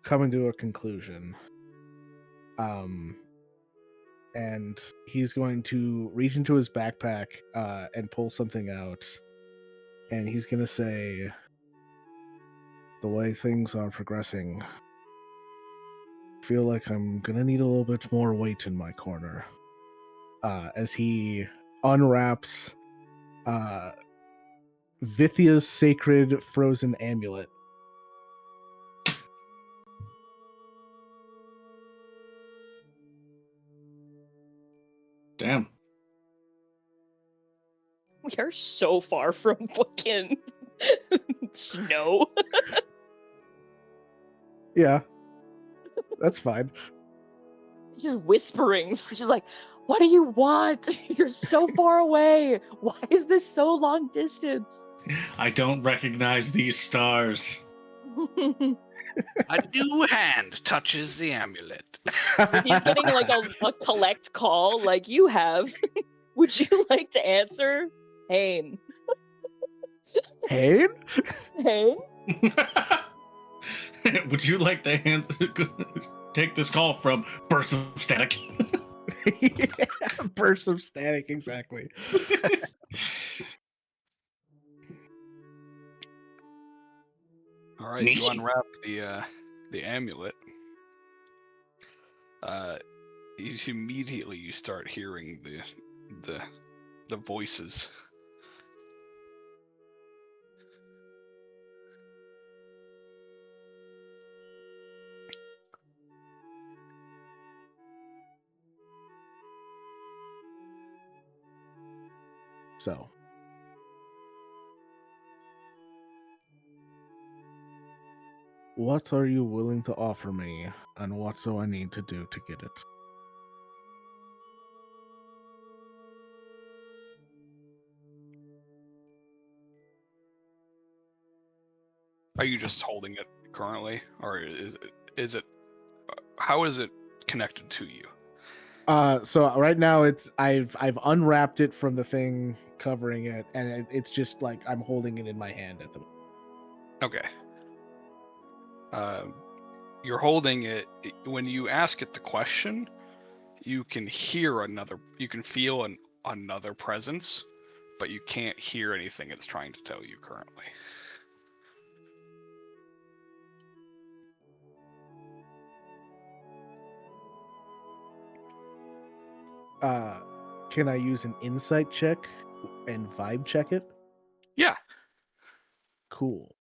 coming to a conclusion. And he's going to reach into his backpack and pull something out, and he's going to say, the way things are progressing, I feel like I'm going to need a little bit more weight in my corner. As he unwraps Vithia's sacred frozen amulet. Damn. We are so far from fucking snow. Yeah, that's fine. Just whispering. She's like, what do you want? You're so far away. Why is this so long distance? I don't recognize these stars. A new hand touches the amulet. He's getting like a collect call, like you have. Would you like to answer? Hain. Hain? Hain? Would you like to take this call from Burst of Static? Yeah, burst of static, exactly. All right, you unwrap the amulet. Immediately you start hearing the voices. So, what are you willing to offer me, and what do I need to do to get it? Are you just holding it currently, or is it how is it connected to you? So right now I've unwrapped it from the thing covering it, and it's just like I'm holding it in my hand at the moment. Okay. You're holding it. When you ask it the question, you can hear you can feel another presence, but you can't hear anything it's trying to tell you currently. Can I use an insight check and vibe check it? Yeah. Cool.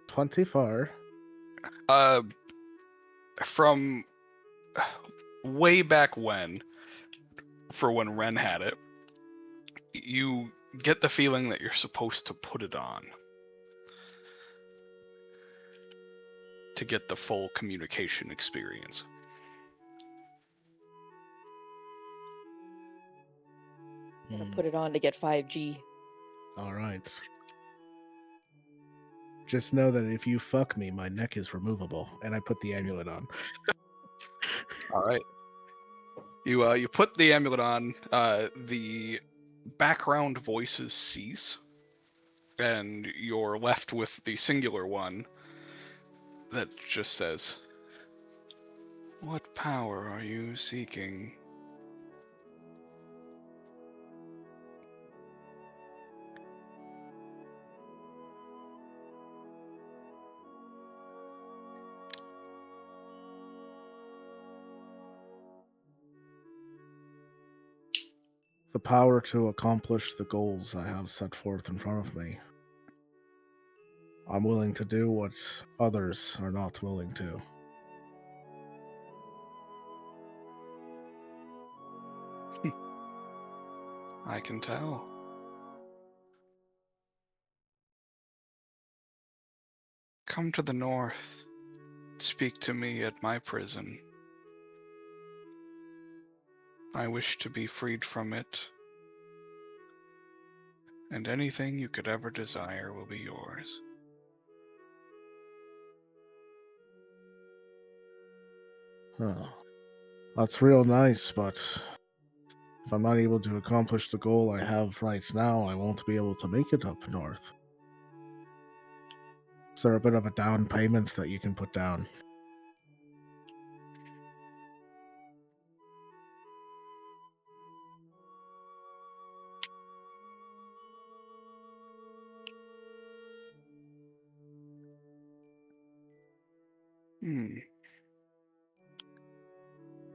$24. From way back when, for when Ren had it, you get the feeling that you're supposed to put it on to get the full communication experience. I'm gonna put it on to get 5G. All right. Just know that if you fuck me, my neck is removable, and I put the amulet on. All right. You put the amulet on. The background voices cease, and you're left with the singular one that just says, "What power are you seeking?" The power to accomplish the goals I have set forth in front of me. I'm willing to do what others are not willing to. I can tell. Come to the north. Speak to me at my prison. I wish to be freed from it, and anything you could ever desire will be yours. Huh. That's real nice, but if I'm not able to accomplish the goal I have right now, I won't be able to make it up north. Is there a bit of a down payment that you can put down?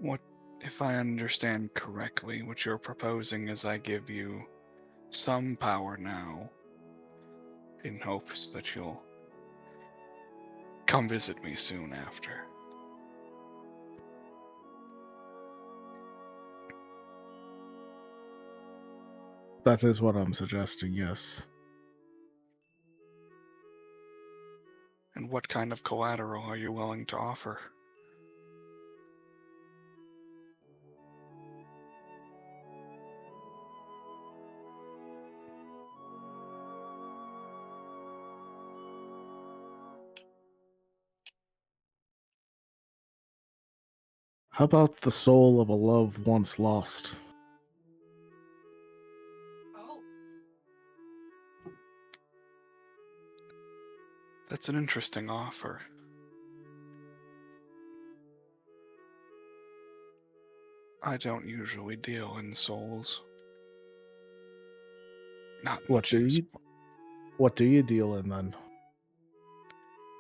What, if I understand correctly, what you're proposing is I give you some power now, in hopes that you'll come visit me soon after. That is what I'm suggesting, yes. And what kind of collateral are you willing to offer? How about the soul of a love once lost? That's an interesting offer. I don't usually deal in souls. Not What much do you? What do you deal in then?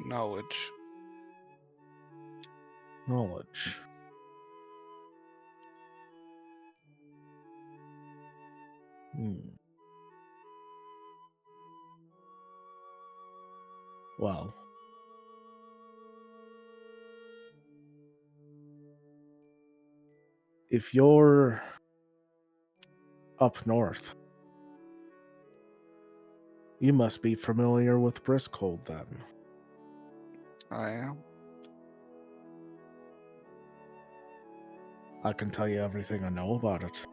knowledge. Knowledge. Well, if you're up north, you must be familiar with Briskhold then. I am. I can tell you everything I know about it.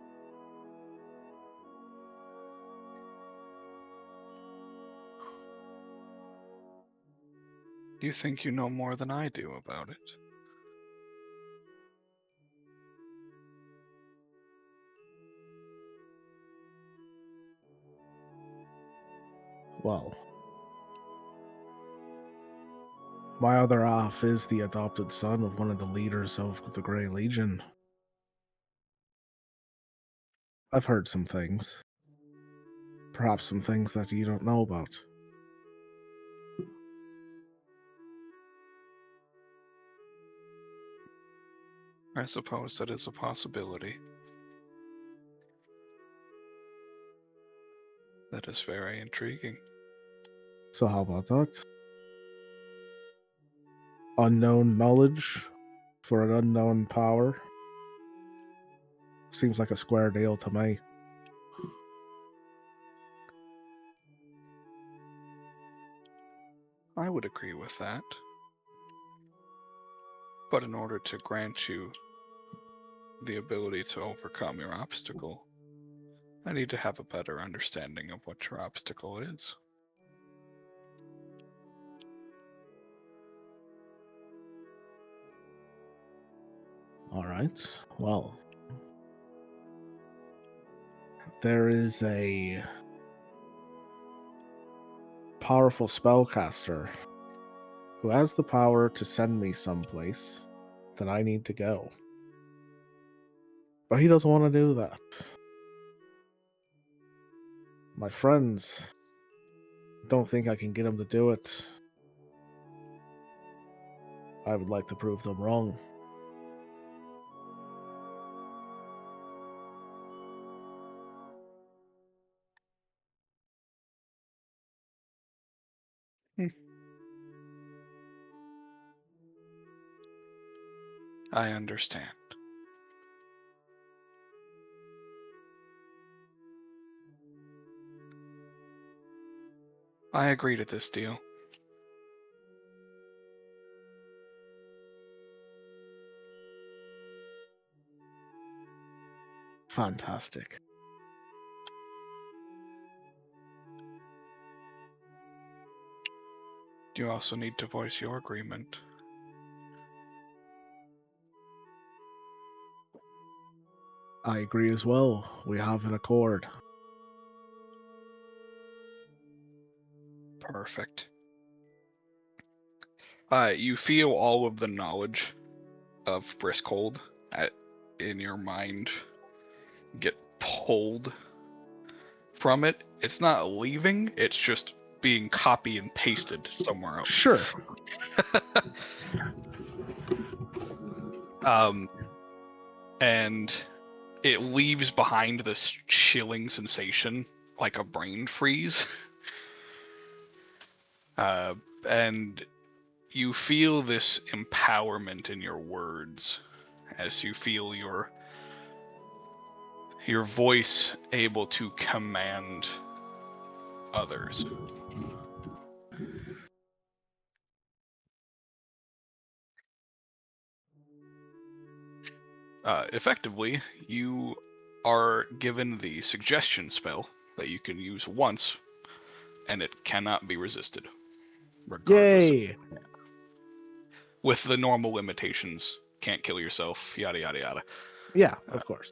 You think you know more than I do about it? Well, my other half is the adopted son of one of the leaders of the Grey Legion. I've heard some things. Perhaps some things that you don't know about. I suppose that is a possibility. That is very intriguing. So how about that? Unknown knowledge for an unknown power? Seems like a square deal to me. I would agree with that. But in order to grant you the ability to overcome your obstacle, I need to have a better understanding of what your obstacle is. Alright, well. There is a powerful spellcaster who has the power to send me someplace that I need to go. But he doesn't want to do that. My friends don't think I can get him to do it. I would like to prove them wrong. I understand. I agree to this deal. Fantastic. You also need to voice your agreement. I agree as well. We have an accord. Perfect. You feel all of the knowledge of Briskhold in your mind get pulled from it. It's not leaving, it's just being copy and pasted somewhere else. Sure. And it leaves behind this chilling sensation, like a brain freeze. And you feel this empowerment in your words as you feel your voice able to command others. Effectively, you are given the suggestion spell that you can use once, and it cannot be resisted, regardless. Yay! With the normal limitations, can't kill yourself, yada yada yada. Yeah, of course.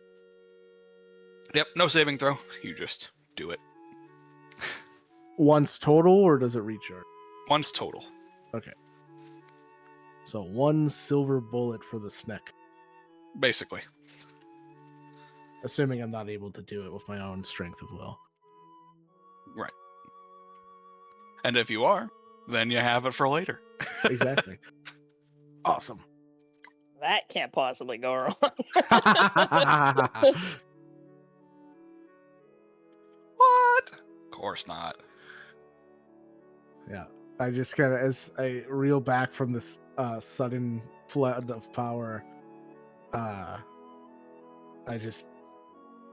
Yep, no saving throw. You just do it. Once total, or does it recharge? Once total. Okay. So one silver bullet for the snick. Basically. Assuming I'm not able to do it with my own strength of will. Right. And if you are, then you have it for later. Exactly. Awesome. That can't possibly go wrong. What? Of course not. Yeah. I just kind of, as I reel back from this sudden flood of power, I just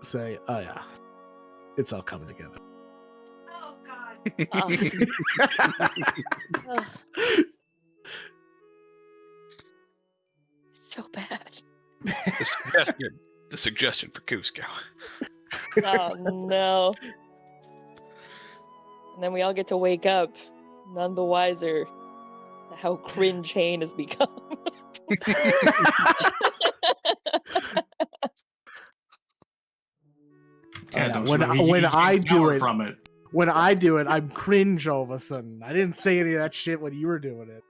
say, oh yeah, it's all coming together. Oh God. Ugh. So bad. The suggestion for Cusco. Oh no. And then we all get to wake up, none the wiser how cringe Hane has become. Yeah, don't when you worry, when he I gains do power it, from it. when I do it, I'm cringe all of a sudden. I didn't say any of that shit when you were doing it.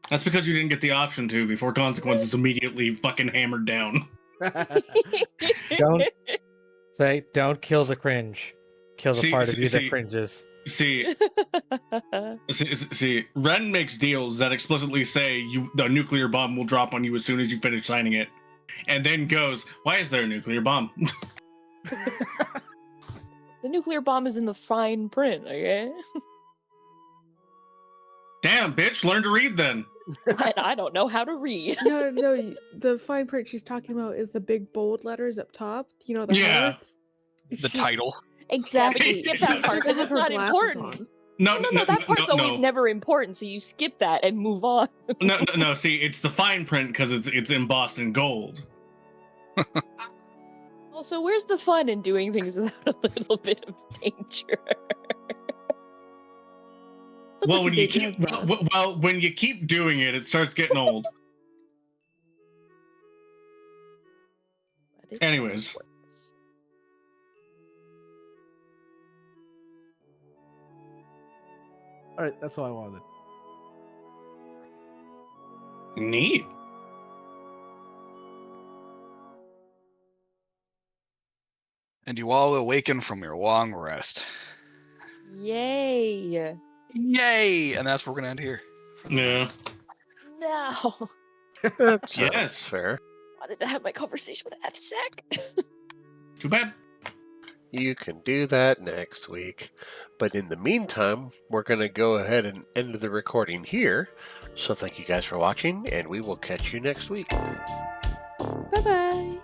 That's because you didn't get the option to before consequences immediately fucking hammered down. Don't kill the cringe. Kill the part of you that See, cringes. see, Ren makes deals that explicitly say the nuclear bomb will drop on you as soon as you finish signing it, and then goes, "Why is there a nuclear bomb?" The nuclear bomb is in the fine print, okay? Damn, bitch, learn to read then. I don't know how to read. No, the fine print she's talking about is the big bold letters up top. You know, the Yeah. header? The title. Exactly. Yeah, but you skip that She part doesn't because have it's her not glasses important. on. No, that part's always no. never important, so you skip that and move on. No. See, it's the fine print because it's embossed in gold. Also, where's the fun in doing things without a little bit of danger? Look Well, what when you did, keep Jazz. when you keep doing it, it starts getting old. But it's Anyways. works. All right, that's all I wanted. Neat. And you all awaken from your long rest. Yay! Yay! And that's where we're going to end here. Yeah. No! That's Yes. fair. Wanted to have my conversation with Afsec. Too bad. You can do that next week. But in the meantime, we're going to go ahead and end the recording here. So thank you guys for watching, and we will catch you next week. Bye-bye.